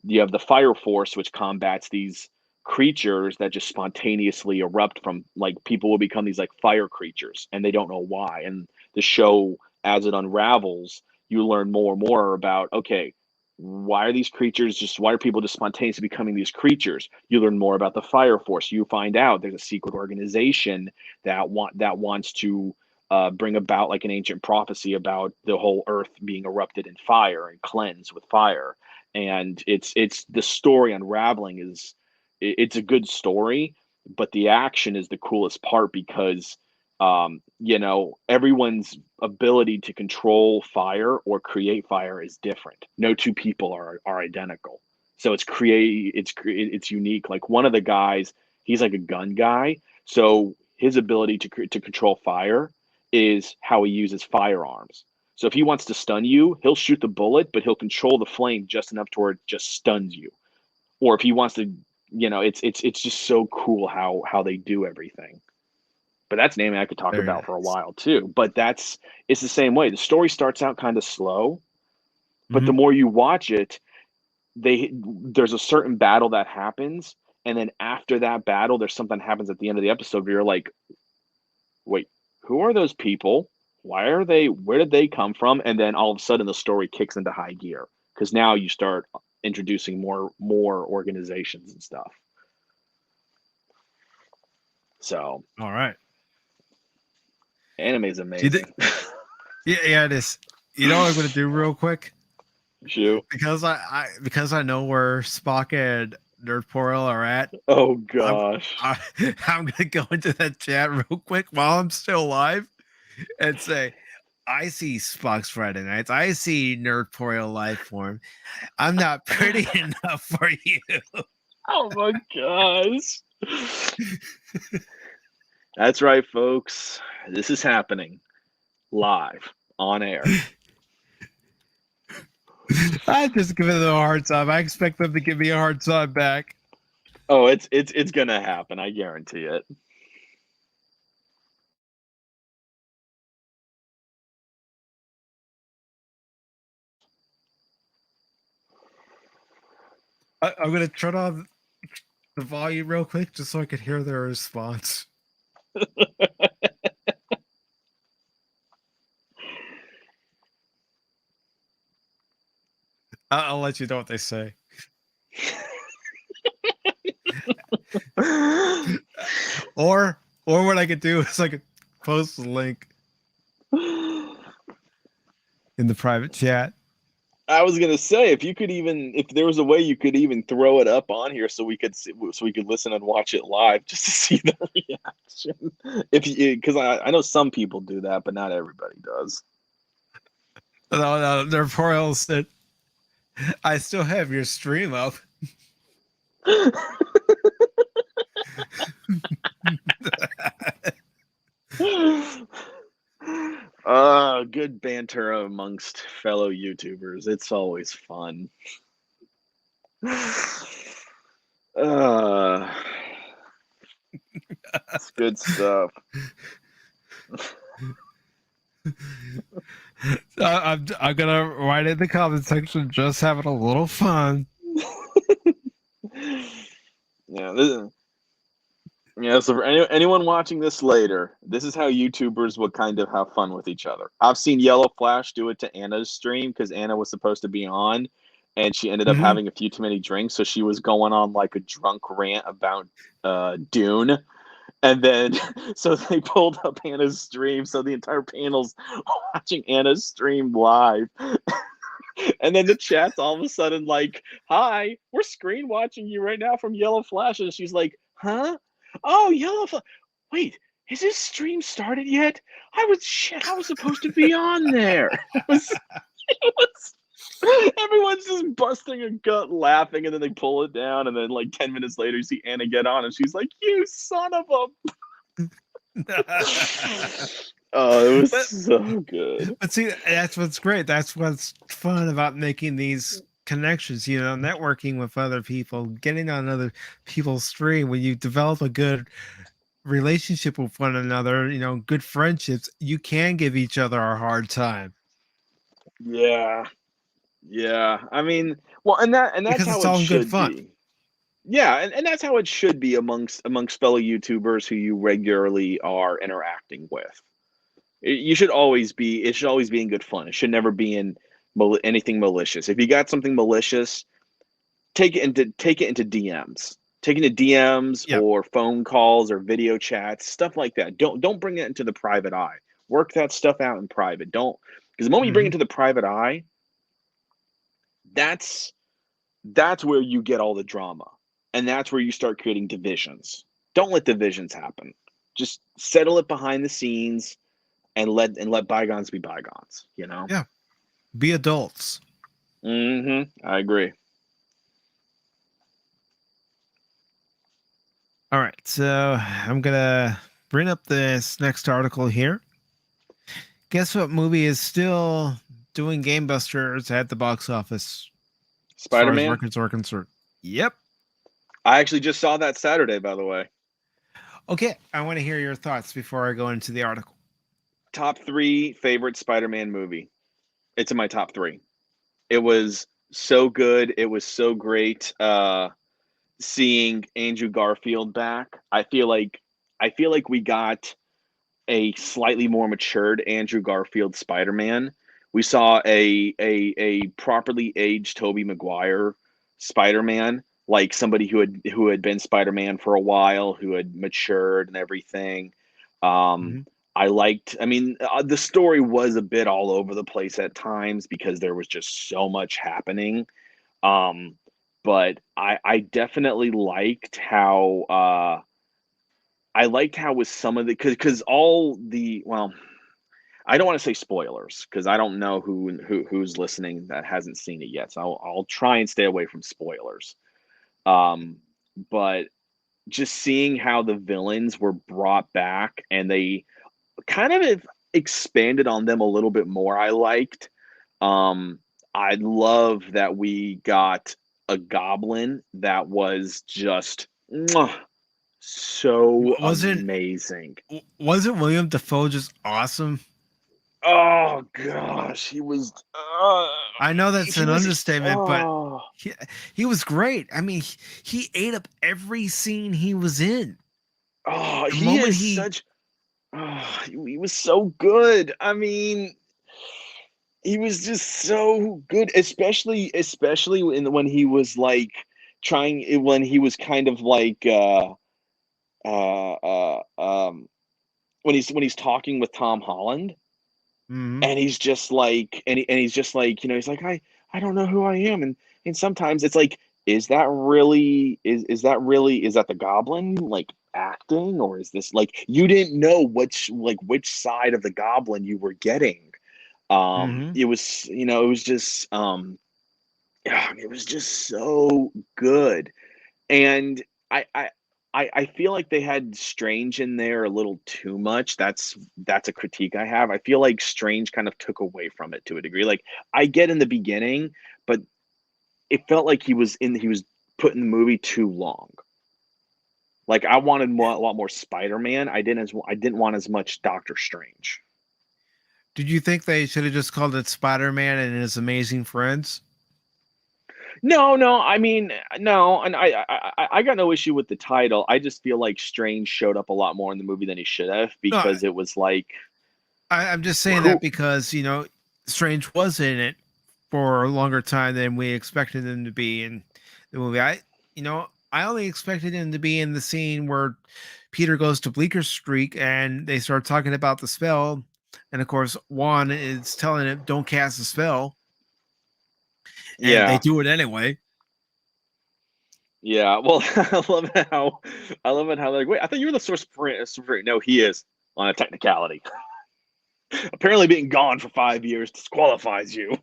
you have the fire force, which combats these creatures that just spontaneously erupt from, like, people will become these like fire creatures and they don't know why. And the show, as it unravels, you learn more and more about, okay, why are people just spontaneously becoming these creatures? You learn more about the fire force. You find out there's a secret organization that wants to bring about like an ancient prophecy about the whole earth being erupted in fire and cleansed with fire. And it's the story unraveling it's a good story, but the action is the coolest part because everyone's ability to control fire or create fire is different. No two people are identical. So it's unique. Like, one of the guys, he's like a gun guy. So his ability to control fire is how he uses firearms. So if he wants to stun you, he'll shoot the bullet, but he'll control the flame just enough to where it just stuns you. Or if he wants to, it's just so cool how they do everything. But that's an anime I could talk Very about for a nice. while too. But it's the same way. The story starts out kind of slow, but the Mhm. more you watch it, there's a certain battle that happens, and then after that battle, there's something that happens at the end of the episode where you're like, wait, who are those people? Why are they? Where did they come from? And then all of a sudden, the story kicks into high gear because now you start introducing more organizations and stuff. So All right. anime is Do you amazing. think? Yeah, it is. You know what I'm gonna do real quick? Shoot. Because I know where Spock and Nerdportal are at. Oh I'm gosh. I'm gonna go into that chat real quick while I'm still live and say, I see Spock's Friday nights. I see Nerdportal life form. I'm not pretty enough for you. Oh my gosh. That's right, folks. This is happening live on air. I just give them a hard time. I expect them to give me a hard time back. Oh, it's gonna happen. I guarantee it. I'm gonna turn on the volume real quick just so I could hear their response. I'll let you know what they say. Or what I could do is I could post the link in the private chat. I was gonna say, if there was a way you could even throw it up on here so we could listen and watch it live just to see the reaction. Because I know some people do that, but not everybody does. No, their portal said, I still have your stream up. Good banter amongst fellow YouTubers. It's always fun. It's good stuff. I'm gonna write in the comment section, just having a little fun. So for anyone watching this later, this is how YouTubers would kind of have fun with each other. I've seen Yellow Flash do it to Anna's stream because Anna was supposed to be on, and she ended up having a few too many drinks, so she was going on like a drunk rant about Dune. And then, so they pulled up Anna's stream, so the entire panel's watching Anna's stream live. And then the chat's all of a sudden like, "Hi, we're screen watching you right now from Yellow Flash," and she's like, "Huh? Oh, Yellow Flash. Wait, is this stream started yet? I was supposed to be on there." It was everyone's just busting a gut laughing, and then they pull it down, and then like 10 minutes later you see Anna get on and she's like, "You son of a..." Oh, it was But so good. But see, that's what's great. That's what's fun about making these connections, networking with other people, getting on other people's stream. When you develop a good relationship with one another, good friendships, you can give each other a hard time Yeah. Yeah. I mean, well, and that's because how it's it all in good should fun. be. Yeah, and that's how it should be amongst fellow YouTubers who you regularly are interacting with. You should always be. It should always be in good fun. It should never be in anything malicious. If you got something malicious, take it into DMs. Take it into DMs Yeah. or phone calls or video chats, stuff like that. Don't bring it into the private eye. Work that stuff out in private. Don't, because the moment you bring Hmm. it to the private eye, that's that's where you get all the drama, and that's where you start creating divisions. Don't let divisions happen. Just settle it behind the scenes and let bygones be bygones. Yeah. Be adults. I agree. All right. So I'm going to bring up this next article here. Guess what movie is still doing gangbusters at the box office as far as Spider-Man. records are concerned? Yep. I actually just saw that Saturday, by the way. Okay. I want to hear your thoughts before I go into the article. Top 3 favorite Spider-Man movie. It's in my top 3. It was so good. It was so great. Seeing Andrew Garfield back. I feel like we got a slightly more matured Andrew Garfield Spider-Man. We saw a properly aged Tobey Maguire Spider-Man, like somebody who had been Spider-Man for a while, who had matured and everything. Um, Hmm. the story was a bit all over the place at times because there was just so much happening. Um, but I definitely liked how with some of the, because all the, well, I don't want to say spoilers because I don't know who's listening that hasn't seen it yet. So I'll try and stay away from spoilers. Um, but just seeing how the villains were brought back and they kind of expanded on them a little bit more, I liked. Um, I love that we got a goblin that was just mwah, so Wasn't amazing. wasn't William Defoe just awesome? Oh gosh, he was. I know that's He an was. understatement, but Oh, he, he was great. I mean, he ate up every scene he was in. oh, The he moment is he such. Oh, he was so good. I mean, he was just so good, especially when he was like when he was kind of like uh, uh, um, when he's talking with Tom Holland, Mhm. and he's just like, and he's just like, he's like, I don't know who I am, and sometimes it's like, is that the Goblin like acting, or is this like you didn't know which side of the Goblin you were getting. Mhm. It was, it was just yeah, it was just so good. And I feel like they had Strange in there a little too much. That's a critique I have. I feel like Strange kind of took away from it to a degree. Like, I get in the beginning, but it felt like he was put in the movie too long. Like, I wanted a lot more Spider-Man. I didn't want as much Doctor Strange. Did you think they should have just called it Spider-Man and His Amazing Friends? No, no, I mean, no, and I got no issue with the title. I just feel like Strange showed up a lot more in the movie than he should have, No, because it was like, I'm just saying that who because Strange was in it for a longer time than we expected him to be in the movie. I only expected him to be in the scene where Peter goes to Bleecker Street and they start talking about the spell, and of course Juan is telling him don't cast the spell, and they yeah. do it anyway. Yeah, well, I love it how they're like, wait, I thought you were the source for it. No, he is, on a technicality. Apparently, being gone for 5 years disqualifies you.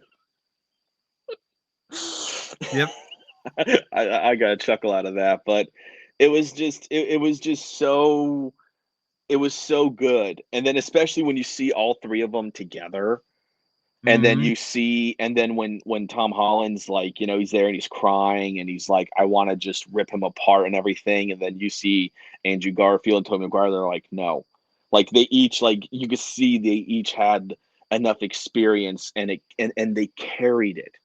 Yep. I got a chuckle out of that, but it was just so It was so good. And then especially when you see all three of them together, and then you see, and then when Tom Holland's like, you know, he's there and he's crying and he's like, I want to just rip him apart and everything. And then you see Andrew Garfield and Tobey Maguire, they're like, no. Like they each, like you could see they each had enough experience and they carried it.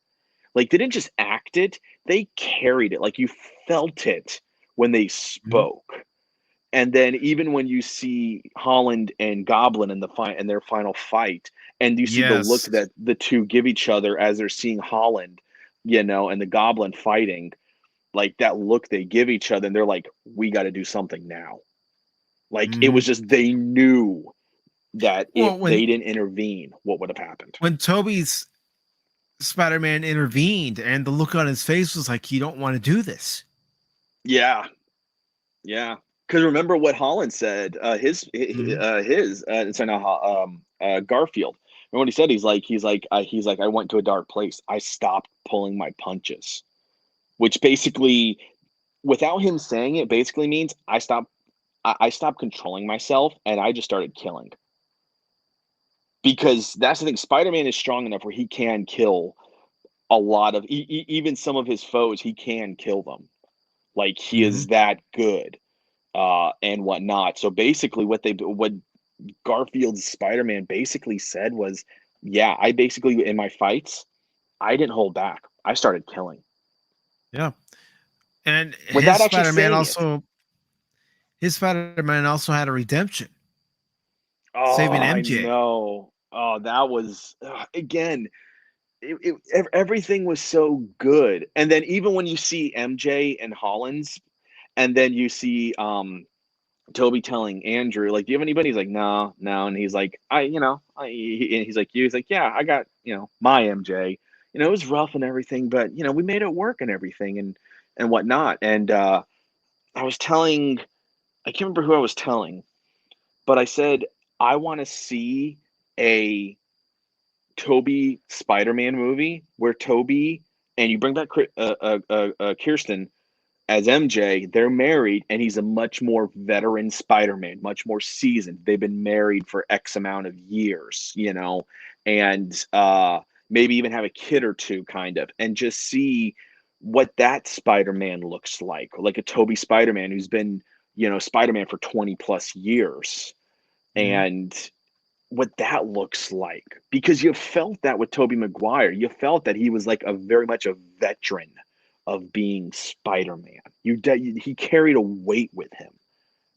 Like they didn't just act it, they carried it. Like you felt it when they spoke. And then even when you see Holland and Goblin in their final fight, and you see the look Yes. that the two give each other as they're seeing Holland, you know, and the Goblin fighting, like that look they give each other, and they're like, "We got to do something now." Like it was just they knew that if Well, they didn't intervene, what would have happened? when Toby's Spider-Man intervened, and the look on his face was like, "You don't want to do this." Yeah, yeah. Because remember what Holland said, sorry, not Garfield. Remember what he said? He's like, I went to a dark place. I stopped pulling my punches, which basically, without him saying it, basically means I stopped controlling myself and I just started killing. Because that's the thing, Spider-Man is strong enough where he can kill a lot of, even some of his foes, he can kill them. Like he is that good. And whatnot. So basically, what Garfield's Spider-Man basically said was, "Yeah, I basically in my fights, I didn't hold back. I started killing." Yeah, and Without his actually Spider-Man saying it. his Spider-Man also had a redemption, Oh, saving I MJ. know. Oh, that was again. Everything was so good, and then even when you see MJ and Hollins, and then you see Toby telling Andrew, like, "Do you have anybody?" He's like, "No, no," and he's like, he's like, "You?" He's like, "Yeah, I got, my MJ. It was rough and everything, but we made it work and everything and whatnot." And I was telling, I can't remember who I was telling, but I said I want to see a Toby Spider-Man movie where Toby and you bring back Kirsten as MJ, they're married, and he's a much more veteran Spider-Man, much more seasoned. They've been married for X amount of years, and maybe even have a kid or two, kind of, and just see what that Spider-Man looks like a Toby Spider-Man who's been, Spider-Man for 20 plus years, and what that looks like. Because you felt that with Tobey Maguire. You felt that he was like a very much a veteran of being Spider-Man. He carried a weight with him,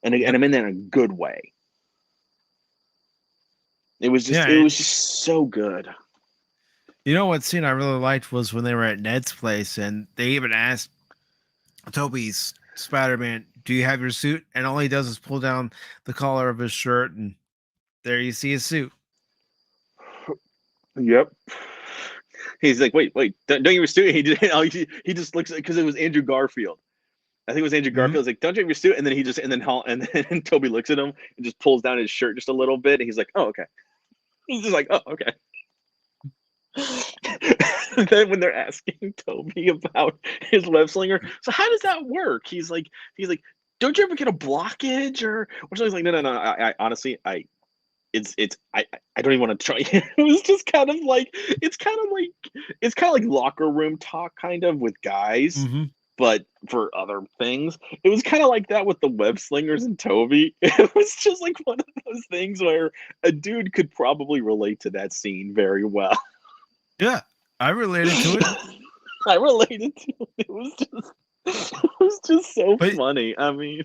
and I mean that in a good way. It was just so good. You know what scene I really liked was when they were at Ned's place, and they even asked Toby's Spider-Man, "Do you have your suit?" And all he does is pull down the collar of his shirt, and there you see his suit. Yep. He's like, wait, don't you have your suit? He just looks, because it was Andrew Garfield. I think it was Andrew Garfield. He's like, "Don't you have your suit?" And then and then Toby looks at him and just pulls down his shirt just a little bit, and he's like, "Oh, okay." He's just like, "Oh, okay." And then when they're asking Toby about his web slinger, so how does that work? He's like, "Don't you ever get a blockage or?" Which I was like, "No. I honestly, I don't even want to try." It was just kind of like it's kind of like locker room talk, kind of, with guys. But for other things, it was kind of like that with the web slingers and Toby. It was just like one of those things where a dude could probably relate to that scene very well. Yeah, I related to it. I related to it. It was just so But funny. I mean,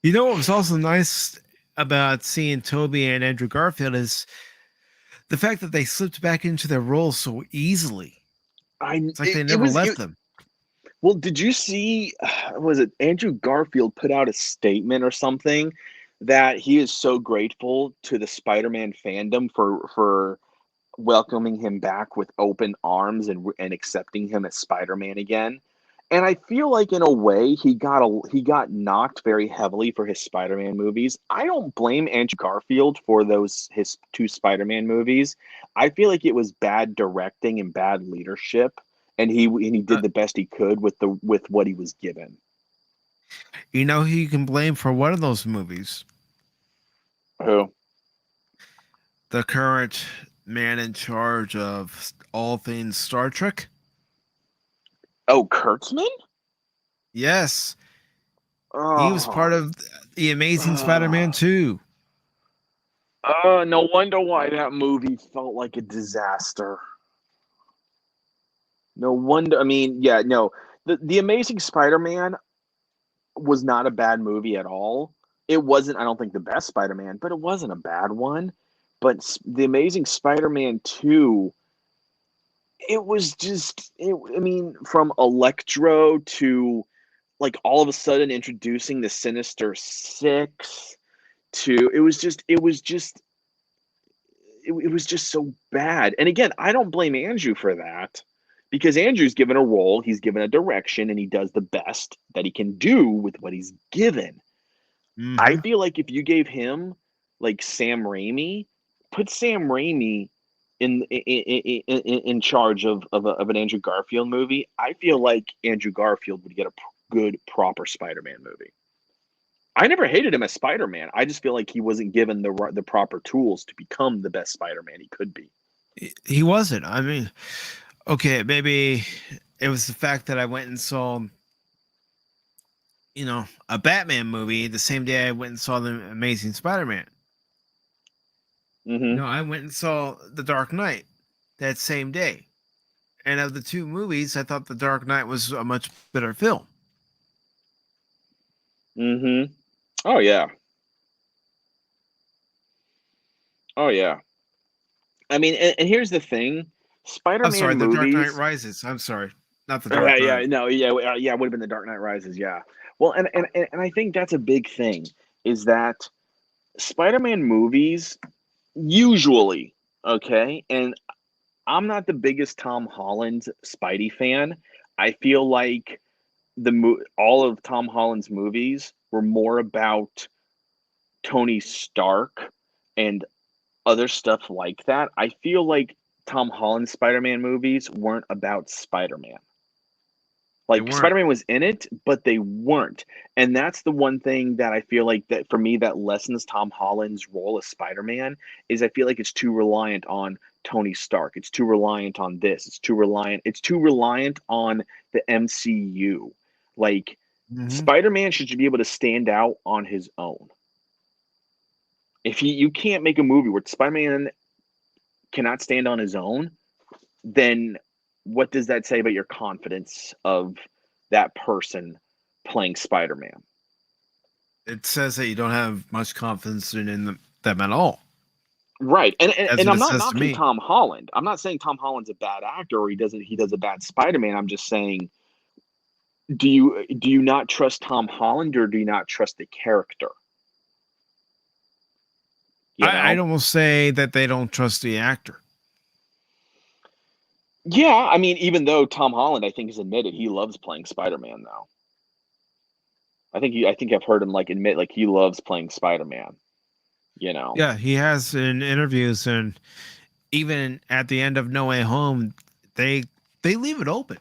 what was also nice about seeing Toby and Andrew Garfield is the fact that they slipped back into their roles so easily. It's like they never left them. Well, did you see, was it Andrew Garfield put out a statement or something that he is so grateful to the Spider-Man fandom for welcoming him back with open arms and accepting him as Spider-Man again? And I feel like in a way he got knocked very heavily for his Spider-Man movies. I don't blame Andrew Garfield for his two Spider-Man movies. I feel like it was bad directing and bad leadership, and he did the best he could with what he was given. You know who you can blame for one of those movies? Who? The current man in charge of all things Star Trek. Oh, Kurtzman? Yes, he was part Oh, of the Amazing Spider-Man 2. no wonder why that movie felt like a disaster. No wonder. I mean, yeah, no. The Amazing Spider-Man was not a bad movie at all. It wasn't, I don't think, the best Spider-Man, but it wasn't a bad one. But the Amazing Spider-Man 2, it was just, I mean, from Electro to like all of a sudden introducing the Sinister Six to, it was just so bad. And again, I don't blame Andrew for that because Andrew's given a role, he's given a direction, and he does the best that he can do with what he's given. I Mm-hmm. feel like if you gave him like Sam Raimi, put Sam Raimi in charge of an Andrew Garfield movie, I feel like Andrew Garfield would get a good, proper Spider-Man movie. I never hated him as Spider-Man. I just feel like he wasn't given the proper tools to become the best Spider-Man he could be. He wasn't. I mean, okay, maybe it was the fact that I went and saw, a Batman movie the same day I went and saw the Amazing Spider-Man. Mm-hmm. I went and saw The Dark Knight that same day. And of the two movies, I thought The Dark Knight was a much better film. Mm-hmm. Oh yeah. Oh yeah. I mean, and here's the thing: I'm Spider-Man sorry, The Dark Knight movies. Rises. I'm sorry, not The Dark Yeah, Knight. no, yeah, it would have been The Dark Knight Rises. Yeah. Well, and I think that's a big thing is that Spider-Man movies usually, okay, and I'm not the biggest Tom Holland Spidey fan. I feel like all of Tom Holland's movies were more about Tony Stark and other stuff like that. I feel like Tom Holland's Spider-Man movies weren't about Spider-Man. They Like weren't. Spider-Man was in it, but they weren't. And that's the one thing that I feel like that for me that lessens Tom Holland's role as Spider-Man is I feel like it's too reliant on Tony Stark. It's too reliant on this. It's too reliant on the MCU. Like Mm-hmm. Spider-Man should be able to stand out on his own. If you can't make a movie where Spider-Man cannot stand on his own, then what does that say about your confidence of that person playing Spider-Man? It says that you don't have much confidence them at all. Right. And, and That's and what I'm it not says to knocking me. Tom Holland. I'm not saying Tom Holland's a bad actor or he does a bad Spider-Man. I'm just saying do you not trust Tom Holland or do you not trust the character? You I'd know? almost say that they don't trust the actor. Yeah, I mean, even though Tom Holland, I think, has admitted he loves playing Spider-Man now. I think I've heard him like admit like he loves playing Spider-Man. You know. Yeah, he has in interviews, and even at the end of No Way Home, they leave it open.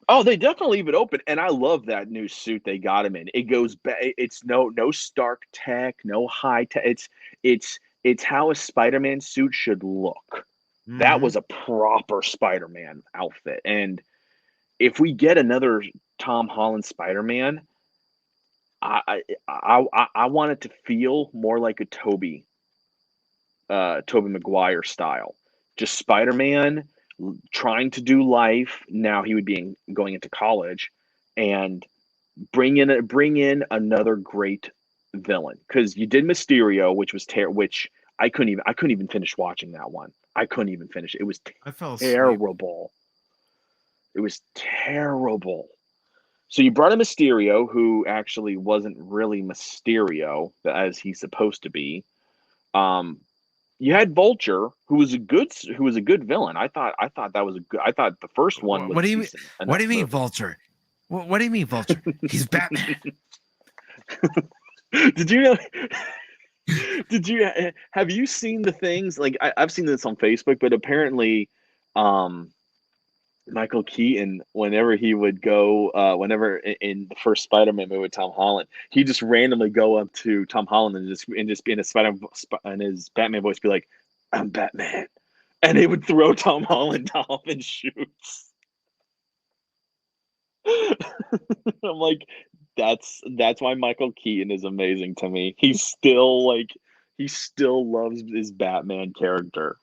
Oh, they definitely leave it open, and I love that new suit they got him in. It goes back. It's no Stark tech, no high tech. It's how a Spider-Man suit should look. That Mm-hmm. was a proper Spider-Man outfit, and if we get another Tom Holland Spider-Man, I want it to feel more like a Tobey Maguire style. Just Spider-Man trying to do life. Now he would be going into college, and bring in another great villain because you did Mysterio, which was which I couldn't even finish watching that one. I couldn't even finish it. It was I fell asleep. terrible. It was terrible. So you brought in Mysterio, who actually wasn't really Mysterio as he's supposed to be. Um, you had Vulture, who was a good villain. I thought that was a good. I thought the first one was What a do you mean? decent What enough do you mean, movie. Vulture? What do you mean, Vulture? He's Batman. Did you know? Did you have you seen the things like I've seen this on Facebook, but apparently, um, Michael Keaton, whenever he would go, whenever in the first Spider-Man movie with Tom Holland, he just randomly go up to Tom Holland and just be in his Batman voice, be like, "I'm Batman," and he would throw Tom Holland off and shoots. I'm like, that's why Michael Keaton is amazing to me. He still loves his Batman character.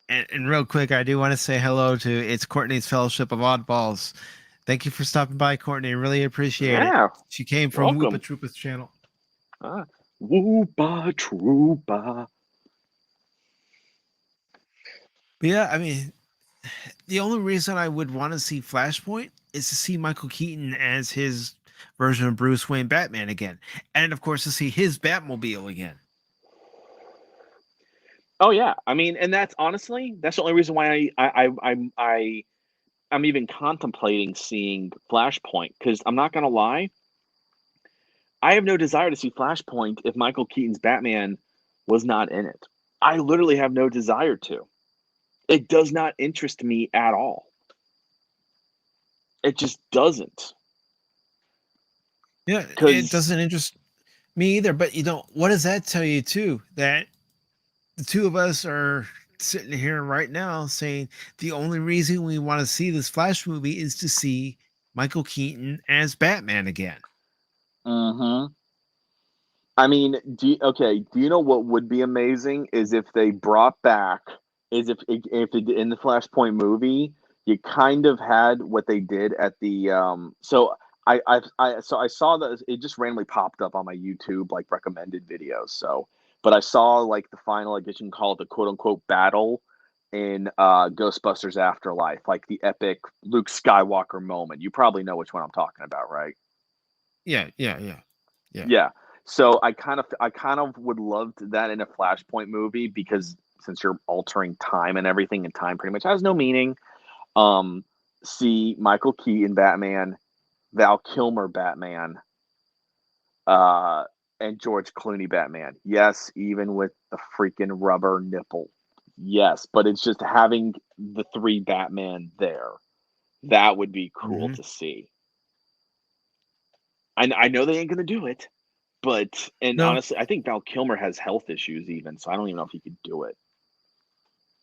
And real quick, I do want to say hello to It's Courtney's Fellowship of Oddballs. Thank you for stopping by, Courtney. Really appreciate Yeah, it. She came from welcome. Woopa Troopa's channel. Woopa Troopa. But yeah, I mean, the only reason I would want to see Flashpoint is to see Michael Keaton as his version of Bruce Wayne Batman again. And of course, to see his Batmobile again. Oh yeah, I mean, and that's honestly that's the only reason why I'm even contemplating seeing Flashpoint, because I'm not gonna lie, I have no desire to see Flashpoint if Michael Keaton's Batman was not in it. I literally have no desire to. It does not interest me at all. It just doesn't. Yeah, it 'Cause doesn't interest me either. But what does that tell you too? That the two of us are sitting here right now saying the only reason we want to see this Flash movie is to see Michael Keaton as Batman again. I mean, do you know what would be amazing is if they brought back is if in the Flashpoint movie you kind of had what they did at the so I saw that it just randomly popped up on my YouTube like recommended videos. So but I saw like the final, I guess you can call it the quote unquote battle in Ghostbusters Afterlife, like the epic Luke Skywalker moment. You probably know which one I'm talking about, right? Yeah. Yeah. So I kind of would love that in a Flashpoint movie, because since you're altering time and everything, and time pretty much has no meaning. Um, See Michael Keaton Batman, Val Kilmer Batman, uh, and George Clooney Batman. Yes, even with the freaking rubber nipple. Yes, but it's just having the three Batman there. That would be cool to see. I know they ain't gonna do it, but No. honestly, I think Val Kilmer has health issues even, so I don't even know if he could do it.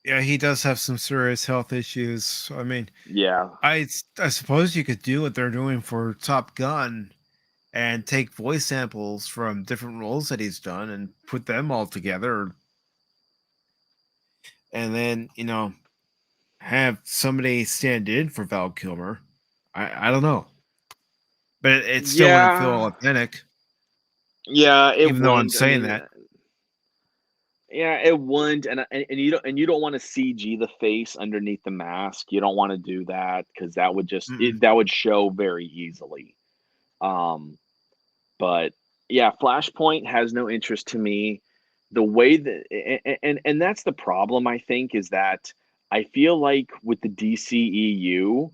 Yeah, he does have some serious health issues. I mean, Yeah. I suppose you could do what they're doing for Top Gun and take voice samples from different roles that he's done and put them all together. And then, have somebody stand in for Val Kilmer. I don't know. But it still wouldn't feel Yeah. authentic. Yeah, it Even though I'm wouldn't. I saying mean, that. yeah, it wouldn't, and you don't want to CG the face underneath the mask. You don't want to do that, because that would that would show very easily. But yeah, Flashpoint has no interest to me. The way that and that's the problem, I think, is that I feel like with the DCEU,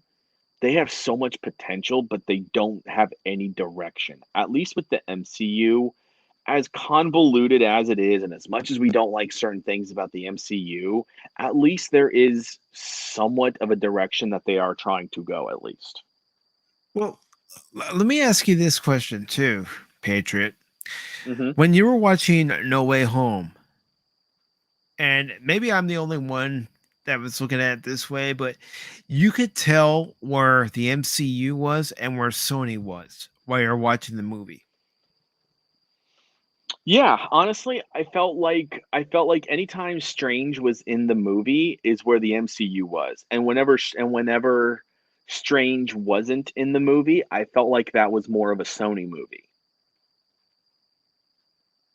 they have so much potential, but they don't have any direction. At least with the MCU, as convoluted as it is, and as much as we don't like certain things about the MCU, at least there is somewhat of a direction that they are trying to go, at least. Well, let me ask you this question too, Patriot. Mm-hmm. When you were watching No Way Home, and maybe I'm the only one that was looking at it this way, but you could tell where the MCU was and where Sony was while you're watching the movie. Yeah, honestly, I felt like anytime Strange was in the movie is where the MCU was, and whenever Strange wasn't in the movie, I felt like that was more of a Sony movie.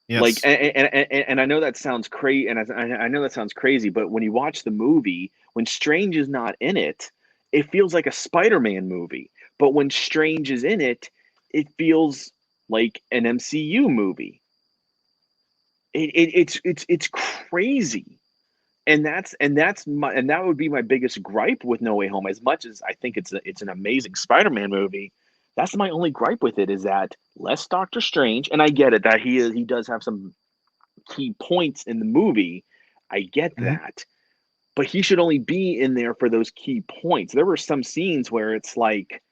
Like, Yes. and I know that sounds crazy, and I know that sounds crazy, but when you watch the movie, when Strange is not in it, it feels like a Spider-Man movie. But when Strange is in it, it feels like an MCU movie. It's crazy, and that would be my biggest gripe with No Way Home. As much as I think it's an amazing Spider-Man movie, that's my only gripe with it, is that less Doctor Strange. And I get it that he does have some key points in the movie. I get Mhm. that, but he should only be in there for those key points. There were some scenes where it's like,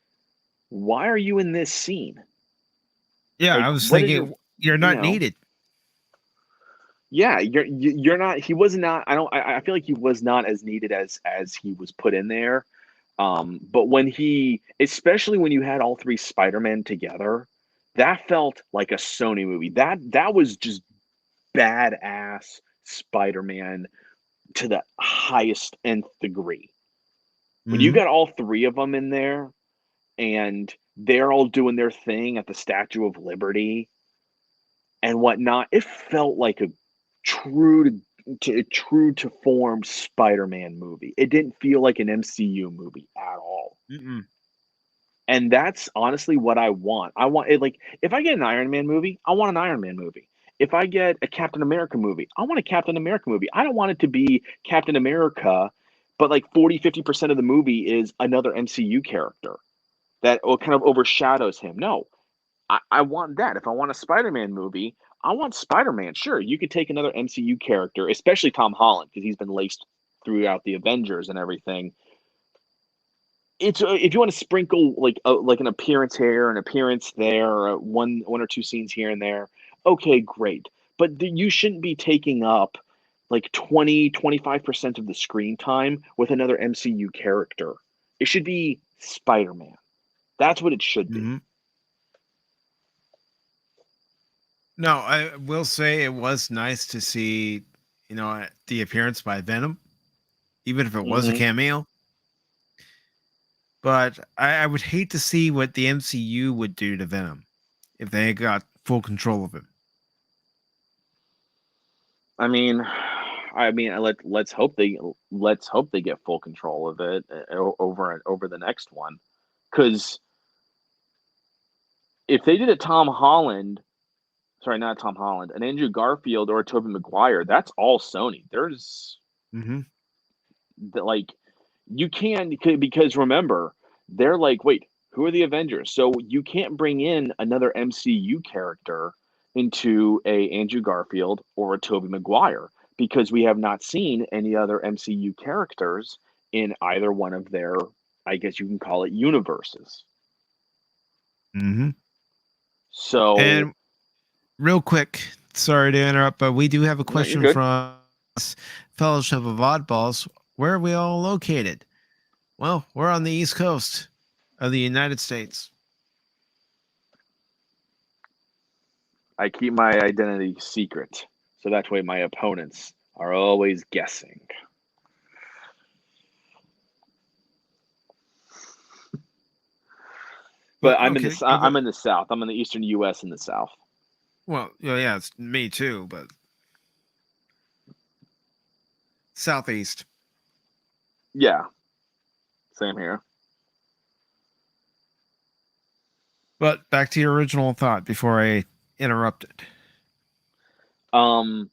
why are you in this scene? Yeah, Like, I was what is thinking you're you not know, needed. yeah, you're not. He was not. I feel like he was not as needed as he was put in there. But especially when you had all three Spider-Man together, that felt like a Sony movie. That was just badass Spider-Man to the highest nth degree. When you Mhm. got all three of them in there and they're all doing their thing at the Statue of Liberty and whatnot, it felt like a true to form Spider-Man movie. It didn't feel like an MCU movie at all. Mm-mm. And that's honestly what I want. I want it like if I get an Iron Man movie, I want an Iron Man movie. If I get a Captain America movie, I want a Captain America movie. I don't want it to be Captain America, but like 40-50% of the movie is another MCU character that kind of overshadows him. No, I want that. If I want a Spider-Man movie, I want Spider-Man. Sure, you could take another MCU character, especially Tom Holland, because he's been laced throughout the Avengers and everything. It's if you want to sprinkle like an appearance here, an appearance there, or one or two scenes here and there, okay, great. But you shouldn't be taking up like 20-25% of the screen time with another MCU character. It should be Spider-Man. That's what it should be. Mhm. No, I will say it was nice to see, the appearance by Venom, even if it was a Hmm. cameo. But I would hate to see what the MCU would do to Venom if they got full control of him. I mean, let's hope they get full control of it over the next one, because if they did a Tom Holland, sorry, not Tom Holland, an Andrew Garfield or a Tobey Maguire, that's all Sony. There's Hmm. like you can because remember they're like, wait, who are the Avengers? So you can't bring in another MCU character into a Andrew Garfield or a Tobey Maguire because we have not seen any other MCU characters in either one of their, I guess you can call it, universes. Hmm. So And real quick, sorry to interrupt, but we do have a no, you're question good. from Fellowship of Oddballs. Where are we all located? Well, we're on the East Coast of the United States. I keep my identity secret, so that way my opponents are always guessing. But But okay, I'm in the South. I'm in the Eastern U.S. in the South. well, yeah, it's me too, but Southeast. Yeah, same here. But back to your original thought before I interrupted. Um,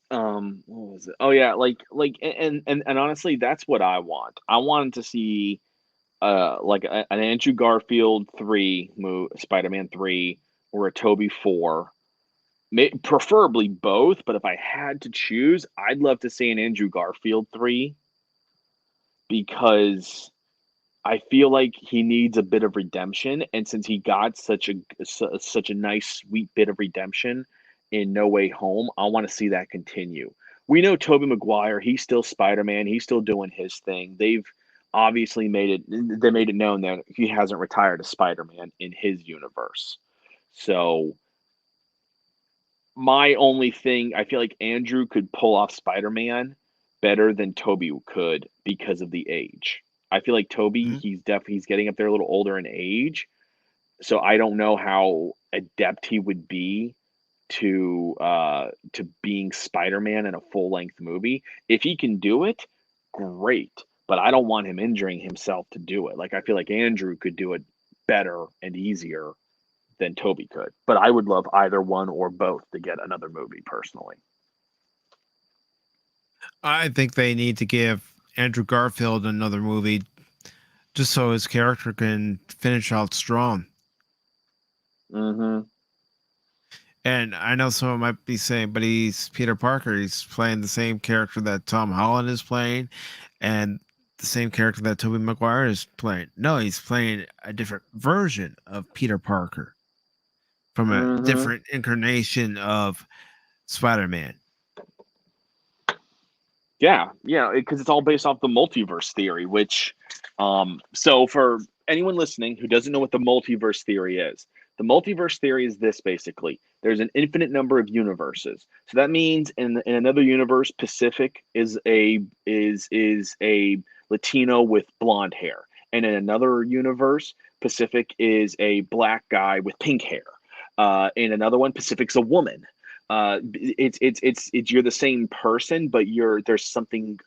what was it? Oh yeah, and honestly, that's what I want. I wanted to see like an Andrew Garfield 3 Spider-Man 3 or a Toby 4. Preferably both, but if I had to choose, I'd love to see an Andrew Garfield 3 because I feel like he needs a bit of redemption, and since he got such a nice, sweet bit of redemption in No Way Home, I want to see that continue. We know Tobey Maguire; he's still Spider-Man. He's still doing his thing. They've obviously they made it known that he hasn't retired as Spider-Man in his universe. So my only thing, I feel like Andrew could pull off Spider-Man better than Toby could because of the age. I feel like Toby, Mhm. he's getting up there a little older in age, so I don't know how adept he would be to being Spider-Man in a full-length movie. If he can do it, great, but I don't want him injuring himself to do it. Like I feel like Andrew could do it better and easier than Toby could. But I would love either one or both to get another movie personally. I think they need to give Andrew Garfield another movie just so his character can finish out strong. Mm-hmm. And I know someone might be saying, but he's Peter Parker. He's playing the same character that Tom Holland is playing, and the same character that Tobey Maguire is playing. No, he's playing a different version of Peter Parker from a Mm-hmm. different incarnation of Spider-Man. Yeah, because it's all based off the multiverse theory, which, so for anyone listening who doesn't know what the multiverse theory is, the multiverse theory is this basically: there's an infinite number of universes. So that means in another universe, Pacific is a Latino with blonde hair, and in another universe, Pacific is a black guy with pink hair. In another one, Pacific's a woman. It's you're the same person, but there's something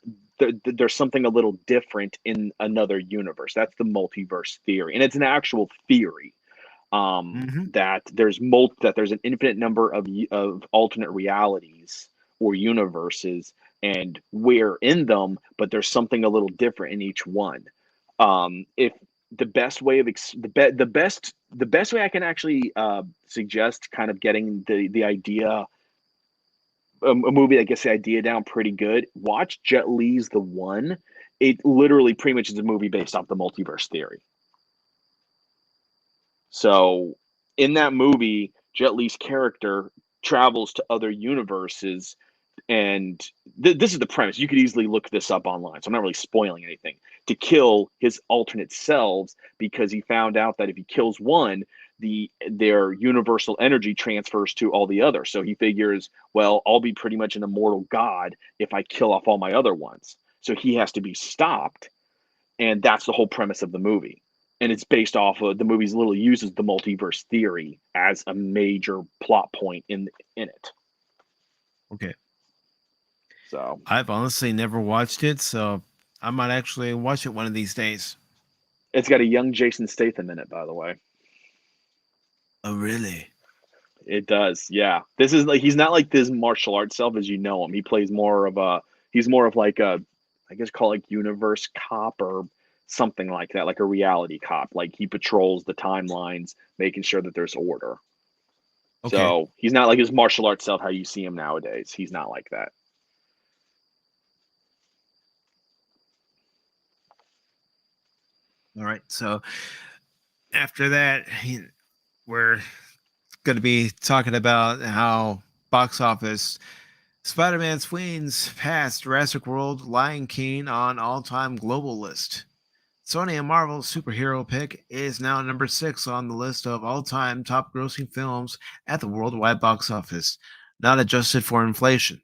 a little different in another universe. That's the multiverse theory, and it's an actual theory. Mm-hmm. That there's an infinite number of alternate realities or universes, and we're in them, but there's something a little different in each one. If the best way of the best way I can actually suggest kind of getting the idea a movie that gets the idea down pretty good. Watch Jet Li's The One. It literally pretty much is a movie based off the multiverse theory. So in that movie, Jet Li's character travels to other universes, and this is the premise. You could easily look this up online, so I'm not really spoiling anything. To kill his alternate selves because he found out that if he kills one, their universal energy transfers to all the others. So he figures, well, I'll be pretty much an immortal god if I kill off all my other ones. So he has to be stopped, and that's the whole premise of the movie. And it's based off of the movie's literally uses the multiverse theory as a major plot point in it. Okay. So I've honestly never watched it, so I might actually watch it one of these days. it's got a young Jason Statham in it, by the way. Oh, really? It does, yeah. This is like he's not like this martial arts self as you know him. He's more of like a, I guess call it like universe cop or something like that, like a reality cop. Like he patrols the timelines, making sure that there's order. Okay. So he's not like his martial arts self how you see him nowadays. He's not like that. All right. So after that, we're going to be talking about how box office Spider-Man swings past Jurassic World, Lion King on all-time global list. Sony and Marvel's superhero pick is now number 6 on the list of all-time top-grossing films at the worldwide box office, not adjusted for inflation.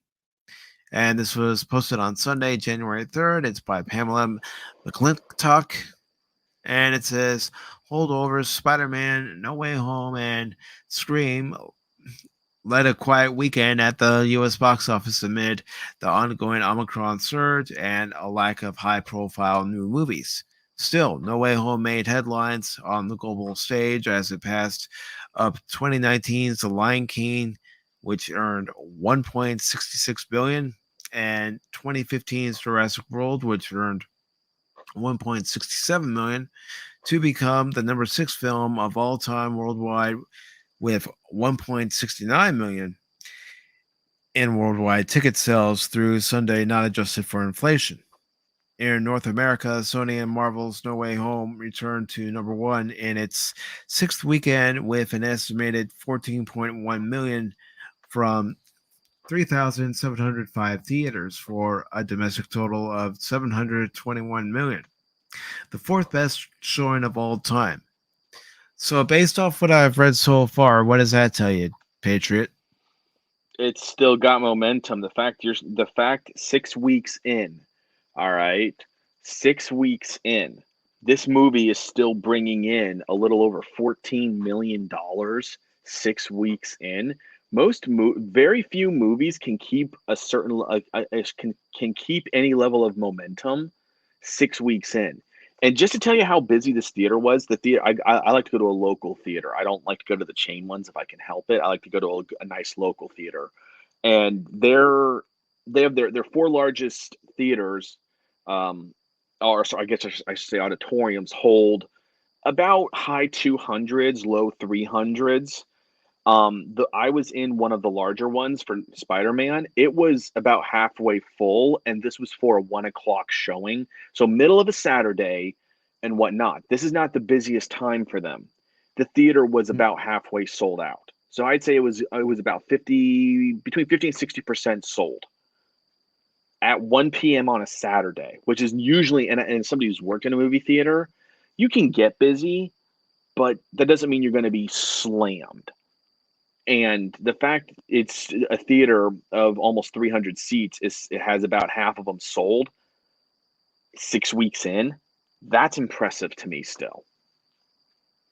And this was posted on Sunday, January 3rd. It's by Pamela McClintock, and it says Holdovers, Spider-Man, No Way Home, and Scream led a quiet weekend at the U.S. box office amid the ongoing Omicron surge and a lack of high-profile new movies. Still, No Way Home made headlines on the global stage as it passed up 2019's The Lion King, which earned $1.66 billion, and 2015's Jurassic World, which earned $1.67 million, to become the number 6 film of all time worldwide with 1.69 million in worldwide ticket sales through Sunday, not adjusted for inflation. In North America, Sony and Marvel's No Way Home returned to number 1 in its 6th weekend with an estimated 14.1 million from 3,705 theaters for a domestic total of 721 million, the 4th best showing of all time. So, based off what I've read so far, what does that tell you, Patriot? It's still got momentum. The fact 6 weeks in, all right, 6 weeks in, this movie is still bringing in a little over $14 million 6 weeks in. Very few movies can keep a certain can keep any level of momentum 6 weeks in. And just to tell you how busy this theater was, the theater I like to go to a local theater. I don't like to go to the chain ones if I can help it. I like to go to a nice local theater, and they have their four largest theaters, or so I guess I should say auditoriums hold about high 200s, low 300s. I was in one of the larger ones for Spider-Man. It was about halfway full, and this was for a 1 o'clock showing. So middle of a Saturday and whatnot. This is not the busiest time for them. The theater was about halfway sold out. So I'd say it was about between 50 and 60% sold at 1 p.m. on a Saturday, which is usually, and somebody who's worked in a movie theater, you can get busy, but that doesn't mean you're going to be slammed. And the fact it's a theater of almost 300 seats, it has about half of them sold 6 weeks in. That's impressive to me still.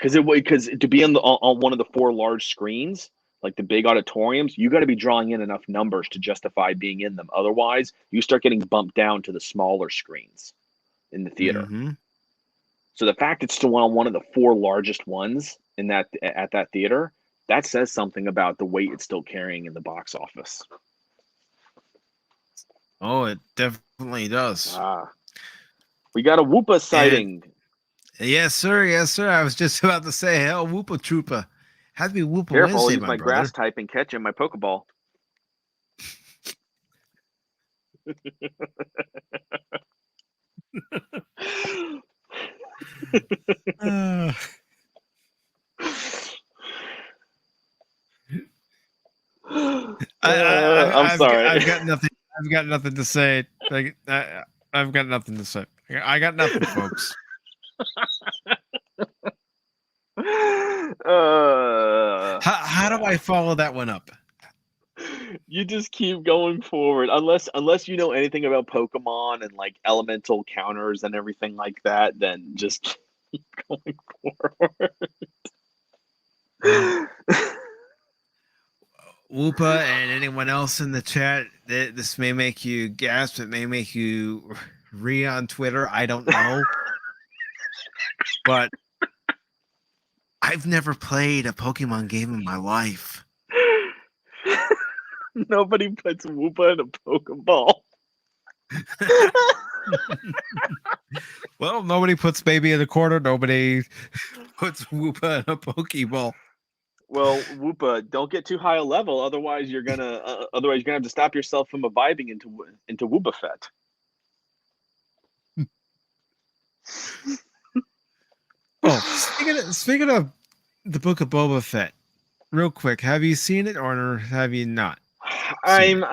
Because to be on one of the 4 large screens, like the big auditoriums, you got to be drawing in enough numbers to justify being in them. Otherwise, you start getting bumped down to the smaller screens in the theater. Mm-hmm. So the fact it's still on one of the 4 largest ones at that theater, that says something about the weight it's still carrying in the box office. Oh, it definitely does. We got a Whoopa sighting. Yes, sir. Yes, sir. I was just about to say, hell, Whoopa Troopa. Had to be Whoopa Careful, I'll Wednesday, use my brother. grass type and catch in my Pokeball. I'm sorry. I've got nothing. I've got nothing to say. I've got nothing to say. I got nothing, folks. How do I follow that one up? You just keep going forward, unless you know anything about Pokemon and like elemental counters and everything like that. Then just keep going forward. Whoopa and anyone else in the chat, this may make you gasp. It may make you on Twitter. I don't know. But I've never played a Pokemon game in my life. Nobody puts Whoopa in a Pokeball. Well, nobody puts baby in a corner. Nobody puts Whoopa in a Pokeball. Well, Whoopa, don't get too high a level, otherwise you're gonna have to stop yourself from vibing into Whoopa Fett. Oh, speaking of the Book of Boba Fett, real quick, have you seen it or have you not? I'm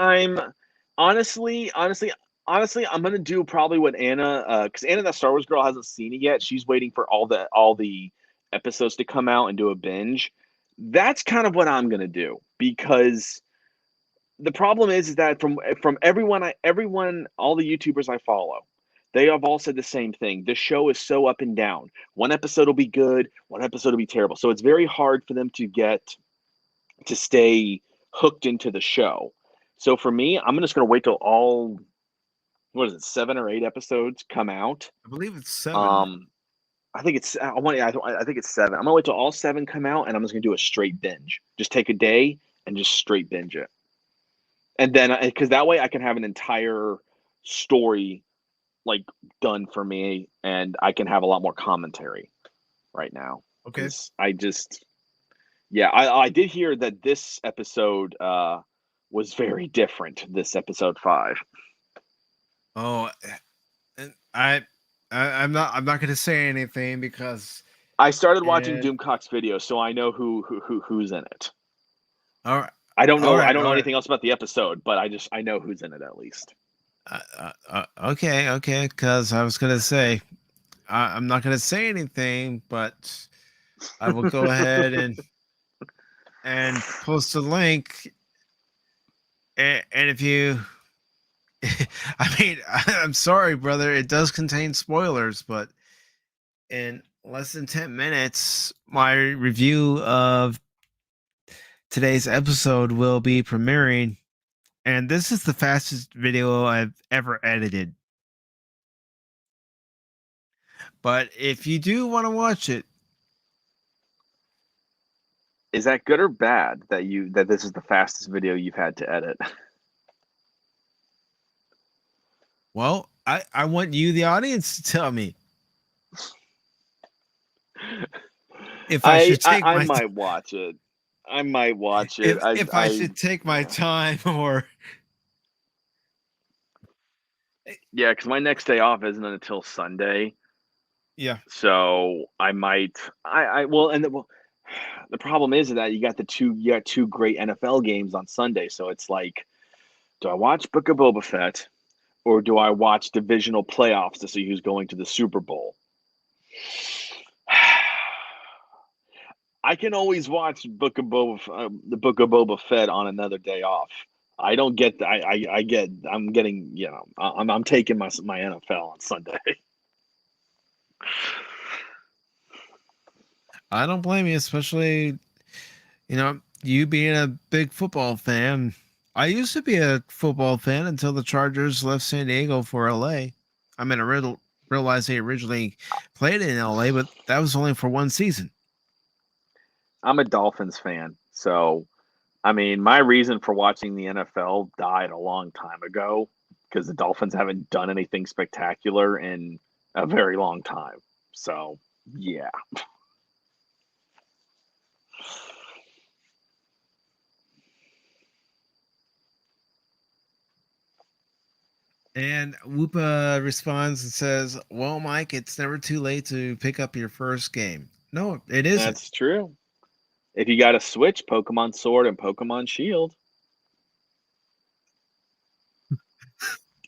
honestly, I'm gonna do probably what Anna, because Anna, that Star Wars girl, hasn't seen it yet. She's waiting for all the episodes to come out and do a binge. That's kind of what I'm gonna do, because the problem is that from everyone, all the YouTubers I follow, they have all said the same thing. The show is so up and down. One episode will be good, one episode will be terrible. So it's very hard for them to stay hooked into the show. So for me, I'm just going to wait till all, 7 or 8 episodes come out. I believe it's 7. I think it's 7. I'm gonna wait till all 7 come out, and I'm just gonna do a straight binge. Just take a day and just straight binge it. And then, because that way I can have an entire story like done for me, and I can have a lot more commentary right now. Okay. I did hear that this episode was very different. This episode 5. Oh, I'm not going to say anything because I started watching Doomcock's video, so I know who's in it. All right. I don't know anything else about the episode, but I know who's in it at least. Okay, because I was going to say I'm not going to say anything, but I will go ahead and post a link. And if you, I mean, I'm sorry, brother, it does contain spoilers, but in less than 10 minutes, my review of today's episode will be premiering, and this is the fastest video I've ever edited. But if you do want to watch it, is that good or bad that this is the fastest video you've had to edit? Well, I want you, the audience, to tell me if I should take I might watch it. I might watch it. If I should take my time or yeah, because my next day off isn't until Sunday. yeah. So I might. Well, and the problem is that you got two great NFL games on Sunday. So it's like, do I watch Book of Boba Fett or do I watch divisional playoffs to see who's going to the Super Bowl? I can always watch the Book of Boba Fett on another day off. I don't get. I get. I'm getting. You know. I'm taking my NFL on Sunday. I don't blame you, especially you being a big football fan. I used to be a football fan until the Chargers left San Diego for LA. I mean, I realized they originally played in LA, but that was only for one season. I'm a Dolphins fan, so I mean, my reason for watching the NFL died a long time ago because the Dolphins haven't done anything spectacular in a very long time. So, yeah. And Whoopa responds and says, "Well, Mike, it's never too late to pick up your first game." No, it isn't. That's true. If you got to switch Pokemon Sword and Pokemon Shield.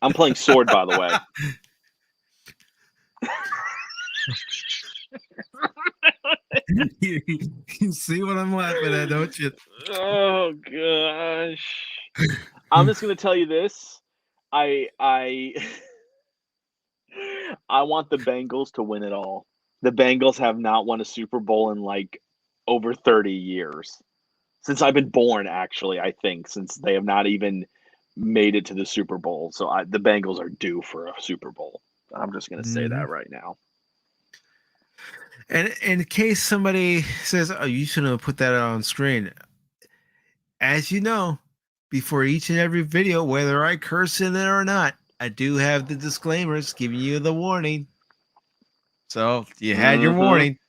I'm playing Sword, by the way. You see what I'm laughing at, don't you? Oh gosh. I'm just gonna tell you this. I want the Bengals to win it all. The Bengals have not won a Super Bowl in like over 30 years. Since I've been born, actually, I think, since they have not even made it to the Super Bowl. So the Bengals are due for a Super Bowl. I'm just gonna say that right now. And in case somebody says, "Oh, you shouldn't have put that on screen," as you know, before each and every video, whether I curse in it or not, I do have the disclaimers giving you the warning. So you had your warning.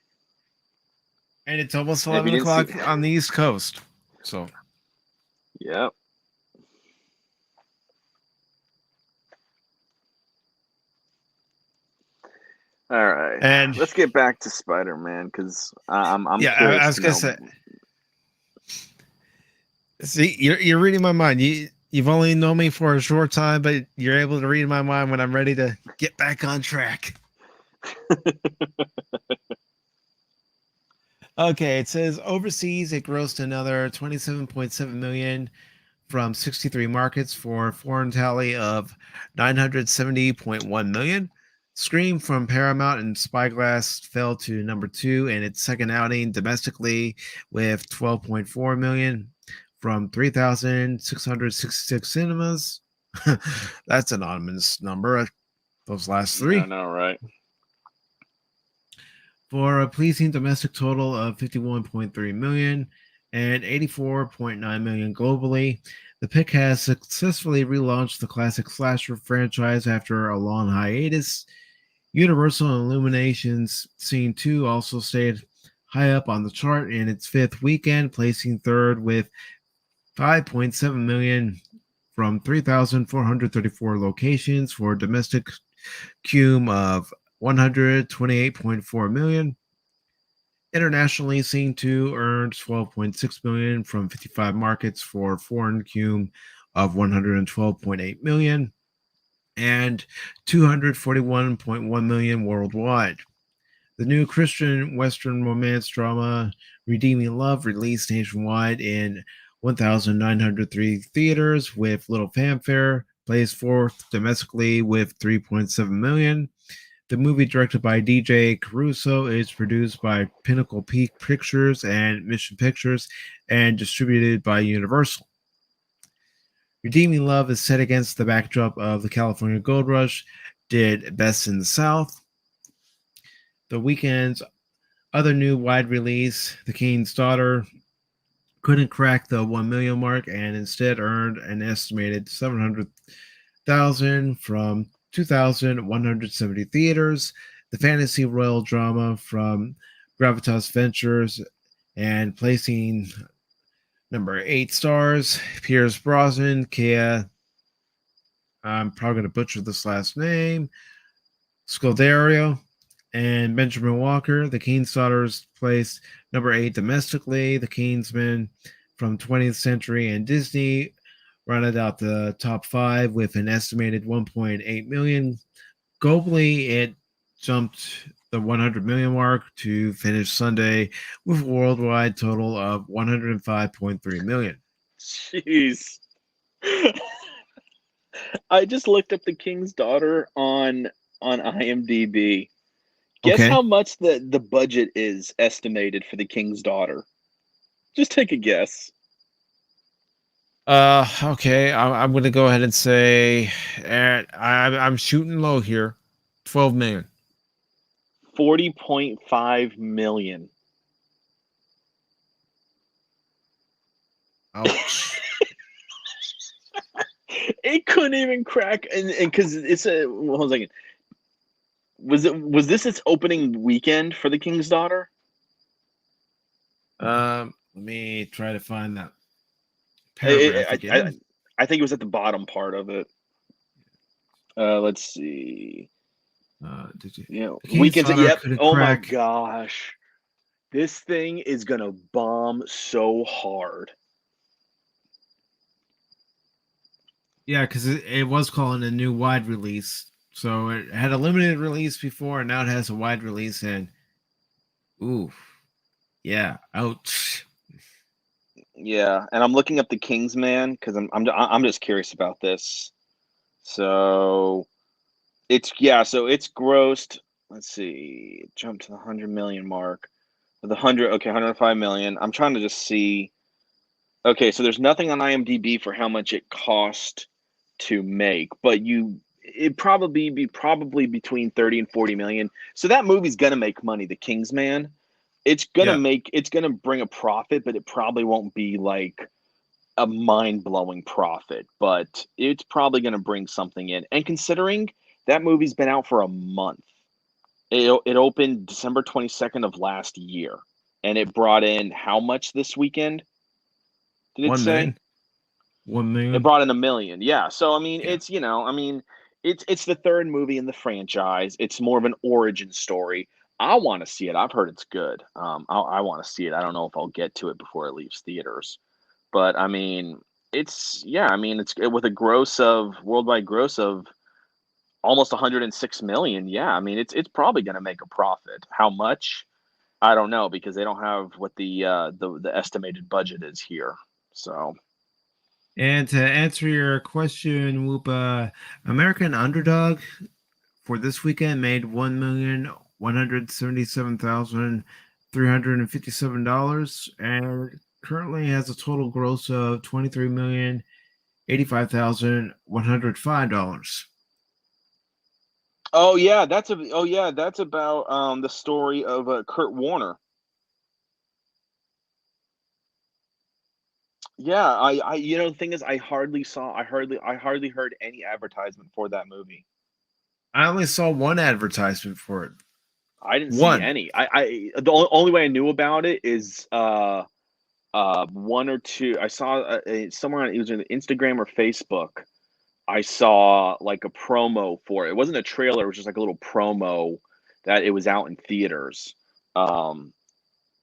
And it's almost 11 o'clock on the East Coast. So, yep. All right, and let's get back to Spider-Man because I'm yeah, curious. I was gonna say. See, you're reading my mind. You've only known me for a short time, but you're able to read my mind when I'm ready to get back on track. Okay, it says overseas it grossed another 27.7 million from 63 markets for a foreign tally of 970.1 million. Scream from Paramount and Spyglass fell to number 2 in its second outing domestically with 12.4 million from 3,666 cinemas. That's an ominous number. Those last three. I know, right? For a pleasing domestic total of 51.3 million and 84.9 million globally. The pick has successfully relaunched the classic slasher franchise after a long hiatus. Universal and Illumination's Scene 2 also stayed high up on the chart in its fifth weekend, placing third with 5.7 million from 3,434 locations for a domestic cume of 128.4 million. Internationally, Scene 2 earned 12.6 million from 55 markets for a foreign cume of 112.8 million and 241.1 million worldwide. The new Christian Western romance drama Redeeming Love released nationwide in 1,903 theaters with little fanfare, placed fourth domestically with 3.7 million. The movie, directed by DJ Caruso, is produced by Pinnacle Peak Pictures and Mission Pictures and distributed by Universal. Redeeming Love is set against the backdrop of the California Gold Rush, did best in the South. The weekend's other new wide release, The King's Daughter, couldn't crack the 1 million mark and instead earned an estimated 700,000 from 2,170 theaters. The fantasy royal drama from Gravitas Ventures and placing Number 8 stars Pierce Brosnan, Kia. I'm probably going to butcher this last name. Scuderio, and Benjamin Walker. The King's Daughters placed number 8 domestically. The Kingsmen from 20th Century and Disney rounded out the top 5 with an estimated 1.8 million. Globally, it jumped the 100 million mark to finish Sunday with a worldwide total of 105.3 million. Jeez. I just looked up The King's Daughter on IMDb. Guess Okay. how much the budget is estimated for The King's Daughter? Just take a guess. Okay. I'm going to go ahead and say I'm shooting low here. 12 million. 40.5 million. Ouch. It couldn't even crack, and because it's a hold on a second. Was this its opening weekend for The King's Daughter? Let me try to find that paragraph again. I think it was at the bottom part of it. Let's see. Did you? You know, King's weekends. Daughter Yep. couldn't Oh my crack. gosh, this thing is gonna bomb so hard. Yeah, because it was calling a new wide release. So it had a limited release before, and now it has a wide release. And ooh, yeah, ouch. Yeah, and I'm looking up The Kingsman because I'm just curious about this. So it's grossed. Let's see, it jumped to the 100 million mark. The 105 million. I'm trying to just see. Okay, so there's nothing on IMDb for how much it cost to make, but it probably be between 30 and 40 million. So that movie's gonna make money, The Kingsman. It's gonna bring a profit, but it probably won't be like a mind-blowing profit, but it's probably gonna bring something in. And considering that movie's been out for a month, it opened December 22nd of last year, and it brought in how much this weekend? Did it 1 say? million. 1 It million. brought in 1 million. Yeah. So I mean, Yeah. it's the third movie in the franchise. It's more of an origin story. I want to see it. I've heard it's good. I want to see it. I don't know if I'll get to it before it leaves theaters, but I mean, it's with a worldwide gross of almost 106 million. Yeah, I mean, it's probably going to make a profit. How much? I don't know because they don't have what the estimated budget is here. So. And to answer your question, Whoopa, American Underdog for this weekend made $1,177,357 and currently has a total gross of $23,085,105. Oh yeah, that's about the story of Kurt Warner. Yeah, the thing is I hardly heard any advertisement for that movie. I only saw one advertisement for it. I didn't see One. any. The only way I knew about it is one or two. I saw somewhere on, it was on Instagram or Facebook. I saw like a promo for it. It wasn't a trailer, it was just like a little promo that it was out in theaters.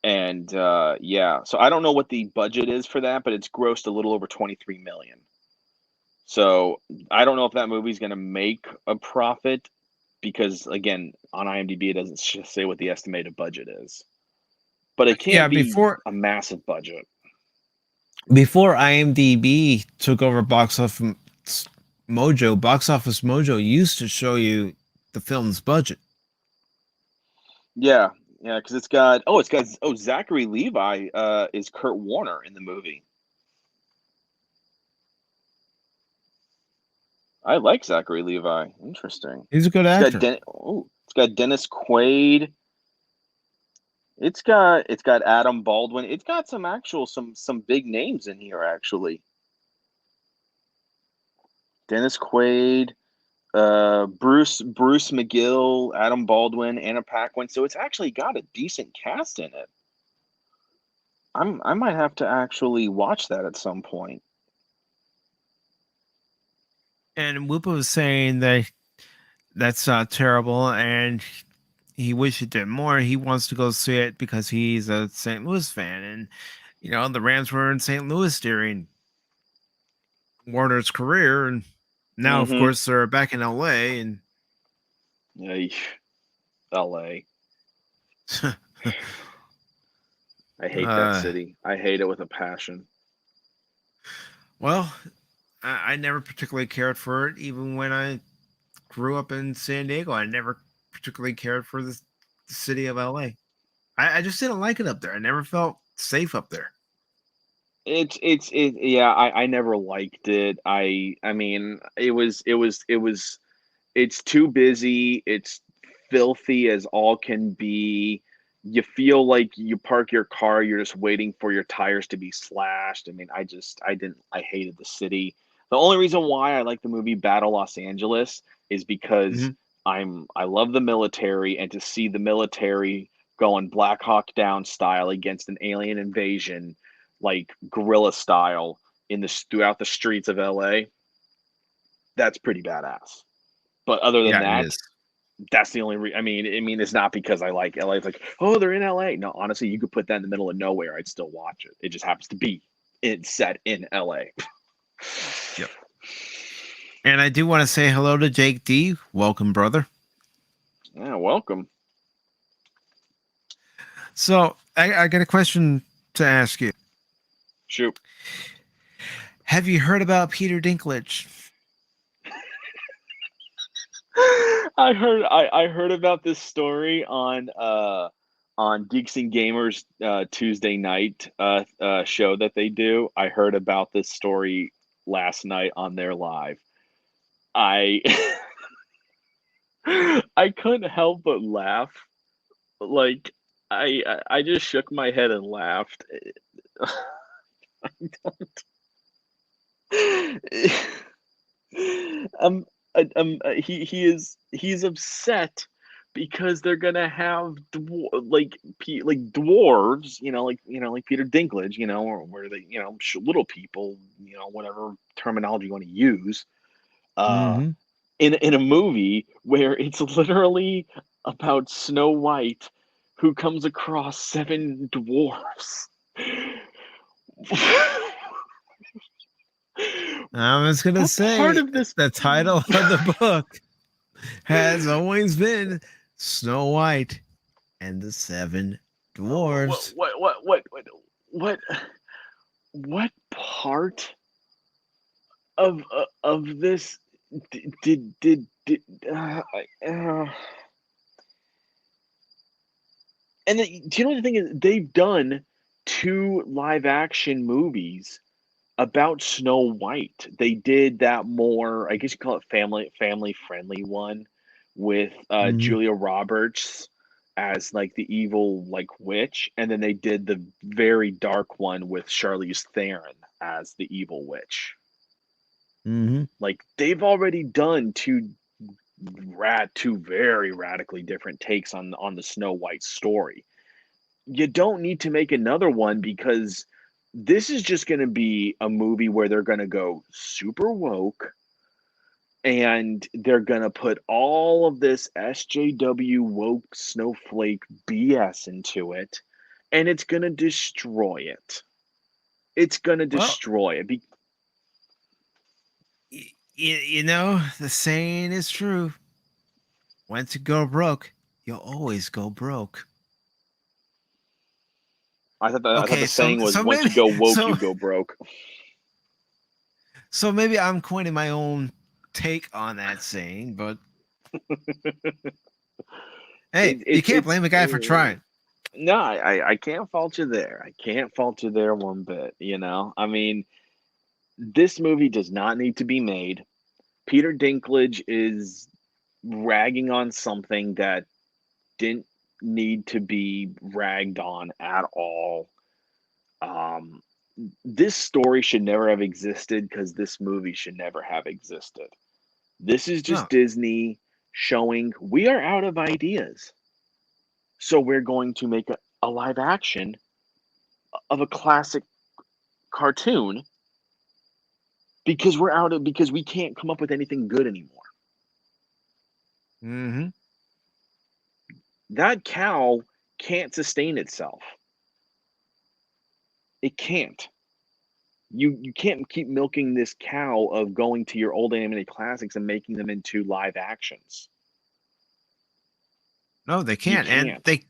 And yeah, so I don't know what the budget is for that, but it's grossed a little over 23 million. So I don't know if that movie's going to make a profit because, again, on IMDb it doesn't say what the estimated budget is, but it can't be a massive budget. Before IMDb took over Box Office Mojo used to show you the film's budget. Yeah, because it's got Zachary Levi is Kurt Warner in the movie. I like Zachary Levi. Interesting. He's a good actor. It's got Dennis Quaid. It's got Adam Baldwin. It's got some big names in here actually. Dennis Quaid, Bruce McGill, Adam Baldwin, Anna Paquin. So it's actually got a decent cast in it. I might have to actually watch that at some point. And Whoopa was saying that that's terrible, and he wished he did more. He wants to go see it because he's a St. Louis fan, and the Rams were in St. Louis during Warner's career, and now, of Mm-hmm. course, they're back in LA. And LA. I hate that city. I hate it with a passion. Well, I never particularly cared for it, even when I grew up in San Diego. I never particularly cared for the city of LA. I just didn't like it up there. I never felt safe up there. Yeah, I never liked it. I mean, it's too busy. It's filthy as all can be. You feel like you park your car, you're just waiting for your tires to be slashed. I mean, I hated the city. The only reason why I like the movie Battle Los Angeles is because I love the military, and to see the military going Black Hawk Down style against an alien invasion, like guerrilla style throughout the streets of LA, that's pretty badass. But other than Yeah, it that, is. that's the only I mean, it's not because I like LA. It's like, oh, they're in LA. No, honestly, you could put that in the middle of nowhere. I'd still watch it. It just happens to be set in LA. Yep. And I do want to say hello to Jake D. Welcome, brother. Yeah, welcome. So I got a question to ask you. Shoot. Have you heard about Peter Dinklage? I heard about this story on Geeks and Gamers Tuesday night show that they do. I heard about this story last night on their live. I I couldn't help but laugh. Like I just shook my head and laughed. I don't. He's upset because they're gonna have like dwarves, like Peter Dinklage, or where they, little people, whatever terminology you want to use, Mm-hmm. in a movie where it's literally about Snow White who comes across 7 dwarfs. I was going to What part say of this? the title of the book has always been Snow White and the 7 Dwarves. What part of this did and do you know what the thing is? They've done 2 live action movies about Snow White. They did that more, I guess you call it family friendly one with Mm-hmm. Julia Roberts as like the evil like witch, and then they did the very dark one with Charlize Theron as the evil witch. Mm-hmm. Like they've already done two very radically different takes on the Snow White story. You don't need to make another one because this is just going to be a movie where they're going to go super woke and they're going to put all of this SJW woke snowflake BS into it, and it's going to destroy it. It's going to Well, destroy it. the saying is true. Once you go broke, you'll always go broke. I thought Okay, the saying was once maybe you go woke, you go broke. So maybe I'm coining my own take on that saying, but hey, you can't blame a guy for trying. No, I can't fault you there. I can't fault you there one bit. I mean, this movie does not need to be made. Peter Dinklage is ragging on something that didn't need to be ragged on at all. This story should never have existed because this movie should never have existed. This is just Disney showing we are out of ideas. So we're going to make a live action of a classic cartoon because because we can't come up with anything good anymore. Mm-hmm. That cow can't sustain itself. It can't. You can't keep milking this cow of going to your old animated classics and making them into live actions. No, they You can't. And can't.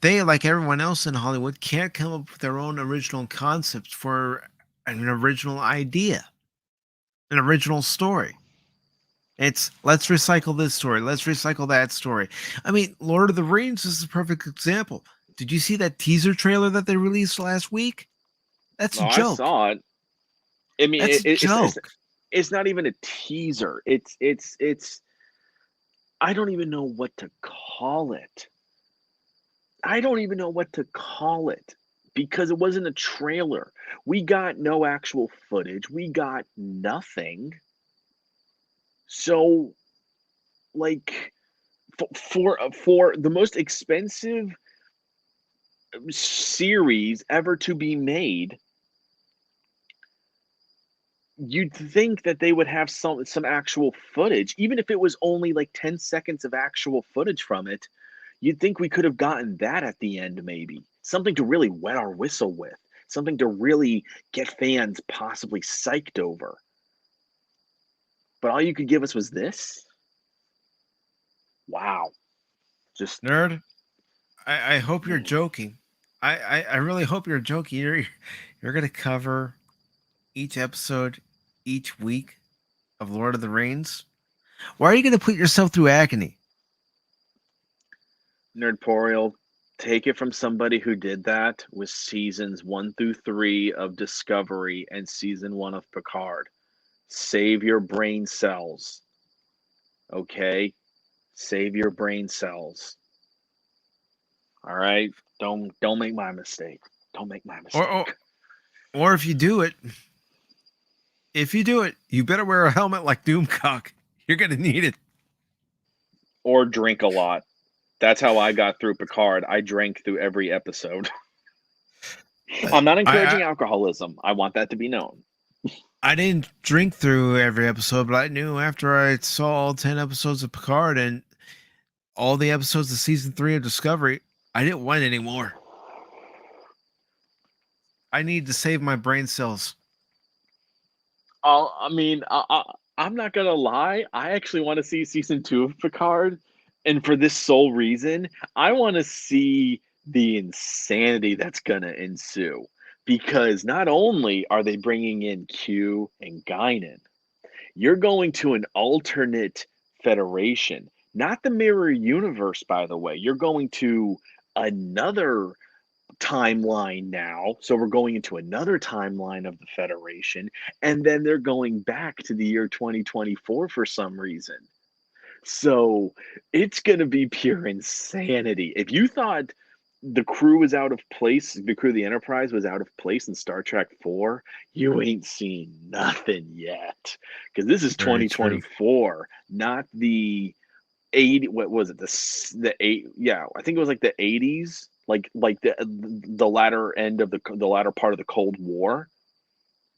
they, like everyone else in Hollywood, can't come up with their own original concepts for an original idea, an original story. It's let's recycle this story, let's recycle that story. I mean, Lord of the Rings is a perfect example. Did you see that teaser trailer that they released last week? That's a Oh, I joke. saw it. I mean, That's a joke. it's not even a teaser. It's I don't even know what to call it. I don't even know what to call it because it wasn't a trailer. We got no actual footage. We got nothing. So, like, for the most expensive series ever to be made, you'd think that they would have some actual footage, even if it was only like 10 seconds of actual footage from it. You'd think we could have gotten that at the end, maybe something to really wet our whistle with, something to really get fans possibly psyched over. But all you could give us was this. Wow. Just Nerd, I hope you're joking. I really hope you're joking. You're gonna cover each episode each week of Lord of the Rings. Why are you gonna put yourself through agony? Nerdporial, take it from somebody who did that with seasons 1 through 3 of Discovery and season 1 of Picard. Save your brain cells. Okay? Save your brain cells. All right? Don't make my mistake. Don't make my mistake. Or if you do it, you better wear a helmet like Doomcock. You're gonna need it. Or drink a lot. That's how I got through Picard. I drank through every episode. I'm not encouraging alcoholism. I want that to be known. I didn't drink through every episode, but I knew after I saw all 10 episodes of Picard and all the episodes of season 3 of Discovery, I didn't want anymore. I need to save my brain cells. I mean, I'm not gonna lie. I actually want to see season 2 of Picard, and for this sole reason, I want to see the insanity that's gonna ensue. Because not only are they bringing in Q and Guinan, you're going to an alternate federation, not the mirror universe, by the way. You're going to another timeline now. So we're going into another timeline of the Federation, and then they're going back to the year 2024 for some reason. So it's going to be pure insanity. If you thought the crew was out of place, the crew of the Enterprise was out of place in Star Trek 4, you ain't seen nothing yet. Because this is Very true. 2024, not the 80, what was it, the 8, yeah, I think it was like the 80s, like the latter end of the latter part of the Cold War,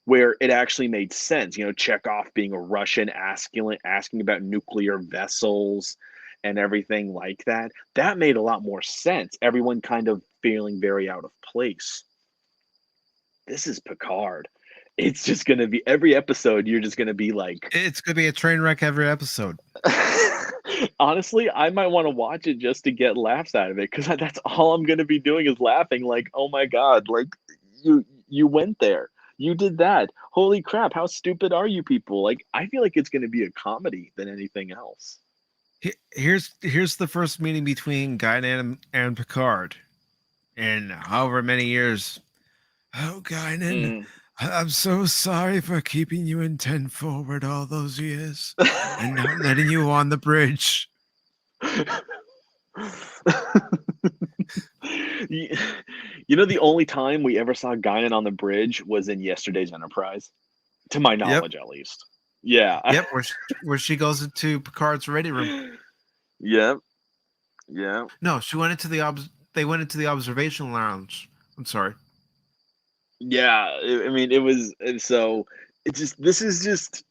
where it actually made sense. You know, Chekhov being a Russian, asking about nuclear vessels and everything like that. That made a lot more sense. Everyone kind of feeling very out of place. This is Picard. It's just going to be every episode. You're just going to be like, It's going to be a train wreck every episode. honestly, I might want to watch it just to get laughs out of it, because that's all I'm going to be doing is laughing. Like, oh my god, like you went there, you did that. Holy crap, how stupid are you people? Like, I feel like it's going to be a comedy than anything else. Here's the first meeting between Guinan and Picard in however many years. Oh, Guinan, I'm so sorry for keeping you in 10 forward all those years and not letting you on the bridge. You know, the only time we ever saw Guinan on the bridge was in yesterday's Enterprise, to my knowledge, at least. Yeah. Yep, where she goes into Picard's ready room. Yep. Yeah. No, she went into they went into the observation lounge. I'm sorry. Yeah, I mean, it was, and so it just this is just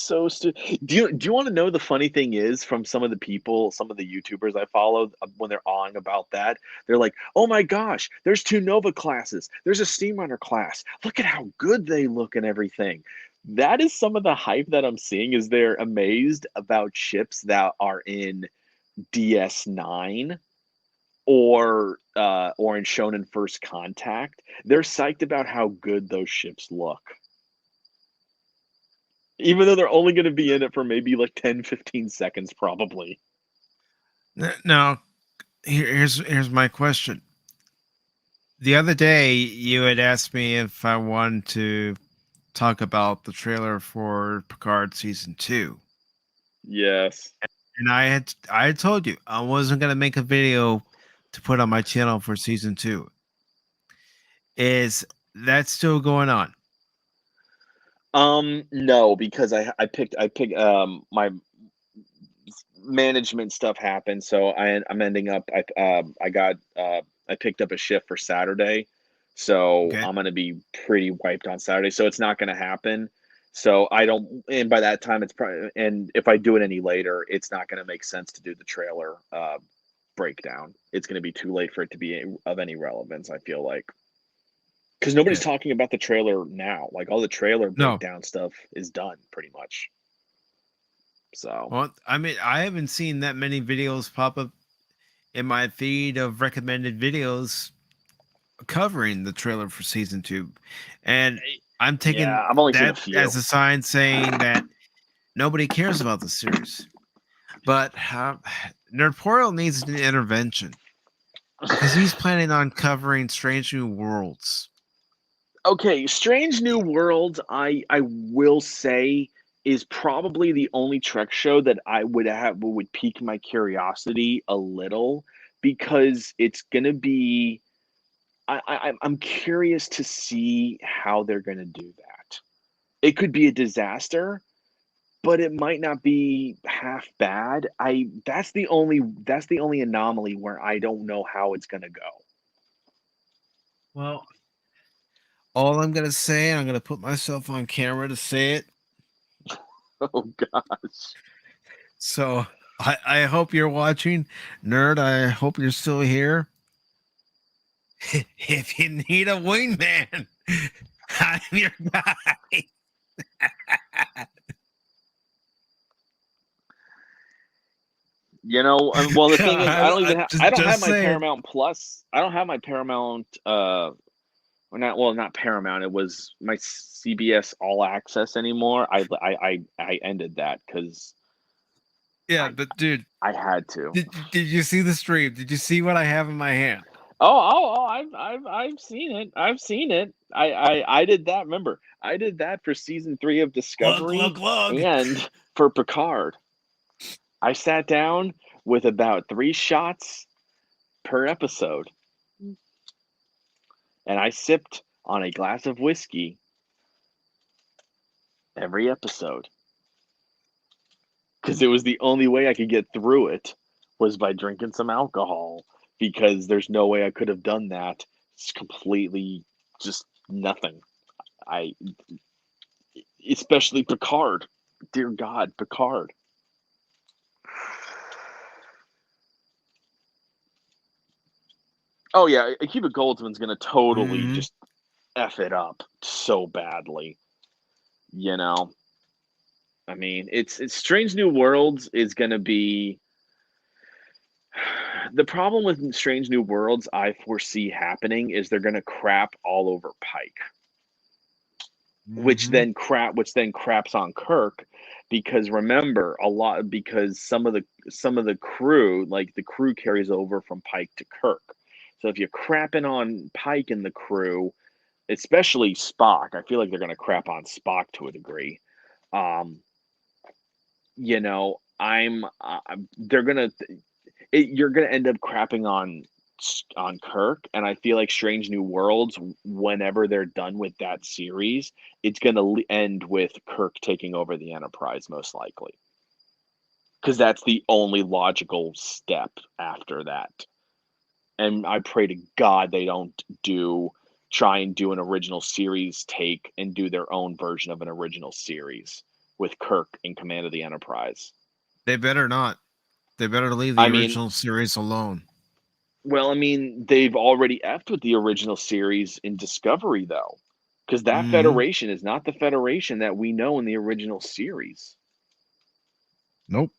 so stupid. Do you want to know the funny thing is from some of the people, some of the YouTubers I follow, when they're on about that, they're like, "Oh my gosh, there's 2 Nova classes. There's a Steam Runner class. Look at how good they look and everything." That is some of the hype that I'm seeing. Is they're amazed about ships that are in DS9 or in Shonen First Contact. They're psyched about how good those ships look. Even though they're only going to be in it for maybe like 10, 15 seconds, probably. Now, here's my question. The other day, you had asked me if I wanted to talk about the trailer for Picard season 2, Yes. and I had told you I wasn't gonna make a video to put on my channel for season 2. Is that still going on? No, because I picked my management stuff happened, so I'm ending up I picked up a shift for Saturday, so Okay. I'm gonna be pretty wiped on Saturday. So it's not gonna happen. So I don't, and by that time it's probably, and if I do it any later, it's not gonna make sense to do the trailer breakdown. It's gonna be too late for it to be of any relevance, I feel like. Because nobody's Yeah. talking about the trailer now. Like all the trailer No. breakdown stuff is done pretty much. So Well, I mean, I haven't seen that many videos pop up in my feed of recommended videos covering the trailer for season 2, and I'm taking yeah, I've only seen a that few. as a sign saying that nobody cares about the series. But Nerdportal needs an intervention because he's planning on covering Strange New Worlds. Okay, Strange New Worlds, I will say, is probably the only Trek show that I would pique my curiosity a little, because it's gonna be, I'm curious to see how they're gonna do that. It could be a disaster, but it might not be half bad. I that's the only anomaly where I don't know how it's gonna go. Well, all I'm gonna say, I'm gonna put myself on camera to say it. Oh gosh. So I hope you're watching, nerd. I hope you're still here. If you need a wingman, I'm your guy. Well, the thing is, I don't have Just my saying. Paramount Plus. I don't have my Paramount. Or not. Well, not Paramount. It was my CBS All Access anymore. I ended that because Yeah, I but dude, I had to. did you see the stream? Did you see what I have in my hand? I've seen it. I've seen it. I did that. Remember, I did that for season 3 of Look, Discovery look, look. and for Picard. I sat down with about 3 shots per episode, and I sipped on a glass of whiskey every episode because it was the only way I could get through it was by drinking some alcohol, because there's no way I could have done that. It's completely just nothing. I Especially Picard. Dear God, Picard. Oh yeah, Akiva Goldsman's gonna totally Mhm. just F it up so badly. You know, I mean, it's Strange New Worlds is gonna be the problem with Strange New Worlds. I foresee happening is they're gonna crap all over Pike, Mhm. which then craps on Kirk, because remember, a lot, because some of the crew, like the crew carries over from Pike to Kirk. So if you're crapping on Pike and the crew, especially Spock, I feel like they're going to crap on Spock to a degree. Um, they're going to you're going to end up crapping on Kirk, and I feel like Strange New Worlds, whenever they're done with that series, it's going to end with Kirk taking over the Enterprise, most likely, because that's the only logical step after that. And I pray to God they don't do try and do an original series take and do their own version of an original series with Kirk in command of the Enterprise. They better not. They better leave the original series alone. Well, I mean, they've already effed with the original series in Discovery, though, because that Federation is not the Federation that we know in the original series. Nope.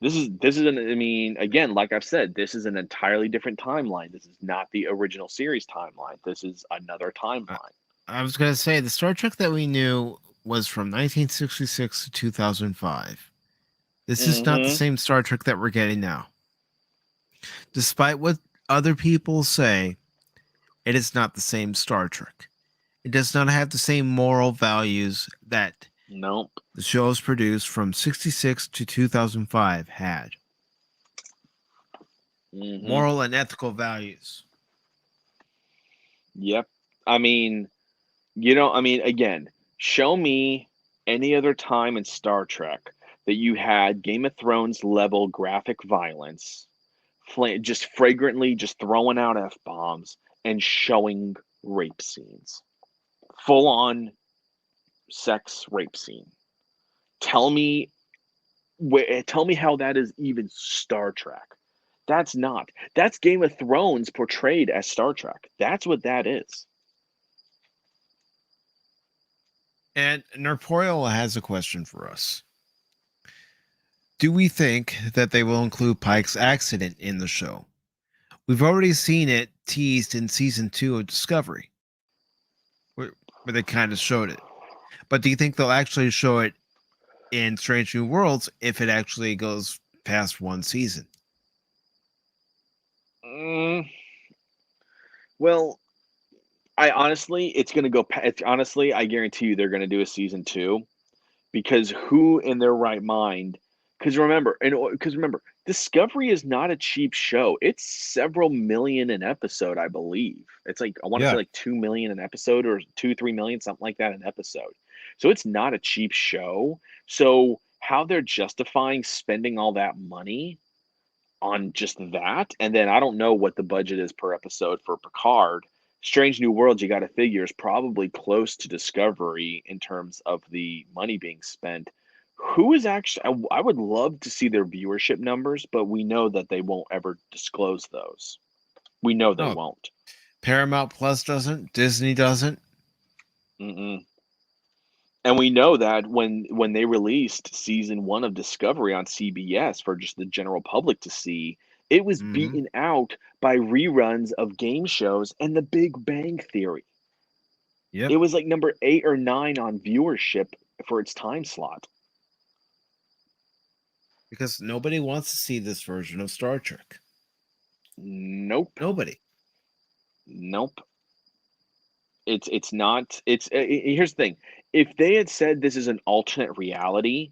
This is I mean, again, like I've said, this is an entirely different timeline. This is not the original series timeline. This is another timeline. I was going to say the Star Trek that we knew was from 1966 to 2005. This is not the same Star Trek that we're getting now. Despite what other people say, it is not the same Star Trek. It does not have the same moral values that the shows produced from 66 to 2005 had. Moral and ethical values. Yep. I mean, again, show me any other time in Star Trek that you had Game of Thrones level graphic violence, just fragrantly just throwing out F-bombs and showing rape scenes. Full on sex rape scene. Tell me how that is even Star Trek. That's not. That's Game of Thrones portrayed as Star Trek. That's what that is. And Nerpoil has a question for us. Do we think that they will include Pike's accident in the show? We've already seen it teased in season 2 of Discovery, where they kind of showed it. But do you think they'll actually show it in Strange New Worlds if it actually goes past one season? Well, I honestly, it's going to go. Honestly, I guarantee you they're going to do a season 2, because who in their right mind? Because remember, Discovery is not a cheap show. It's several million an episode, I believe. It's like, I want to say like 2 million an episode, or 2-3 million, something like that, an episode. So it's not a cheap show. So how they're justifying spending all that money on just that, and then I don't know what the budget is per episode for Picard. Strange New Worlds, you got to figure, is probably close to Discovery in terms of the money being spent. Who is actually? I would love to see their viewership numbers, but we know that they won't ever disclose those. We know they won't. Paramount Plus doesn't. Disney doesn't. And we know that when they released season 1 of Discovery on CBS for just the general public to see, it was beaten out by reruns of game shows and The Big Bang Theory. Yep. It was like number 8 or 9 on viewership for its time slot. Because nobody wants to see this version of Star Trek. Nope. Nobody. Nope. It's not. Here's the thing. If they had said this is an alternate reality,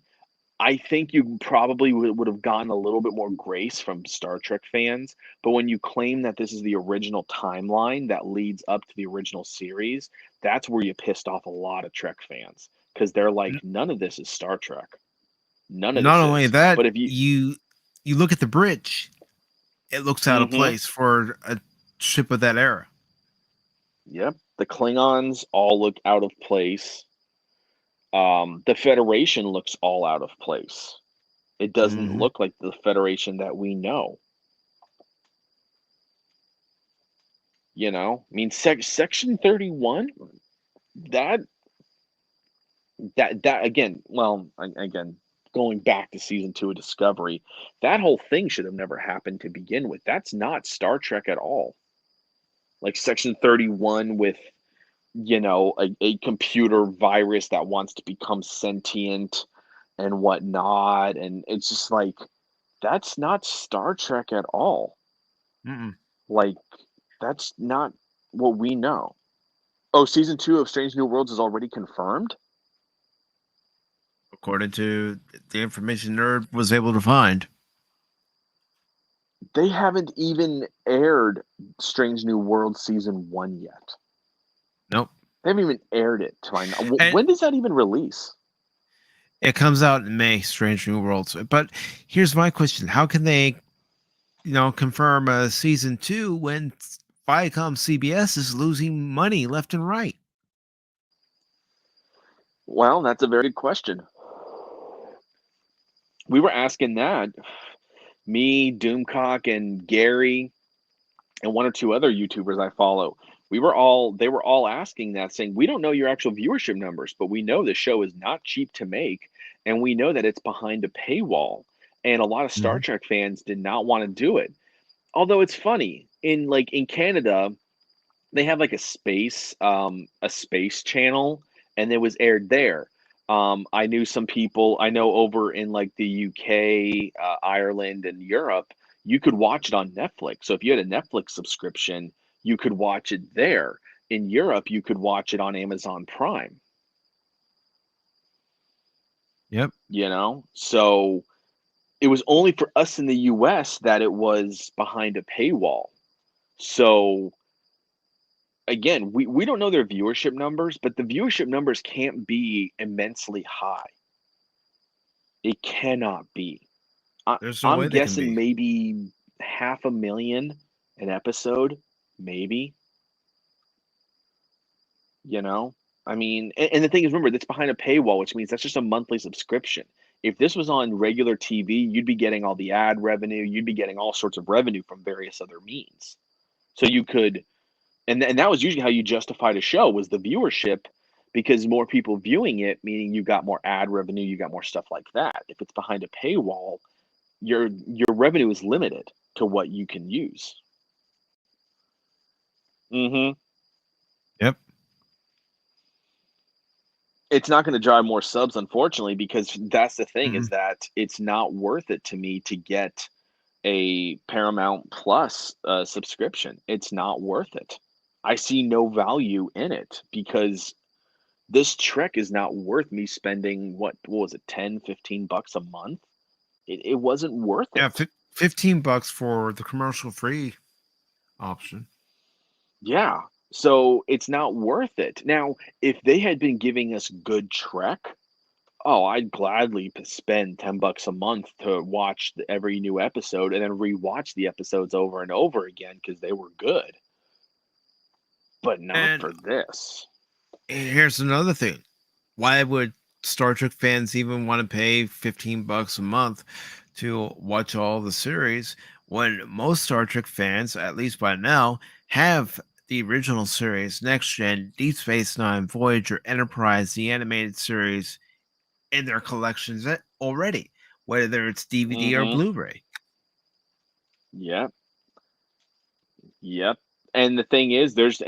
I think you probably would have gotten a little bit more grace from Star Trek fans. But when you claim that this is the original timeline that leads up to the original series, that's where you pissed off a lot of Trek fans, because they're like, none of this is Star Trek. None of this. Not only that, but if you look at the bridge, it looks out of place for a ship of that era. Yep, the Klingons all look out of place. The Federation looks all out of place. It doesn't look like the Federation that we know. You know, I mean, Section 31, that again, well, again, going back to season 2 of Discovery, that whole thing should have never happened to begin with. That's not Star Trek at all. Like Section 31 with, you know, a computer virus that wants to become sentient and whatnot. And it's just like, that's not Star Trek at all. Like, that's not what we know. Oh, season 2 of Strange New Worlds is already confirmed? According to the information Nerd was able to find. They haven't even aired Strange New Worlds season 1 yet. Nope. They haven't even aired it to my knowledge. When does that even release? It comes out in May, Strange New Worlds. But here's my question. How can they, confirm a season 2 when Viacom CBS is losing money left and right. Well, that's a very good question. We were asking that. Me, Doomcock, and Gary, and one or two other YouTubers I follow. They were all asking that, saying, we don't know your actual viewership numbers, but we know the show is not cheap to make, and we know that it's behind a paywall. And a lot of Star Trek fans did not want to do it. Although it's funny, in Canada, they have like a space channel, and it was aired there. I knew some people I know over in like the UK, Ireland, and Europe. You could watch it on Netflix. So if you had a Netflix subscription, you could watch it there. In Europe, you could watch it on Amazon Prime. Yep. You know, so it was only for us in the US that it was behind a paywall. So again, we don't know their viewership numbers, but the viewership numbers can't be immensely high. It cannot be. There's no way I'm they can guessing be. maybe 500,000 an episode, maybe. You know, I mean, and the thing is, remember, that's behind a paywall, which means that's just a monthly subscription. If this was on regular TV, you'd be getting all the ad revenue, you'd be getting all sorts of revenue from various other means. So you could, and that was usually how you justified a show, was the viewership, because more people viewing it, meaning you got more ad revenue, you got more stuff like that. If it's behind a paywall, your revenue is limited to what you can use. Mm-hmm. Yep. It's not going to drive more subs, unfortunately, because that's the thing, is Mhm. that it's not worth it to me to get a Paramount Plus subscription. It's not worth it. I see no value in it, because this Trek is not worth me spending, what was it, 10, $15 a month? It wasn't worth Yeah, it. $15 for the commercial-free option. Yeah. So it's not worth it. Now, if they had been giving us good Trek, oh, I'd gladly spend $10 a month to watch every new episode and then rewatch the episodes over and over again because they were good. But not And for this. here's another thing. Why would Star Trek fans even want to pay $15 a month to watch all the series when most Star Trek fans, at least by now, have the original series, Next Gen, Deep Space Nine, Voyager, Enterprise, the animated series in their collections already, whether it's DVD or Mm-hmm. Blu-ray? Yep. Yep. And the thing is, there's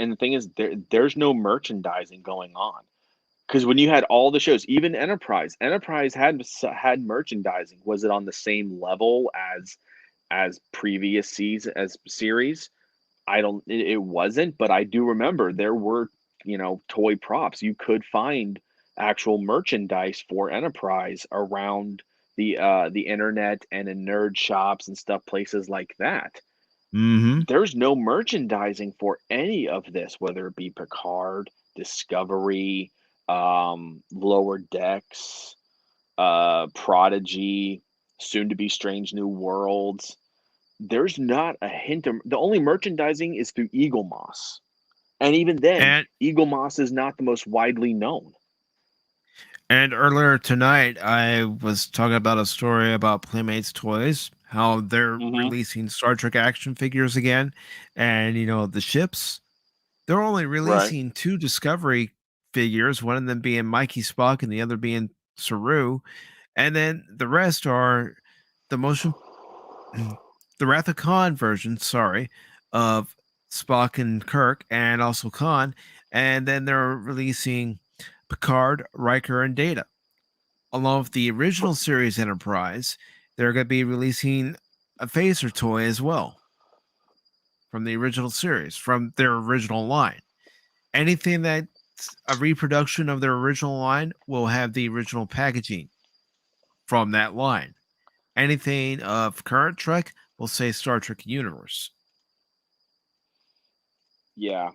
no merchandising going on. Because when you had all the shows, even Enterprise had merchandising. Was it on the same level as previous series? It wasn't, but I do remember there were, toy props. You could find actual merchandise for Enterprise around the internet and in nerd shops and stuff, places like that. Mm-hmm. There's no merchandising for any of this, whether it be Picard, Discovery, Lower Decks, Prodigy, soon to be Strange New Worlds. There's not a hint of, the only merchandising is through Eagle Moss. And even then, And Eagle Moss is not the most widely known. And earlier tonight, I was talking about a story about Playmates Toys, how they're Mm-hmm. releasing Star Trek action figures again. And, the ships, they're only Right. releasing 2 Discovery figures, one of them being Mikey Spock and the other being Saru. And then the rest are the the Wrath of Khan version, sorry, of Spock and Kirk and also Khan. And then they're releasing Picard, Riker, and Data. Along with the original series Enterprise, they're going to be releasing a phaser toy as well from the original series, from their original line. Anything that's a reproduction of their original line will have the original packaging from that line. Anything of current Trek will say Star Trek Universe. Yeah.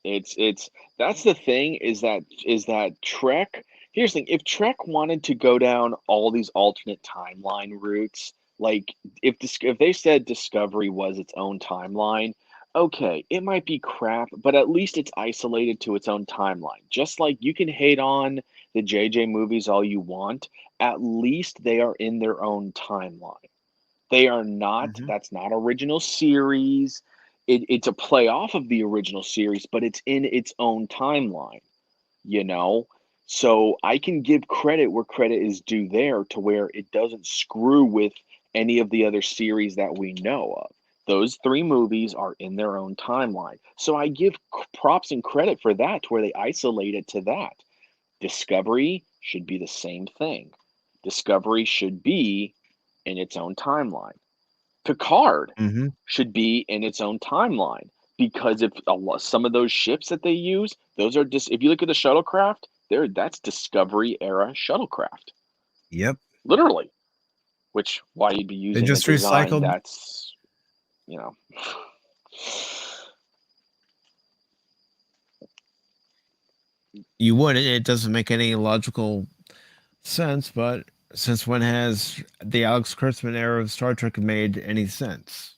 That's the thing, is that Trek, here's the thing, if Trek wanted to go down all these alternate timeline routes, like if they said Discovery was its own timeline, okay, it might be crap, but at least it's isolated to its own timeline. Just like you can hate on the JJ movies all you want, at least they are in their own timeline. They are not, Mm-hmm. that's not original series. It's a play off of the original series, but it's in its own timeline, you know? So I can give credit where credit is due there to where it doesn't screw with any of the other series that we know of. Those three movies are in their own timeline. So I give props and credit for that to where they isolate it to that. Discovery should be the same thing. Discovery should be in its own timeline. Picard Mm-hmm. should be in its own timeline because if some of those ships that they use, those are just if you look at the shuttlecraft, that's Discovery era shuttlecraft, Yep. literally. Which why you'd be They using a just design recycled. that's you know You would. It doesn't make any logical sense, but since when has the Alex Kurtzman era of Star Trek made any sense?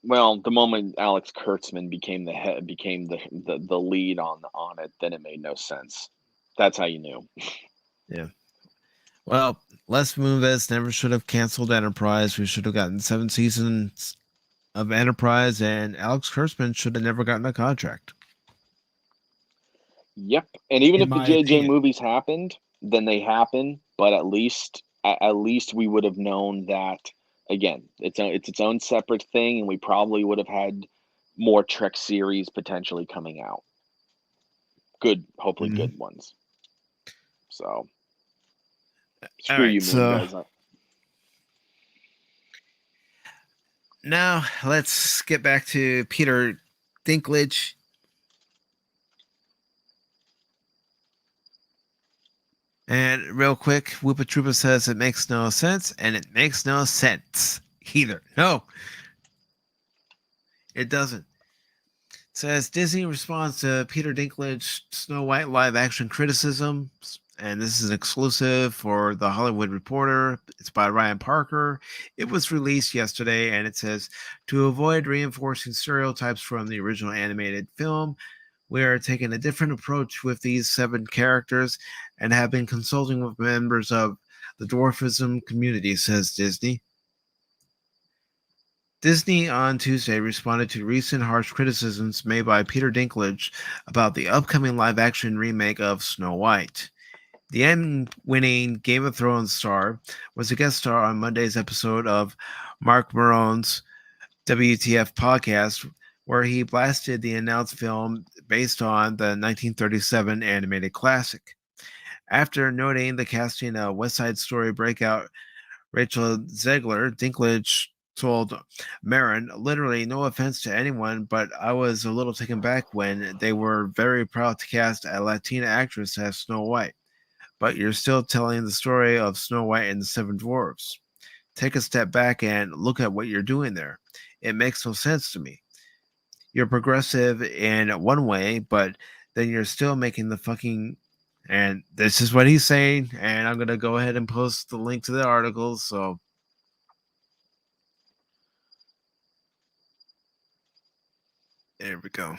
well, the moment Alex Kurtzman became the head, became the lead on it, then it made no sense. That's how you knew. Yeah. Well, Les Moonves never should have canceled Enterprise. We should have gotten 7 seasons of Enterprise, and Alex Kurtzman should have never gotten a contract. Yep. And even In if the my JJ opinion. movies happened, then they happen, but at least we would have known that again, it's its own separate thing and we probably would have had more Trek series potentially coming out. Good, hopefully Mhm. good ones. So, All screw right, you moon so guys. now let's get back to Peter Dinklage. And real quick, Whoopa Troopa says it makes no sense, and it makes no sense either. No, it doesn't. It says Disney responds to Peter Dinklage Snow White live action criticism, and this is exclusive for The Hollywood Reporter. It's by Ryan Parker. It was released yesterday, and it says to avoid reinforcing stereotypes from the original animated film, we are taking a different approach with these 7 characters and have been consulting with members of the dwarfism community, says Disney. Disney on Tuesday responded to recent harsh criticisms made by Peter Dinklage about the upcoming live-action remake of Snow White. The Emmy-winning Game of Thrones star was a guest star on Monday's episode of Mark Maron's WTF podcast, where he blasted the announced film based on the 1937 animated classic. After noting the casting of West Side Story breakout Rachel Zegler, Dinklage told Marin, literally no offense to anyone, but I was a little taken back when they were very proud to cast a Latina actress as Snow White. But you're still telling the story of Snow White and the Seven Dwarfs. Take a step back and look at what you're doing there. It makes no sense to me. You're progressive in one way, but then you're still making the fucking. And this is what he's saying, and I'm going to go ahead and post the link to the article, so there we go.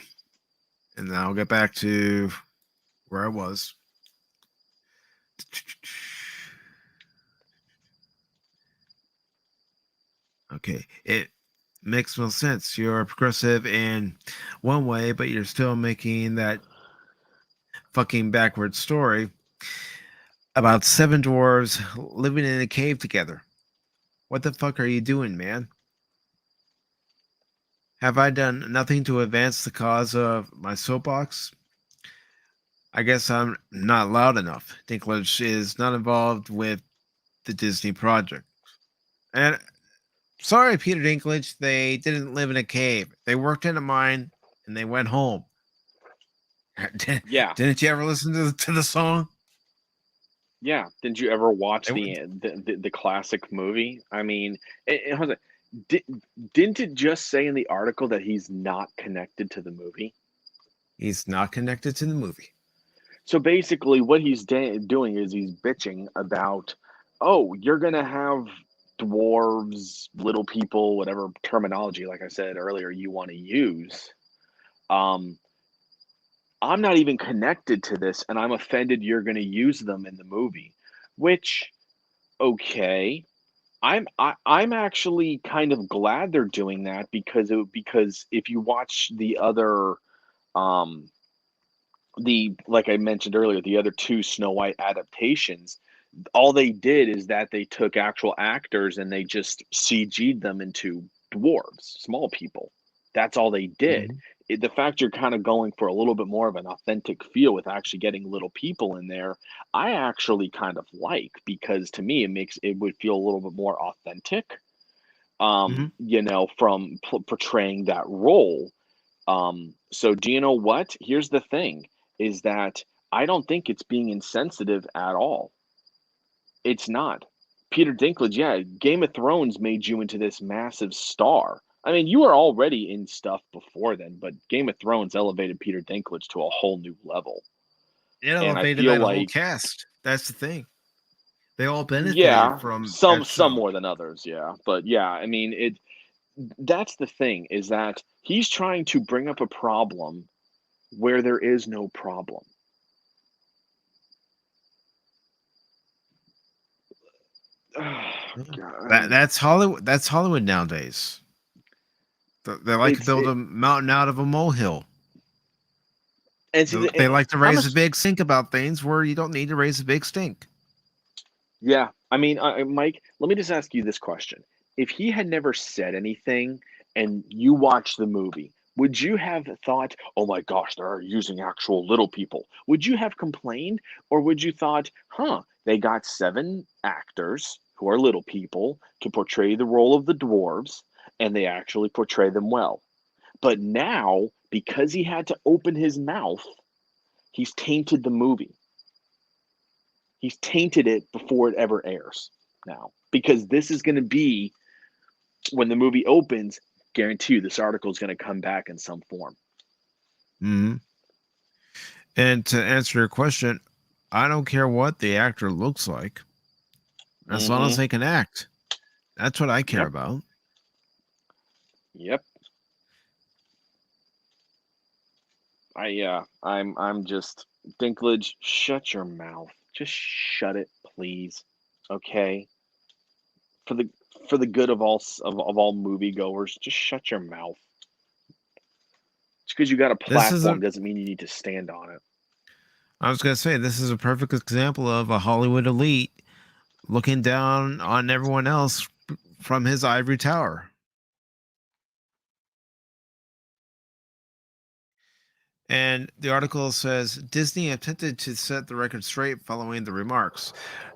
And then I'll get back to where I was. Okay. It makes no sense. You're progressive in one way, but you're still making that fucking backward story about 7 dwarves living in a cave together. What the fuck are you doing, man? Have I done nothing to advance the cause of my soapbox? I guess I'm not loud enough. Dinklage is not involved with the Disney project. And sorry, Peter Dinklage, they didn't live in a cave. They worked in a mine and they went home. Yeah. Didn't you ever listen to the song? Yeah. Didn't you ever watch They, the classic movie? I mean, didn't it just say in the article that he's not connected to the movie? he's not connected to the movie. So basically, what he's doing is he's bitching about, oh, you're gonna have dwarves, little people, whatever terminology, like I said earlier, you want to use. I'm not even connected to this, and I'm offended you're going to use them in the movie. Which, okay, I'm actually kind of glad they're doing that because if you watch the other like I mentioned earlier, the other two Snow White adaptations, all they did is that they took actual actors and they just CG'd them into dwarves, small people. That's all they did. Mhm. The fact you're kind of going for a little bit more of an authentic feel with actually getting little people in there, I actually kind of like, because to me it would feel a little bit more authentic. Mhm. From portraying that role. So do you know what? Here's the thing, is that I don't think it's being insensitive at all. It's not. Peter Dinklage, yeah, Game of Thrones made you into this massive star. I mean, you were already in stuff before then, but Game of Thrones elevated Peter Dinklage to a whole new level. It And I elevated feel that whole like, cast. That's the thing. They all benefited yeah, from some that show. more than others, yeah. But yeah, I mean, that's the thing, is that he's trying to bring up a problem where there is no problem. God. That's Hollywood. That's Hollywood nowadays. They like to It's build it, a mountain out of a molehill. and see, They like to I'm a raise a big stink about things where you don't need to raise a big stink. yeah. I mean, Mike, let me just ask you this question: if he had never said anything and you watched the movie, would you have thought, "Oh my gosh, they're using actual little people"? Would you have complained, or would you thought, "Huh, they got 7 actors who are little people to portray the role of the dwarves, and they actually portray them well"? But now, because he had to open his mouth, he's tainted the movie. He's tainted it before it ever airs now. Because this is going to be, when the movie opens, guarantee you this article is going to come back in some form. Mm-hmm. And to answer your question, I don't care what the actor looks like, as long as they can act. That's what I care Yep. about. Yep. I'm just, Dinklage, shut your mouth. Just shut it, please. Okay? For the good of all moviegoers, just shut your mouth. Just because you got a This is platform a. doesn't mean you need to stand on it. I was gonna say this is a perfect example of a Hollywood elite looking down on everyone else from his ivory tower. And the article says Disney attempted to set the record straight following the remarks.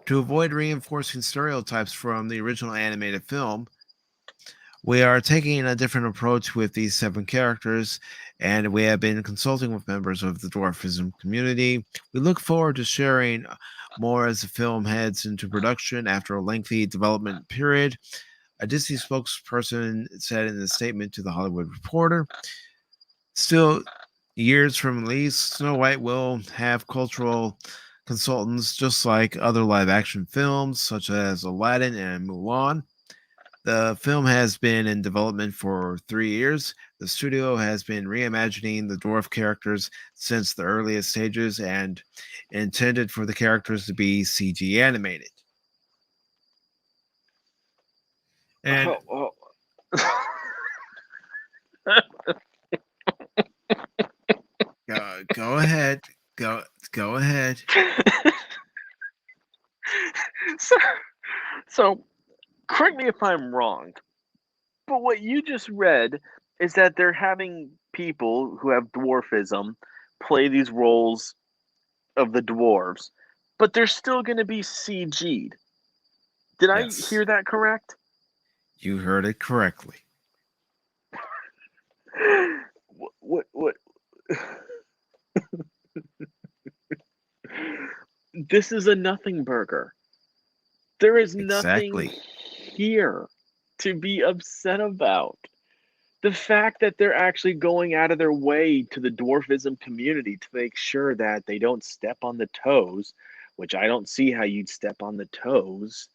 To avoid reinforcing stereotypes from the original animated film, we are taking a different approach with these 7 characters, and we have been consulting with members of the dwarfism community. We look forward to sharing more as the film heads into production after a lengthy development period. A Disney spokesperson said in a statement to The Hollywood Reporter. Still, years from release, Snow White will have cultural consultants just like other live action films, such as Aladdin and Mulan. The film has been in development for 3 years. The studio has been reimagining the dwarf characters since the earliest stages and intended for the characters to be CG animated. And go ahead, go ahead. So, correct me if I'm wrong, but what you just read is that they're having people who have dwarfism play these roles of the dwarves, but they're still going to be CG'd. Did I Yes, hear that correct? you heard it correctly. What? This is a nothing burger. There is nothing Exactly. here to be upset about. The fact that they're actually going out of their way to the dwarfism community to make sure that they don't step on the toes, which I don't see how you'd step on the toes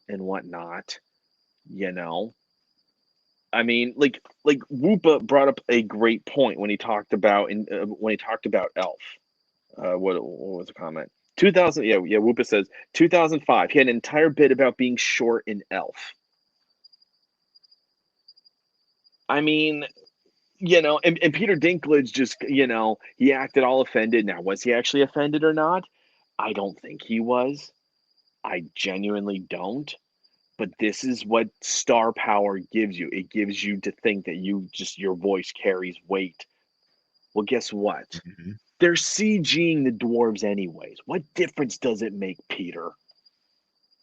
and whatnot. You know, I mean, like Whoopa brought up a great point when he talked about Elf. What was the comment? 2000. Yeah. Whoopa says 2005. He had an entire bit about being short in Elf. I mean, and Peter Dinklage just, he acted all offended. Now, was he actually offended or not? I don't think he was. I genuinely don't. But this is what star power gives you. It gives you to think that your voice carries weight. Well, guess what? Mhm. They're CGing the dwarves anyways. What difference does it make, Peter?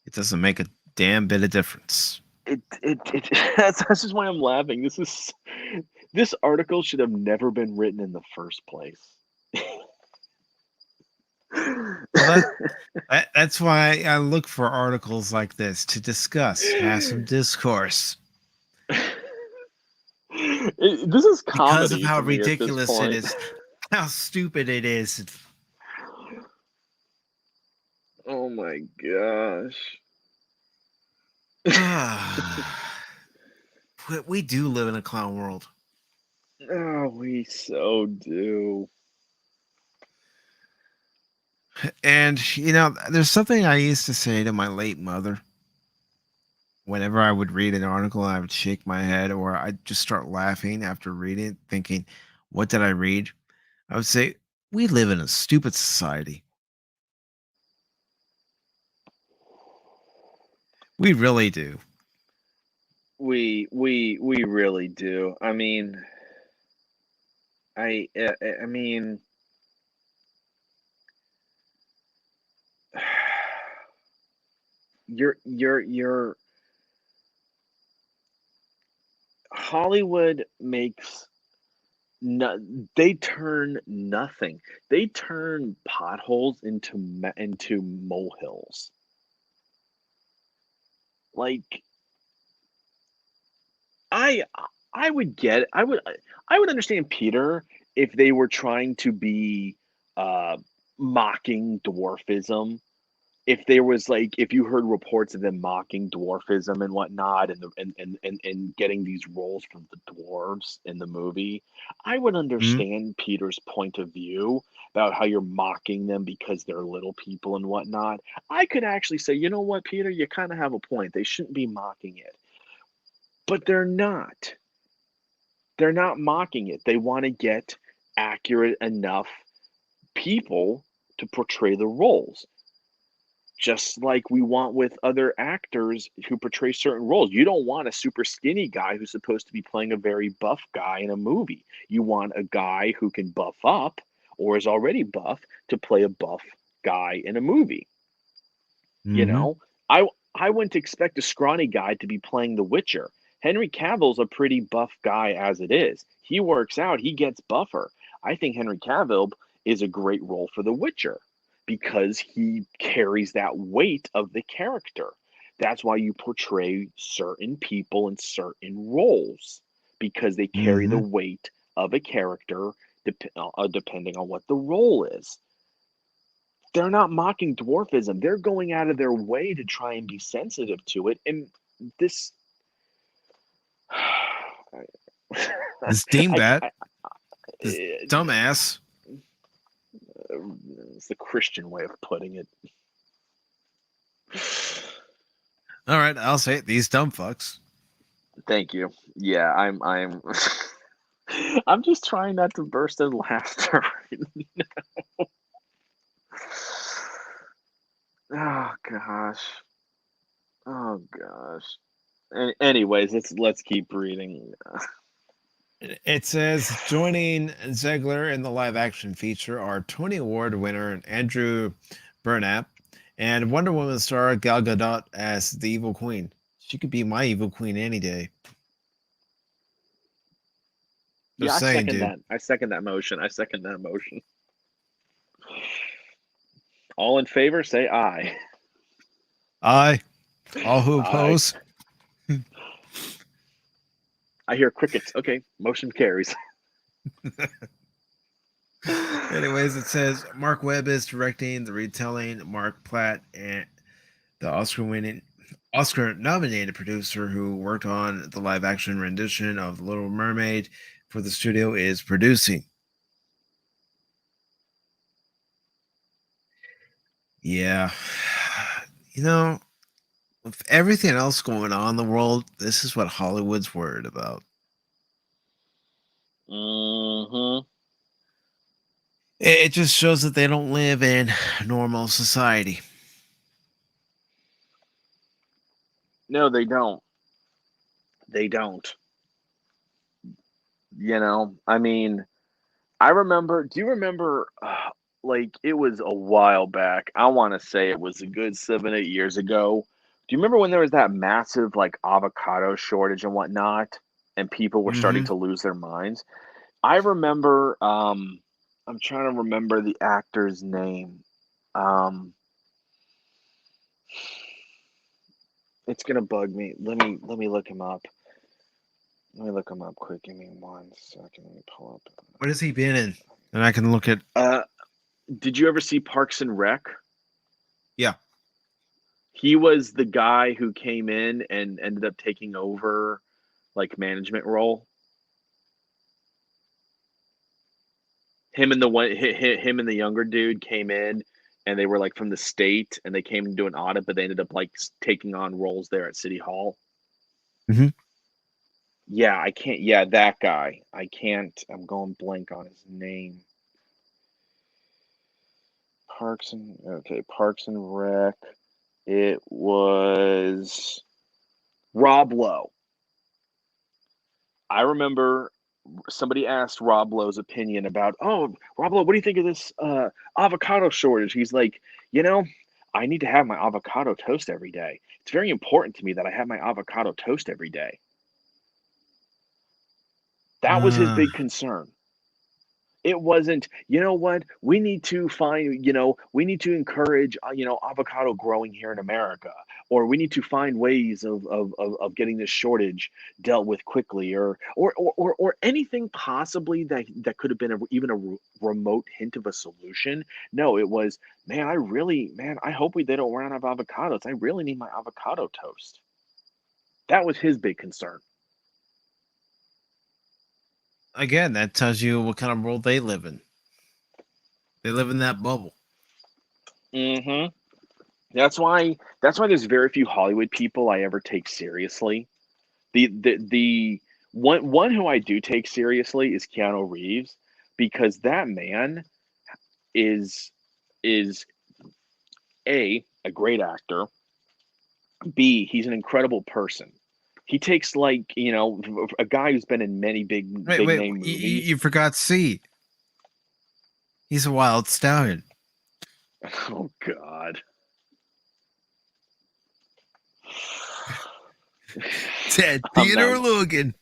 It doesn't make a damn bit of difference. It that's just why I'm laughing. This article should have never been written in the first place. Well, that's why I look for articles like this to discuss, have some discourse. This is Because of comedy how to me at this ridiculous it point. is, how stupid it is. Oh my gosh. We do live in a clown world. Oh, we so do. And, there's something I used to say to my late mother. Whenever I would read an article, I would shake my head or I'd just start laughing after reading it, thinking, what did I read? I would say, we live in a stupid society. We really do. We really do. I mean, I mean, you're Hollywood makes no, they turn nothing. They turn potholes into molehills. Like I I would get I would understand Peter if they were trying to be uh mocking dwarfism. If there was like if you heard reports of them mocking dwarfism and whatnot and getting these roles from the dwarves in the movie, I would Mhm. understand Peter's point of view about how you're mocking them because they're little people and whatnot. I could actually say, you know what, Peter, you kind of have a point. They shouldn't be mocking it. But they're not. They're not mocking it. They want to get accurate enough people to portray the roles. Just like we want with other actors who portray certain roles. You don't want a super skinny guy who's supposed to be playing a very buff guy in a movie. You want a guy who can buff up or is already buff to play a buff guy in a movie. You Mhm. know, I wouldn't expect a scrawny guy to be playing The Witcher. Henry Cavill's a pretty buff guy as it is. He works out, he gets buffer. I think Henry Cavill is a great role for The Witcher because he carries that weight of the character. That's why you portray certain people in certain roles because they carry the Mhm. weight of a character depending on what the role is. They're not mocking dwarfism. They're going out of their way to try and be sensitive to it. And this, This dingbat, I this dumbass. it's the Christian way of putting it. All right, I'll say it. These dumb fucks. Thank you. Yeah, I'm I'm just trying not to burst in laughter right now. Oh gosh. Oh gosh. Anyways, let's keep reading. It says joining Zegler in the live action feature are Tony Award winner Andrew Burnap and Wonder Woman star Gal Gadot as the evil queen. She could be my evil queen any day. Yeah, Just I saying, second dude. that. I second that motion. I second that motion. All in favor, say aye. Aye. All who Aye. oppose. I hear crickets. Okay, motion carries. Anyways, it says Mark Webb is directing the retelling Mark Platt and the Oscar-nominated producer who worked on the live-action rendition of The Little Mermaid for the studio is producing. Yeah. You know, with everything else going on in the world, this is what Hollywood's worried about. Mm-hmm. It just shows that they don't live in normal society. No, they don't. They don't. You know, I mean, I remember. Do you remember? Like it was a while back. I want to say it was a good 7, 8 years ago. Do you remember when there was that massive like avocado shortage and whatnot, and people were starting Mm-hmm. to lose their minds? I remember. I'm trying to remember the actor's name. Um, it's gonna bug me. Let me look him up. Let me look him up quick. Give me 1 second. Let me pull up. What has he been in? And I can look at. Did you ever see Parks and Rec? Yeah. He was the guy who came in and ended up taking over like management role. Him and him and the younger dude came in and they were like from the state and they came to do an audit, but they ended up like taking on roles there at City Hall. Mm-hmm. Yeah, I can't. Yeah, that guy. I can't. I'm going blank on his name. Parks and Rec. It was Rob Lowe. I remember somebody asked Rob Lowe's opinion about, oh, Rob Lowe, what do you think of this avocado shortage? He's like, you know, I need to have my avocado toast every day. It's very important to me that I have my avocado toast every day. That was his big concern. It wasn't, you know what, we need to find, we need to encourage, avocado growing here in America, or we need to find ways of getting this shortage dealt with quickly, or anything possibly that could have been even a remote hint of a solution. No, it was, man, I hope they don't run out of avocados. I really need my avocado toast. That was his big concern. Again, that tells you what kind of world they live in. They live in that bubble. Mm-hmm. That's why there's very few Hollywood people I ever take seriously. The one who I do take seriously is Keanu Reeves, because that man is is a great actor. B, he's an incredible person. He takes like, a guy who's been in many big Wait, name movies. you forgot C. He's a wild stallion. Oh God. Theodore Logan.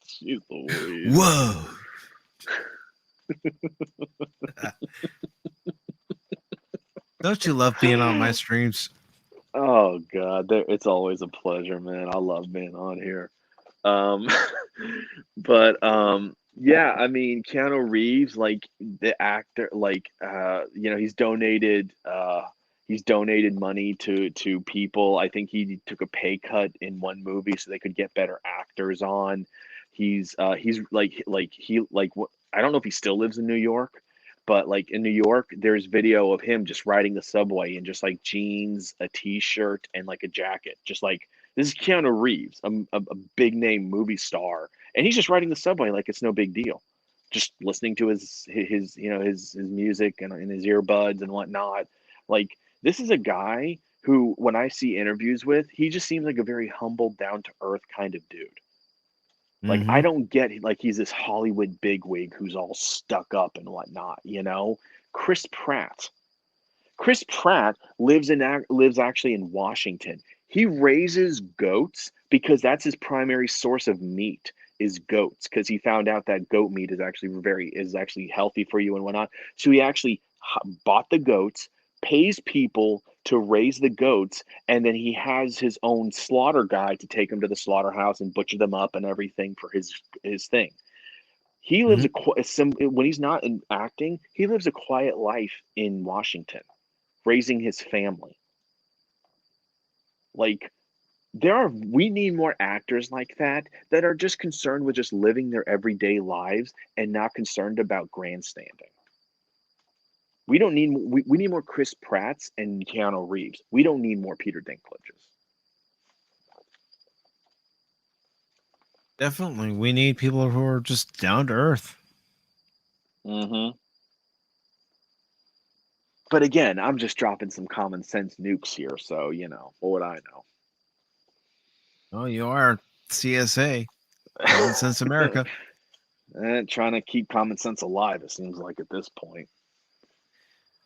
Jeez Louise. Whoa. Don't you love being on my streams? Oh God, it's always a pleasure, man. I love being on here. Um, but yeah, I mean, Keanu Reeves, like the actor, like he's donated money to people. I think he took a pay cut in one movie so they could get better actors on. He's like he like what I don't know if he still lives in New York, but like in New York, there's video of him just riding the subway in just like jeans, a t-shirt, and like a jacket, just like this is Keanu Reeves, a big name movie star, and he's just riding the subway like it's no big deal, just listening to his music and his earbuds and whatnot. Like this is a guy who, when I see interviews with, he just seems like a very humble, down to earth kind of dude. Like I Mm-hmm. don't get like he's this Hollywood bigwig who's all stuck up and whatnot. Chris Pratt. Chris Pratt lives actually in Washington. He raises goats because that's his primary source of meat is goats, because he found out that goat meat is actually healthy for you and whatnot. So he actually bought the goats, pays people to raise the goats, and then he has his own slaughter guy to take them to the slaughterhouse and butcher them up and everything for his thing. He lives when he's not in acting, he lives a quiet life in Washington, raising his family. Like, we need more actors like that are just concerned with just living their everyday lives and not concerned about grandstanding. We don't need we need more Chris Pratts and Keanu Reeves. We don't need more Peter Dinklages. Definitely. We need people who are just down to earth. Mm-hmm. But again, I'm just dropping some common sense nukes here, so what would I know? Oh, you are CSA, Common Sense America. Trying to keep common sense alive, it seems like at this point.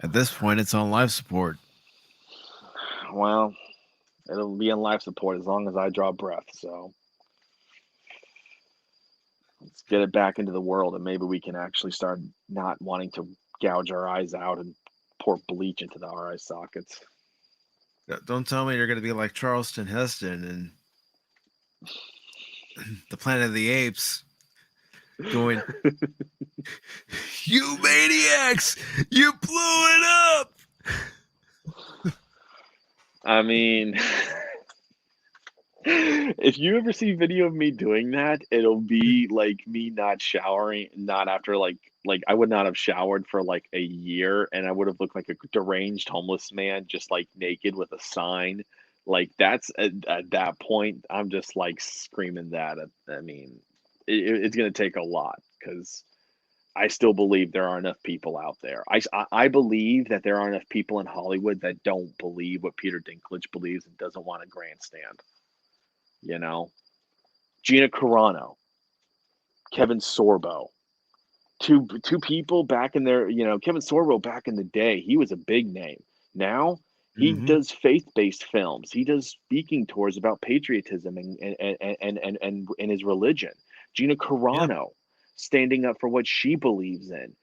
At this point, it's on life support. Well, it'll be on life support as long as I draw breath, so let's get it back into the world, and maybe we can actually start not wanting to gouge our eyes out and pour bleach into our eye sockets. Don't tell me you're going to be like Charleston Heston and the Planet of the Apes going, "You maniacs! You blew it up!" I mean, if you ever see video of me doing that, it'll be like me not showering, not after like I would not have showered for like a year, and I would have looked like a deranged homeless man, just like naked with a sign. Like that's at that point, I'm just like screaming that. I mean, it's gonna take a lot because I still believe there are enough people out there. I believe that there are enough people in Hollywood that don't believe what Peter Dinklage believes and doesn't want to grandstand. Gina Carano, Kevin Sorbo, two people back in there. Kevin Sorbo back in the day, he was a big name. Now he does faith-based films. He does speaking tours about patriotism and his religion. Gina Carano, standing up for what she believes in.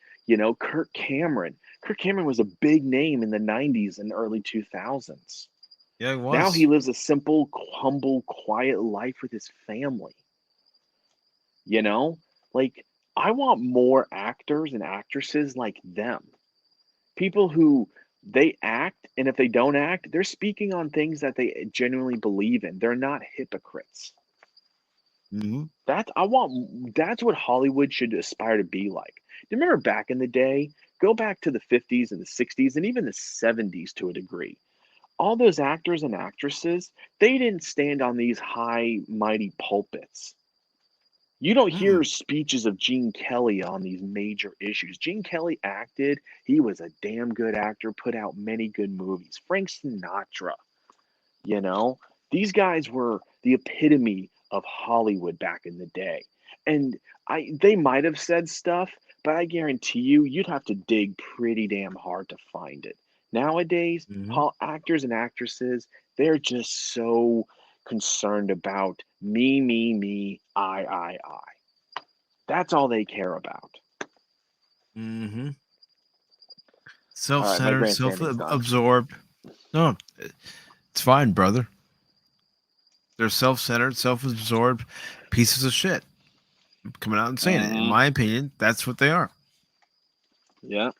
Kirk Cameron. Kirk Cameron was a big name in the 90s and early 2000s. Yeah, it was. Now he lives a simple, humble, quiet life with his family. Like, I want more actors and actresses like them. People who they act, and if they don't act, they're speaking on things that they genuinely believe in. They're not hypocrites. That's what Hollywood should aspire to be like. Do you remember back in the day? Go back to the 50s and the 60s and even the 70s to a degree. All those actors and actresses, they didn't stand on these high, mighty pulpits. You don't hear speeches of Gene Kelly on these major issues. Gene Kelly acted. He was a damn good actor, put out many good movies. Frank Sinatra, these guys were the epitome of Hollywood back in the day. And they might have said stuff, but I guarantee you'd have to dig pretty damn hard to find it. Nowadays, actors and actresses, they're just so concerned about me, I. That's all they care about. Self-centered, self-absorbed. No, it's fine, brother. They're self-centered, self-absorbed pieces of shit. I'm coming out and saying it. In my opinion, that's what they are. Yeah.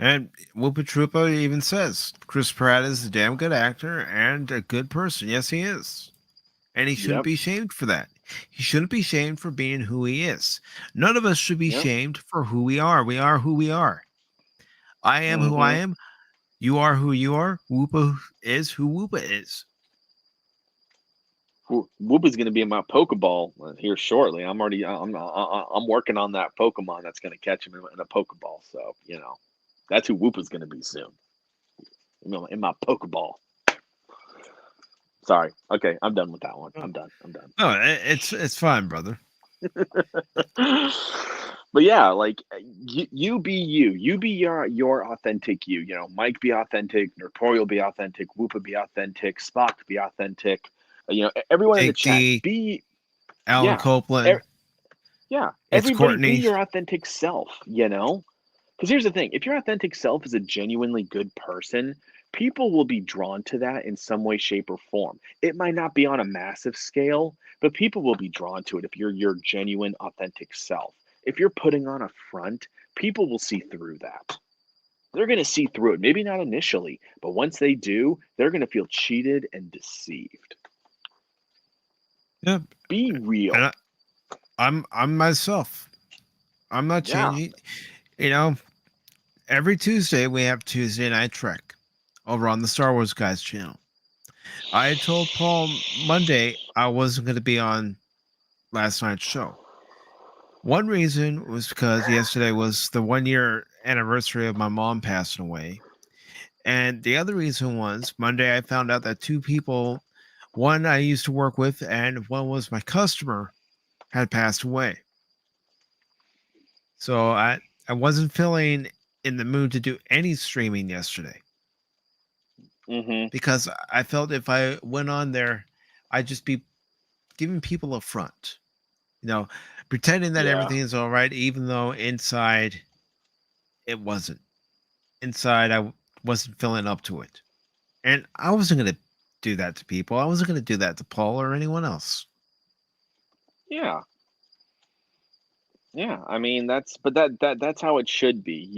And Whoopa Troopa even says Chris Pratt is a damn good actor and a good person. Yes, he is. And he shouldn't be shamed for that. He shouldn't be shamed for being who he is. None of us should be shamed for who we are. We are who we are. I am who I am. You are who you are. Whoopa is who Whoopa is. Whoopa's going to be in my Pokeball here shortly. I'm working on that Pokemon that's going to catch him in a Pokeball. So that's who Whoopa's going to be soon. In my Pokeball. Sorry. Okay, I'm done with that one. I'm done. Oh, it's fine, brother. But yeah, like you be you. You be your authentic you. Mike be authentic. Nortorial be authentic. Whoopa be authentic. Spock be authentic. Everyone in the chat be Alan Copeland. Everybody be your authentic self. Because here's the thing: if your authentic self is a genuinely good person, people will be drawn to that in some way, shape, or form. It might not be on a massive scale, but people will be drawn to it if you're your genuine, authentic self. If you're putting on a front, people will see through that. they're going to see through it. Maybe not initially, but once they do, they're going to feel cheated and deceived. Yep. Be real. And I'm myself. I'm not Yeah. changing. You know, every Tuesday we have Tuesday Night Trek over on the Star Wars Guys channel. I told Paul Monday I wasn't going to be on last night's show. One reason was because yesterday was the 1 year anniversary of my mom passing away. And the other reason was Monday I found out that two people, one I used to work with and one was my customer, had passed away. So I wasn't feeling in the mood to do any streaming yesterday because I felt if I went on there, I'd just be giving people a front, pretending that everything is all right, even though inside it wasn't. Inside I wasn't feeling up to it, and I wasn't going to do that to people. I wasn't going to do that to Paul or anyone else. Yeah. Yeah, I mean that's that's how it should be,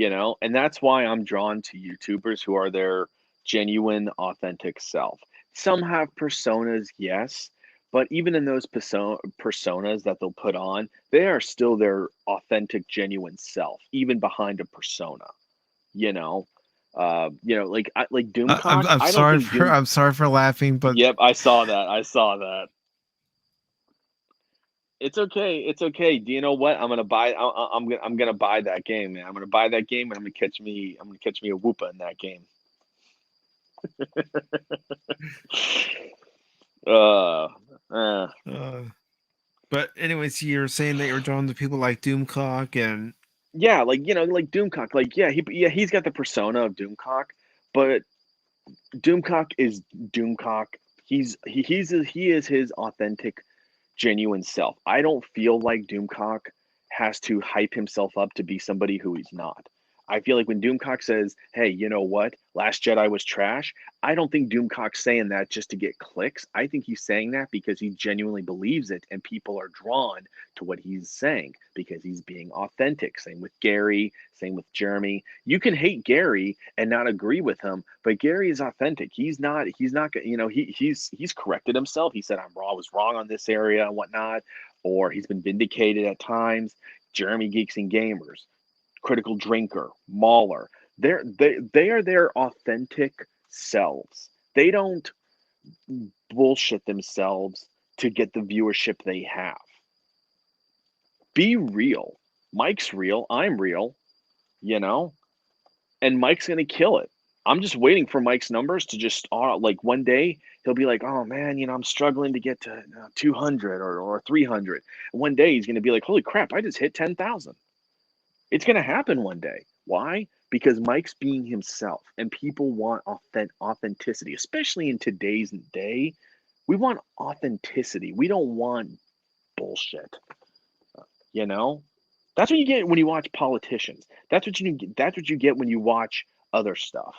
and that's why I'm drawn to YouTubers who are their genuine, authentic self. Some have personas, yes, but even in those personas that they'll put on, they are still their authentic, genuine self, even behind a persona. Like I'm, Doomcock. I'm I don't sorry think for Doom. I'm sorry for laughing, but Yep, I saw that. I saw that. It's okay. It's okay. Do you know what? I'm gonna buy. I'm gonna buy that game, man. I'm gonna buy that game, and I'm gonna catch me a Woopa in that game. uh, uh, but anyways, you're saying that you're drawn to people like Doomcock and yeah, like Doomcock. Like, he's got the persona of Doomcock, but Doomcock is Doomcock. He is his authentic, genuine self. I don't feel like Doomcock has to hype himself up to be somebody who he's not. I feel like when Doomcock says, "Hey, you know what? Last Jedi was trash." I don't think Doomcock's saying that just to get clicks. I think he's saying that because he genuinely believes it and people are drawn to what he's saying because he's being authentic. Same with Gary, same with Jeremy. You can hate Gary and not agree with him, but Gary is authentic. He's not he's corrected himself. He said I was wrong on this area and whatnot, or he's been vindicated at times. Jeremy Geeks and Gamers, Critical Drinker, Mauler. They are their authentic selves. They don't bullshit themselves to get the viewership they have. Be real. Mike's real. I'm real, and Mike's going to kill it. I'm just waiting for Mike's numbers to just like one day he'll be like, "Oh man, I'm struggling to get to 200 or 300." One day he's going to be like, "Holy crap, I just hit 10,000." It's going to happen one day. Why? Because Mike's being himself, and people want authenticity, especially in today's day. We want authenticity. We don't want bullshit. You know, that's what you get when you watch politicians. That's what you get when you watch other stuff.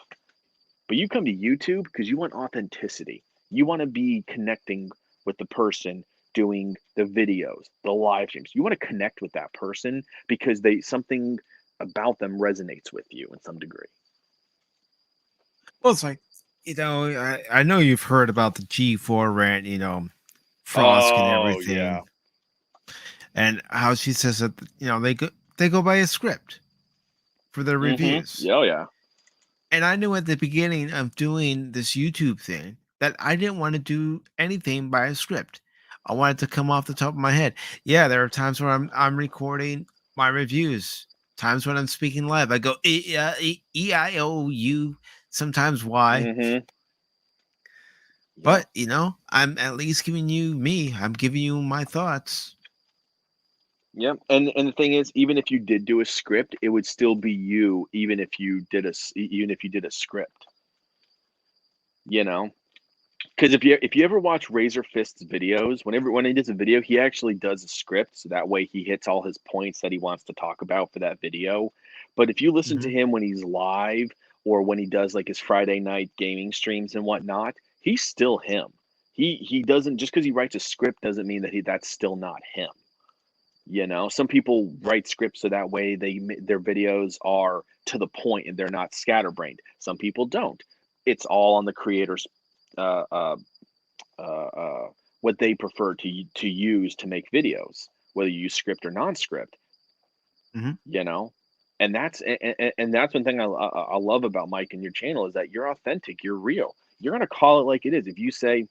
But you come to YouTube because you want authenticity. You want to be connecting with the person doing the videos, the live streams. You want to connect with that person because something about them resonates with you in some degree. well, it's like I know you've heard about the G4 rant, Frost and everything, yeah. and how she says that they go by a script for their reviews. Oh yeah. And I knew at the beginning of doing this YouTube thing that I didn't want to do anything by a script. I wanted to come off the top of my head. Yeah, there are times where I'm recording my reviews. Times when I'm speaking live, I go E-I-O-U, sometimes Y. But I'm at least giving you me. I'm giving you my thoughts. Yep. And the thing is, even if you did do a script, it would still be you, even if you did a script. Because if you ever watch Razor Fist's videos, when he does a video, he actually does a script, so that way he hits all his points that he wants to talk about for that video. But if you listen to him when he's live or when he does like his Friday night gaming streams and whatnot, he's still him. He doesn't, just because he writes a script doesn't mean that that's still not him. You know, some people write scripts so that way their videos are to the point and they're not scatterbrained. Some people don't. It's all on the creator's uh, uh, what they prefer to use to make videos, whether you use script or non-script. Mhm. You know, and that's one thing I love about Mike and your channel is that you're authentic, you're real. You're gonna call it like it is. If you say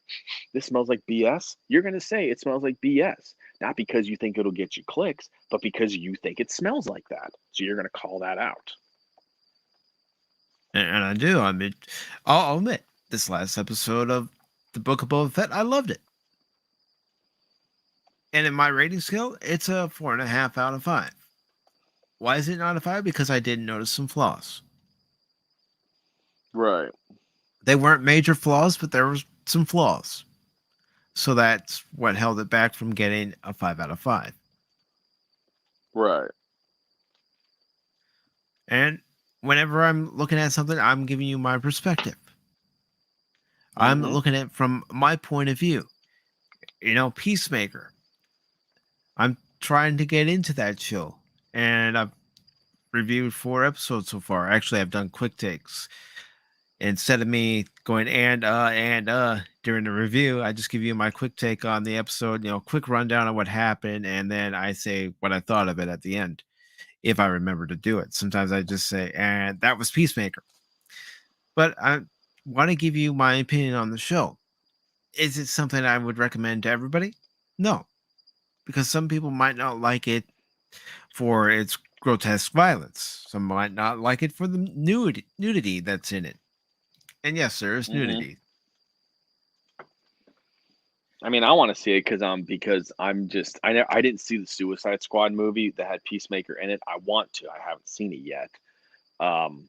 this smells like BS, you're gonna say it smells like BS. Not because you think it'll get you clicks, but because you think it smells like that. So you're gonna call that out. And I do. I mean, I'll admit, this last episode of the Book of Boba Fett, I loved it. And in my rating scale, it's a 4.5 out of 5. Why is it not a 5? Because I did notice some flaws. Right. They weren't major flaws, but there was some flaws. So that's what held it back from getting a 5 out of 5. Right. And whenever I'm looking at something, I'm giving you my perspective. I'm Mm-hmm. looking at it from my point of view. You know, Peacemaker. I'm trying to get into that show. And I've reviewed 4 episodes so far. Actually, I've done quick takes. Instead of me going and during the review, I just give you my quick take on the episode, you know, quick rundown of what happened, and then I say what I thought of it at the end, if I remember to do it. Sometimes I just say, and that was Peacemaker. But I want to give you my opinion on the show. Is it something I would recommend to everybody? No, because some people might not like it for its grotesque violence. Some might not like it for the nudity that's in it. And yes, there is Mm-hmm. nudity. I mean, I want to see it because I'm just I didn't see the Suicide Squad movie that had Peacemaker in it. I want to. I haven't seen it yet. Um,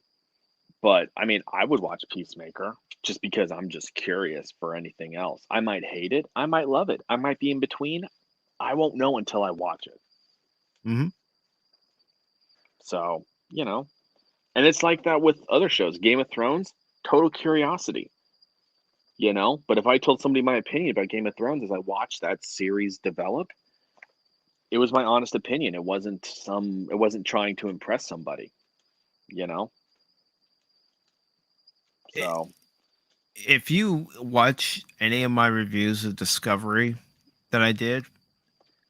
but I mean, I would watch Peacemaker just because I'm just curious for anything else. I might hate it. I might love it. I might be in between. I won't know until I watch it. Hmm. So, you know, and it's like that with other shows. Game of Thrones, total curiosity, you know? But if I told somebody my opinion about Game of Thrones as I watched that series develop, it was my honest opinion. It wasn't trying to impress somebody, you know? So, If you watch any of my reviews of Discovery that I did,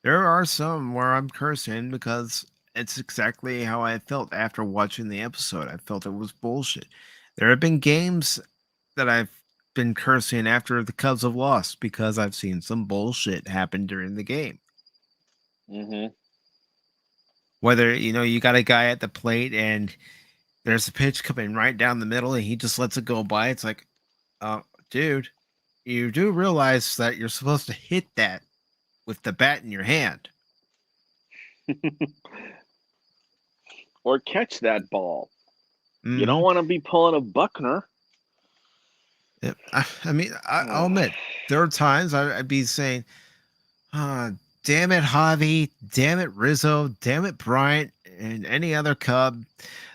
there are some where I'm cursing because it's exactly how I felt after watching the episode. I felt it was bullshit. There have been games that I've been cursing after the Cubs have lost because I've seen some bullshit happen during the game. mhm. Whether, you know, you got a guy at the plate and there's a pitch coming right down the middle and he just lets it go by. It's like, dude, you do realize that you're supposed to hit that with the bat in your hand. Or catch that ball. You Hmm. don't want to be pulling a Buckner. Yeah, I mean, I'll admit, there are times I'd be saying, damn it, Javi, damn it, Rizzo, damn it, Bryant, and any other Cub,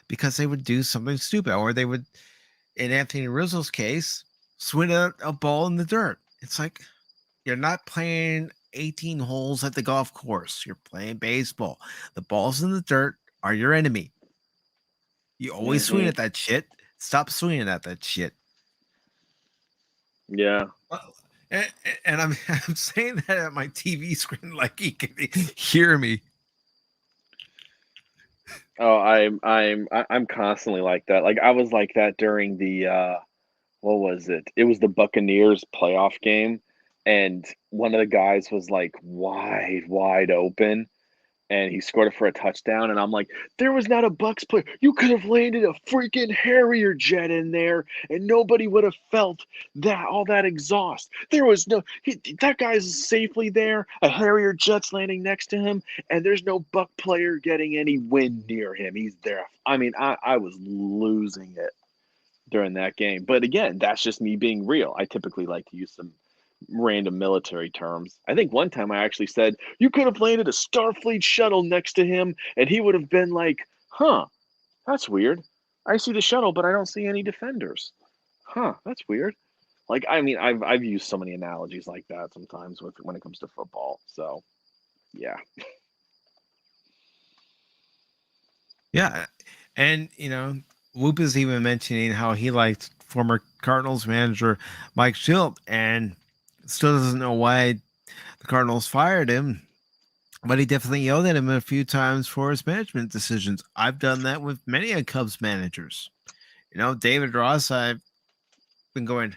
because they would do something stupid. Or they would, in Anthony Rizzo's case, swing a ball in the dirt. It's like, you're not playing 18 holes at the golf course. You're playing baseball. The balls in the dirt are your enemy. You always swing Mhm. at that shit. Stop swinging at that shit. Yeah. Well, and I'm I'm saying that at my TV screen like he can hear me. Oh, I'm constantly like that. Like I was like that during the what was it? It was the Buccaneers playoff game, and one of the guys was like wide open, and he scored it for a touchdown. And I'm like, there was not a Bucks player. You could have landed a freaking Harrier jet in there, and nobody would have felt all that exhaust. There was that guy's safely there. A Harrier jet's landing next to him, and there's no Buck player getting any wind near him. He's there. I mean, I was losing it during that game. But again, that's just me being real. I typically like to use some random military terms. I think one time I actually said, you could have landed a Starfleet shuttle next to him, and he would have been like, huh, that's weird. I see the shuttle, but I don't see any defenders. Huh, that's weird. Like, I mean, I've used so many analogies like that sometimes when it comes to football. So, yeah. Yeah, and Whoop is even mentioning how he liked former Cardinals manager Mike Schilt, and still doesn't know why the Cardinals fired him. But he definitely yelled at him a few times for his management decisions. I've done that with many a Cubs managers. David Ross, I've been going,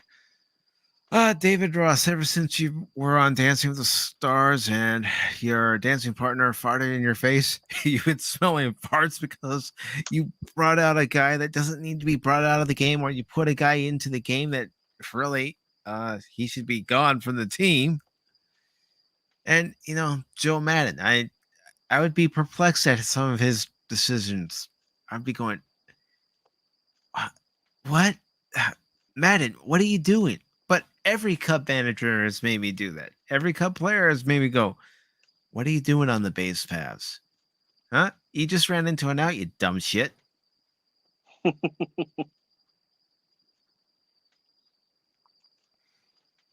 David Ross, ever since you were on Dancing with the Stars and your dancing partner farted in your face, you've been smelling farts because you brought out a guy that doesn't need to be brought out of the game, or you put a guy into the game that really he should be gone from the team. And, Joe Madden, I would be perplexed at some of his decisions. I'd be going, what? Madden, what are you doing? But every Cub manager has made me do that. Every Cub player has made me go, what are you doing on the base paths? Huh? You just ran into an out, you dumb shit.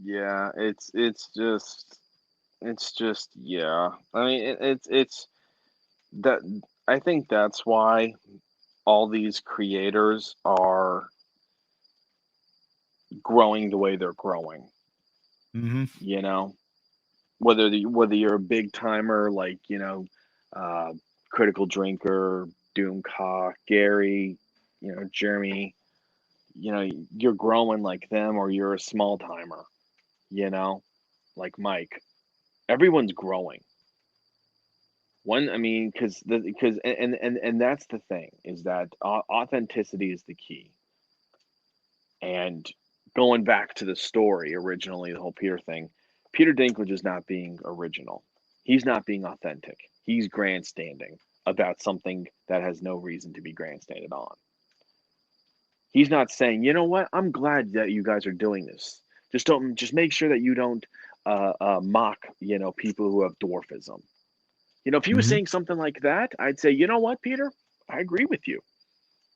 Yeah, it's just yeah. I mean, it's that I think that's why all these creators are growing the way they're growing. Mm-hmm. Whether you're a big timer like Critical Drinker, Doomcock, Gary, Jeremy, you're growing like them, or you're a small timer, like Mike. Everyone's growing. I mean, because and that's the thing, is that authenticity is the key. And going back to the story originally, the whole Peter thing, Peter Dinklage is not being original. He's not being authentic. He's grandstanding about something that has no reason to be grandstanded on. He's not saying, you know what, I'm glad that you guys are doing this. Just make sure that you don't mock, people who have dwarfism. If he was Mm-hmm. saying something like that, I'd say, you know what, Peter, I agree with you.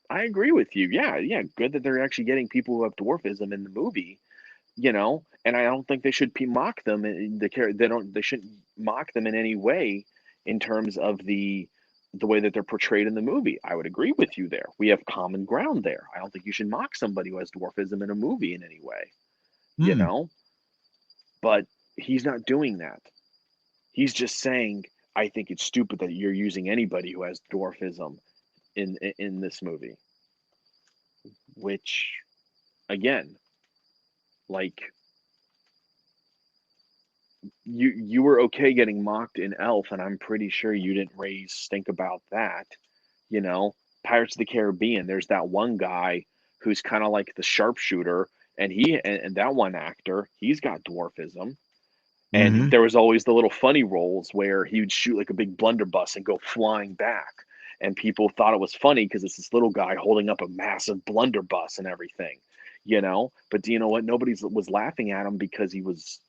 I agree with you. Yeah, yeah, good that they're actually getting people who have dwarfism in the movie, and I don't think they should mock them. They shouldn't mock them in any way in terms of the way that they're portrayed in the movie. I would agree with you there. We have common ground there. I don't think you should mock somebody who has dwarfism in a movie in any way, you Mm. know. But he's not doing that. He's just saying, I think it's stupid that you're using anybody who has dwarfism in this movie. Which, again, like, you were okay getting mocked in Elf, and I'm pretty sure you didn't raise stink about that. Pirates of the Caribbean, there's that one guy who's kind of like the sharpshooter, and and that one actor, he's got dwarfism. And Mm-hmm. there was always the little funny roles where he would shoot like a big blunderbuss and go flying back. And people thought it was funny because it's this little guy holding up a massive blunderbuss and everything. But do you know what? Nobody was laughing at him because he was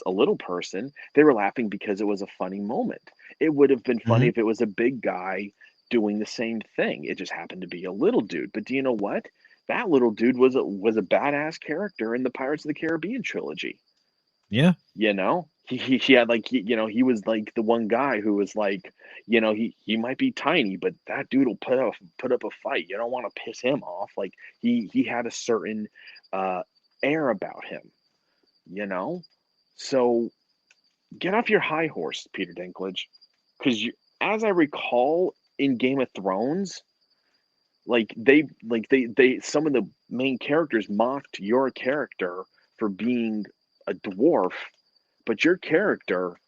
a little person. They were laughing because it was a funny moment. It would have been funny Mm-hmm. if it was a big guy doing the same thing. It just happened to be a little dude. But do you know what? That little dude was a badass character in the Pirates of the Caribbean trilogy. Yeah. He had like he was like the one guy who was like, he might be tiny, but that dude will put up a fight. You don't want to piss him off. Like he had a certain air about him, you know. So get off your high horse, Peter Dinklage, because as I recall in Game of Thrones, they some of the main characters mocked your character for being a dwarf, but your character,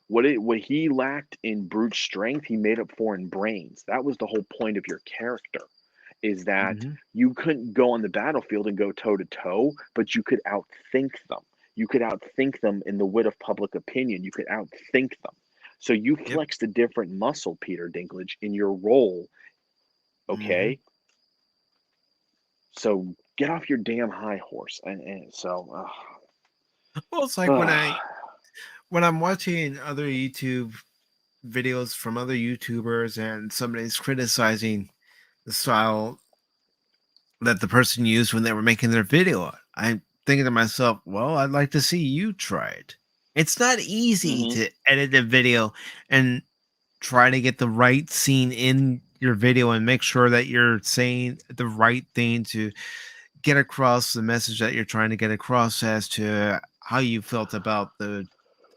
what he lacked in brute strength, he made up for in brains. That was the whole point of your character, is that Mm-hmm. you couldn't go on the battlefield and go toe to toe, but you could outthink them. You could outthink them in the wit of public opinion. You could outthink them. So you Yep. flexed a different muscle, Peter Dinklage, in your role. Mm-hmm. Okay, so get off your damn high horse. And so, Well, it's like when I'm watching other YouTube videos from other YouTubers and somebody's criticizing the style that the person used when they were making their video, I'm thinking to myself, well, I'd like to see you try it. It's not easy mhm. to edit a video and try to get the right scene in your video and make sure that you're saying the right thing to get across the message that you're trying to get across as to how you felt about the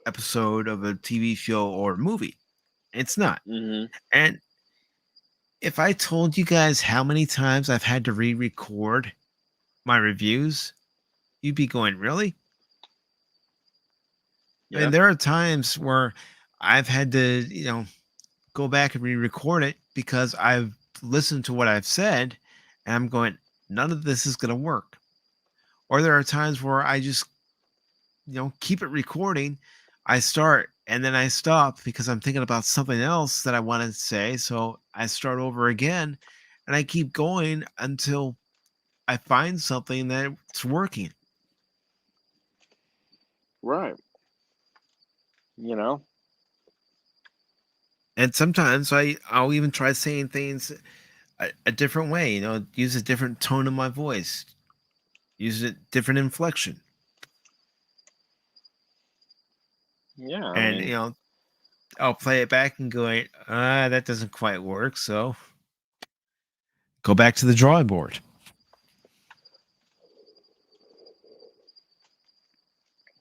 episode of a TV show or movie. It's not. Mm-hmm. And if I told you guys how many times I've had to re-record my reviews, you'd be going, really? I Yeah. mean, there are times where I've had to, go back and re-record it because I've listened to what I've said and I'm going, none of this is going to work. Or there are times where I just, keep it recording. I start and then I stop because I'm thinking about something else that I want to say. So I start over again and I keep going until I find something that's working. Right. You know. And sometimes I'll even try saying things a different way, use a different tone of my voice, use a different inflection. Yeah. I And, mean, I'll play it back and go, that doesn't quite work. So go back to the drawing board.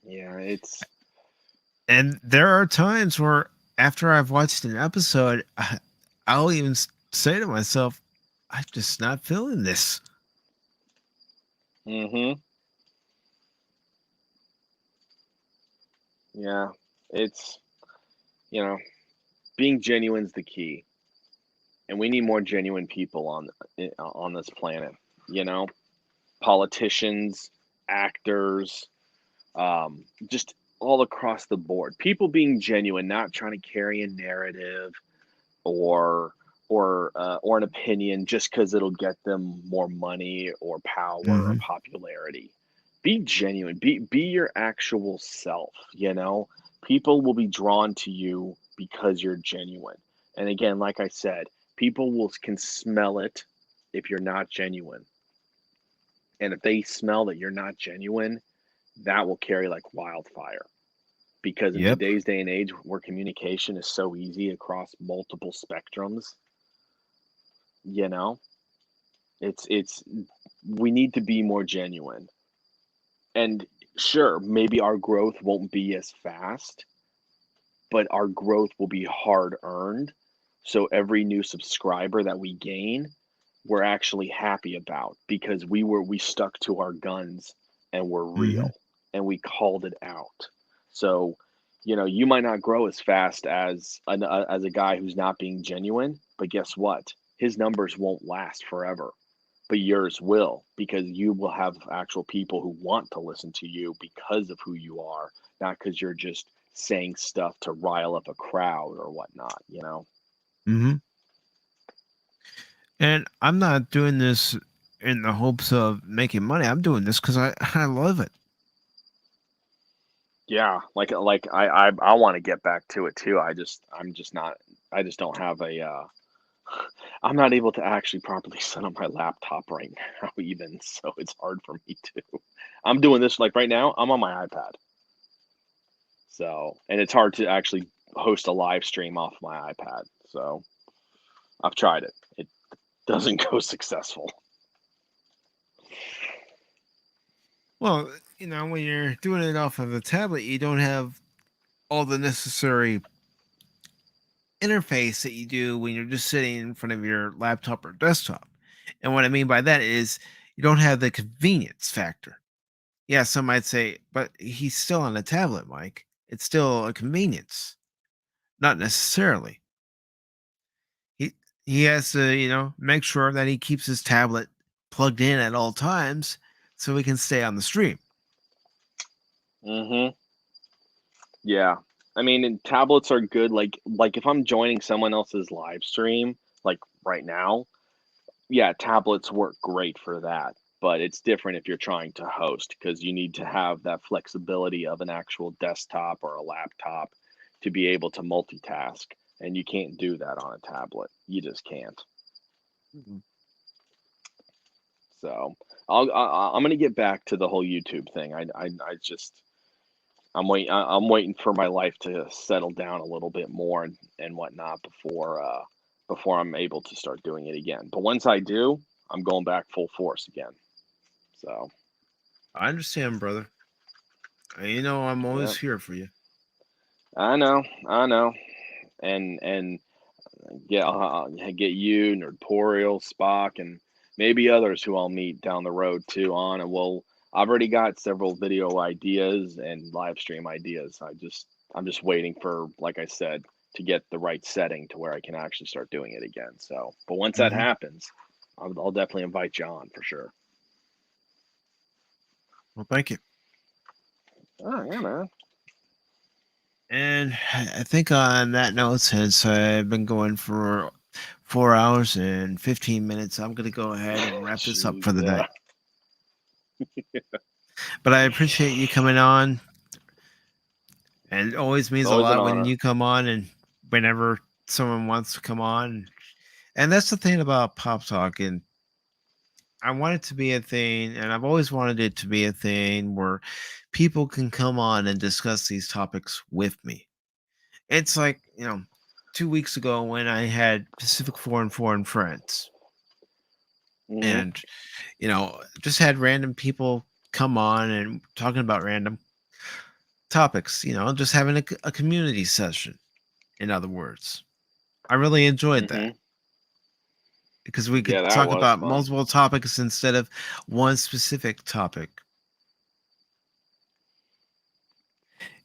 yeah. It's. And there are times where after I've watched an episode, I'll even say to myself, I'm just not feeling this. Mm-hmm. Yeah. It's. Being genuine's the key, and we need more genuine people on this planet. You know, politicians, actors, just all across the board. People being genuine, not trying to carry a narrative or or an opinion just because it'll get them more money or power or Mm-hmm. popularity. Be genuine. Be your actual self. People will be drawn to you because you're genuine. And again, like I said, people can smell it if you're not genuine. And if they smell that you're not genuine, that will carry like wildfire. Because in Yep. today's day and age where communication is so easy across multiple spectrums, you know, it's we need to be more genuine. And sure, maybe our growth won't be as fast, but our growth will be hard earned. So every new subscriber that we gain, we're actually happy about because we stuck to our guns and we're Mm-hmm. real and we called it out. So, you might not grow as fast as a guy who's not being genuine, but guess what? His numbers won't last forever, but yours will because you will have actual people who want to listen to you because of who you are, not because you're just saying stuff to rile up a crowd or whatnot. Mm-hmm. And I'm not doing this in the hopes of making money. I'm doing this because I love it. Yeah, like I want to get back to it too. I'm just not. I just don't have a. I'm not able to actually properly set up my laptop right now, even so it's hard for me to. I'm doing this like right now. I'm on my iPad, so and it's hard to actually host a live stream off my iPad. So I've tried it. It doesn't go successful. Well, when you're doing it off of a tablet, you don't have all the necessary interface that you do when you're just sitting in front of your laptop or desktop. And what I mean by that is you don't have the convenience factor. Yeah, some might say, but he's still on a tablet, Mike. It's still a convenience. Not necessarily. He he has to, make sure that he keeps his tablet plugged in at all times so he can stay on the stream. Mm-hmm. Yeah. I mean, and tablets are good. Like if I'm joining someone else's live stream, like right now, yeah, tablets work great for that. But it's different if you're trying to host because you need to have that flexibility of an actual desktop or a laptop to be able to multitask. And you can't do that on a tablet. You just can't. Mhm. So I'm gonna get back to the whole YouTube thing. I just I'm waiting for my life to settle down a little bit more and whatnot before I'm able to start doing it again. But once I do, I'm going back full force again. So I understand, brother. You know, I'm always here for you. I know, and get you, Nerdporial, Spock, and maybe others who I'll meet down the road too on, and I've already got several video ideas and live stream ideas. I'm just waiting for, like I said, to get the right setting to where I can actually start doing it again. So, but once that happens, I'll definitely invite you on for sure. Well, thank you. Oh yeah, man. And I think on that note, since I've been going for 4 hours and 15 minutes, I'm going to go ahead and wrap this up for the day. But I appreciate you coming on. And it always means a lot when you come on and whenever someone wants to come on. And that's the thing about Pop Talk. And I want it to be a thing, and I've always wanted it to be a thing where people can come on and discuss these topics with me. It's like, 2 weeks ago when I had Pacific414 friends. And, just had random people come on and talking about random topics, just having a community session, in other words. I really enjoyed that. Because we could talk about multiple topics instead of one specific topic.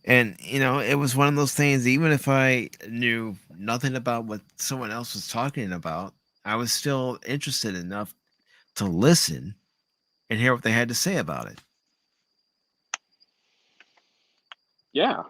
And, it was one of those things, even if I knew nothing about what someone else was talking about, I was still interested enough to listen and hear what they had to say about it. Yeah.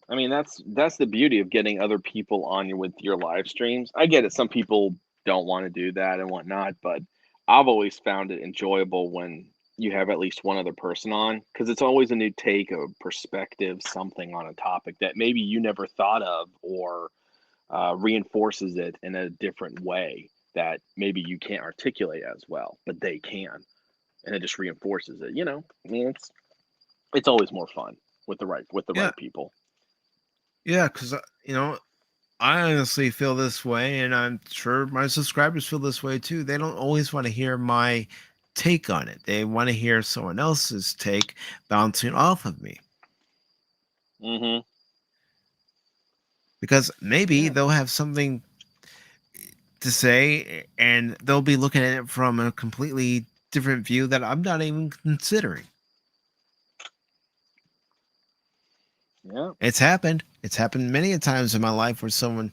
I mean, that's the beauty of getting other people on with your live streams. I get it. Some people don't want to do that and whatnot, but I've always found it enjoyable when you have at least one other person on, because it's always a new take, a perspective, something on a topic that maybe you never thought of, or reinforces it in a different way that maybe you can't articulate as well, but they can, and it just reinforces it. I mean, it's always more fun with the right people. Yeah, because I honestly feel this way, and I'm sure my subscribers feel this way too. They don't always want to hear my take on it. They want to hear someone else's take bouncing off of me. Because maybe they'll have something to say, and they'll be looking at it from a completely different view that I'm not even considering. Yeah. It's happened. It's happened many a times in my life where someone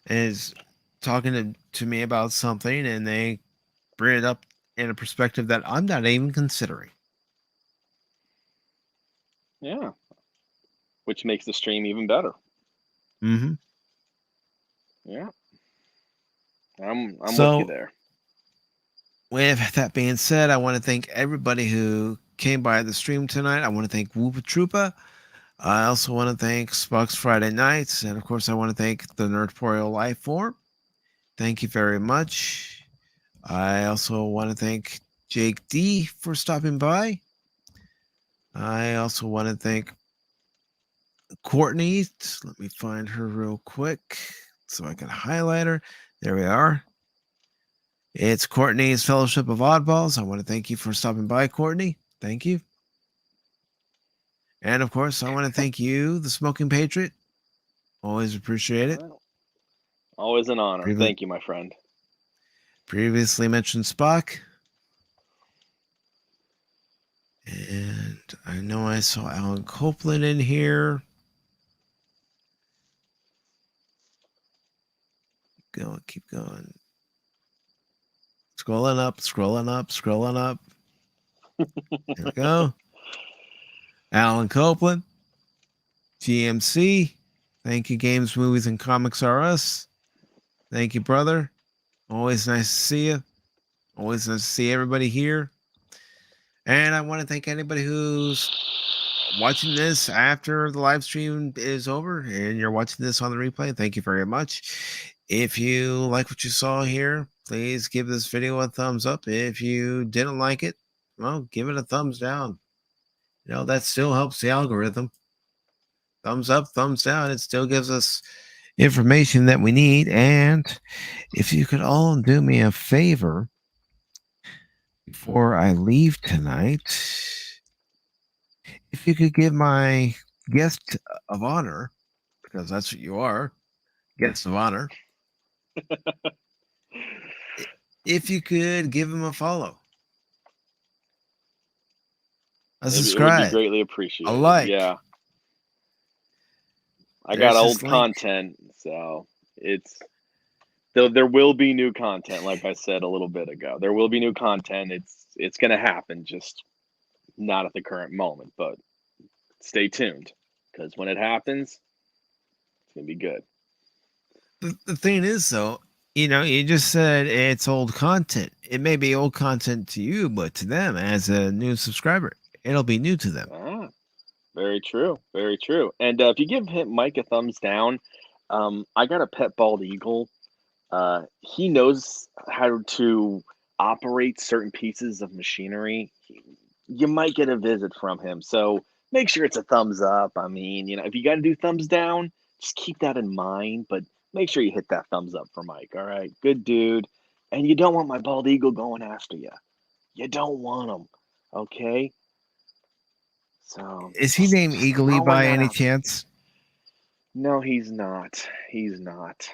is talking to me about something and they bring it up in a perspective that I'm not even considering. Yeah. Which makes the stream even better. Yeah. I'm with you there. With that being said, I want to thank everybody who came by the stream tonight. I want to thank Woopa Troopa. I also want to thank Spock's Friday Nights. And of course, I want to thank the Nerdporial Life Form. Thank you very much. I also want to thank Jake D for stopping by. I also want to thank Courtney. Let me find her real quick so I can highlight her. There we are. It's Courtney's Fellowship of Oddballs. I want to thank you for stopping by, Courtney. Thank you. And of course, I want to thank you, the Smoking Patriot. Always appreciate it. Always an honor. Thank you, my friend. Previously mentioned Spock. And I know I saw Alan Copeland in here. Keep going. Scrolling up. There we go. Alan Copeland. GMC. Thank you, Games, Movies, and Comics R Us. Thank you, brother. Always nice to see you. Always nice to see everybody here. And I want to thank anybody who's watching this after the live stream is over and you're watching this on the replay. Thank you very much. If you like what you saw here, please give this video a thumbs up. If you didn't like it, well, give it a thumbs down. That still helps the algorithm. Thumbs up, thumbs down. It still gives us, information that we need. And if you could all do me a favor before I leave tonight, if you could give my guest of honor, because that's what you are, guest of honor, if you could give him a follow, a It would be subscribe, greatly a appreciated. like. Yeah. I There's got this old link. content, so it's there will be new content, like I said a little bit ago. There will be new content. It's gonna happen, just not at the current moment, but stay tuned, because when it happens, it's gonna be good. The thing is, though, you just said it's old content. It may be old content to you, but to them, as a new subscriber, it'll be new to them. Ah, very true, very true. And if you give Mike a thumbs down, I got a pet bald eagle. He knows how to operate certain pieces of machinery. You might get a visit from him, so make sure it's a thumbs up. I mean, if you got to do thumbs down, just keep that in mind, but make sure you hit that thumbs up for Mike. All right, good dude. And you don't want my bald eagle going after you. You don't want him. Okay. So Is he named just Eagly throwing by that any out. chance? No, he's not. He's not.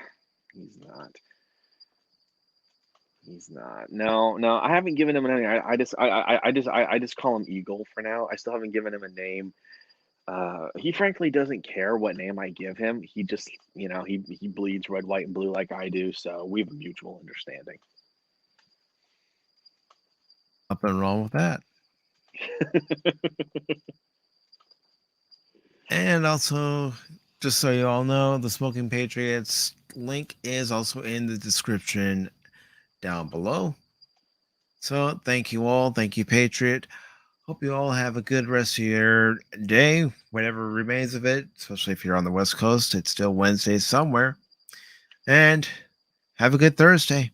He's not. He's not. No, no. I haven't given him a name. I just call him Eagle for now. I still haven't given him a name. He frankly doesn't care what name I give him. He just, he bleeds red, white, and blue like I do. So we have a mutual understanding. Nothing wrong with that. And also, just so you all know, the Smoking Patriots link is also in the description down below. So thank you all. Thank you, Patriot. Hope you all have a good rest of your day, whatever remains of it, especially if you're on the West Coast. It's still Wednesday somewhere. And have a good Thursday.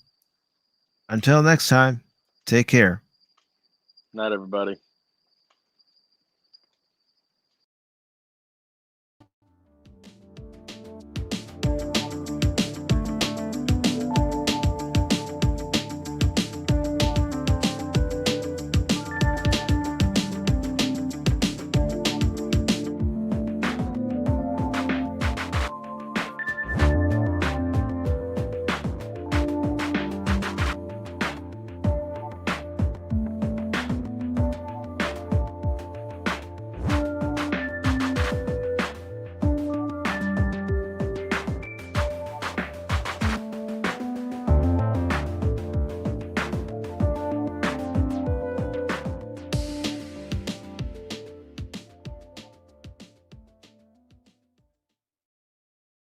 Until next time, take care. Night, everybody.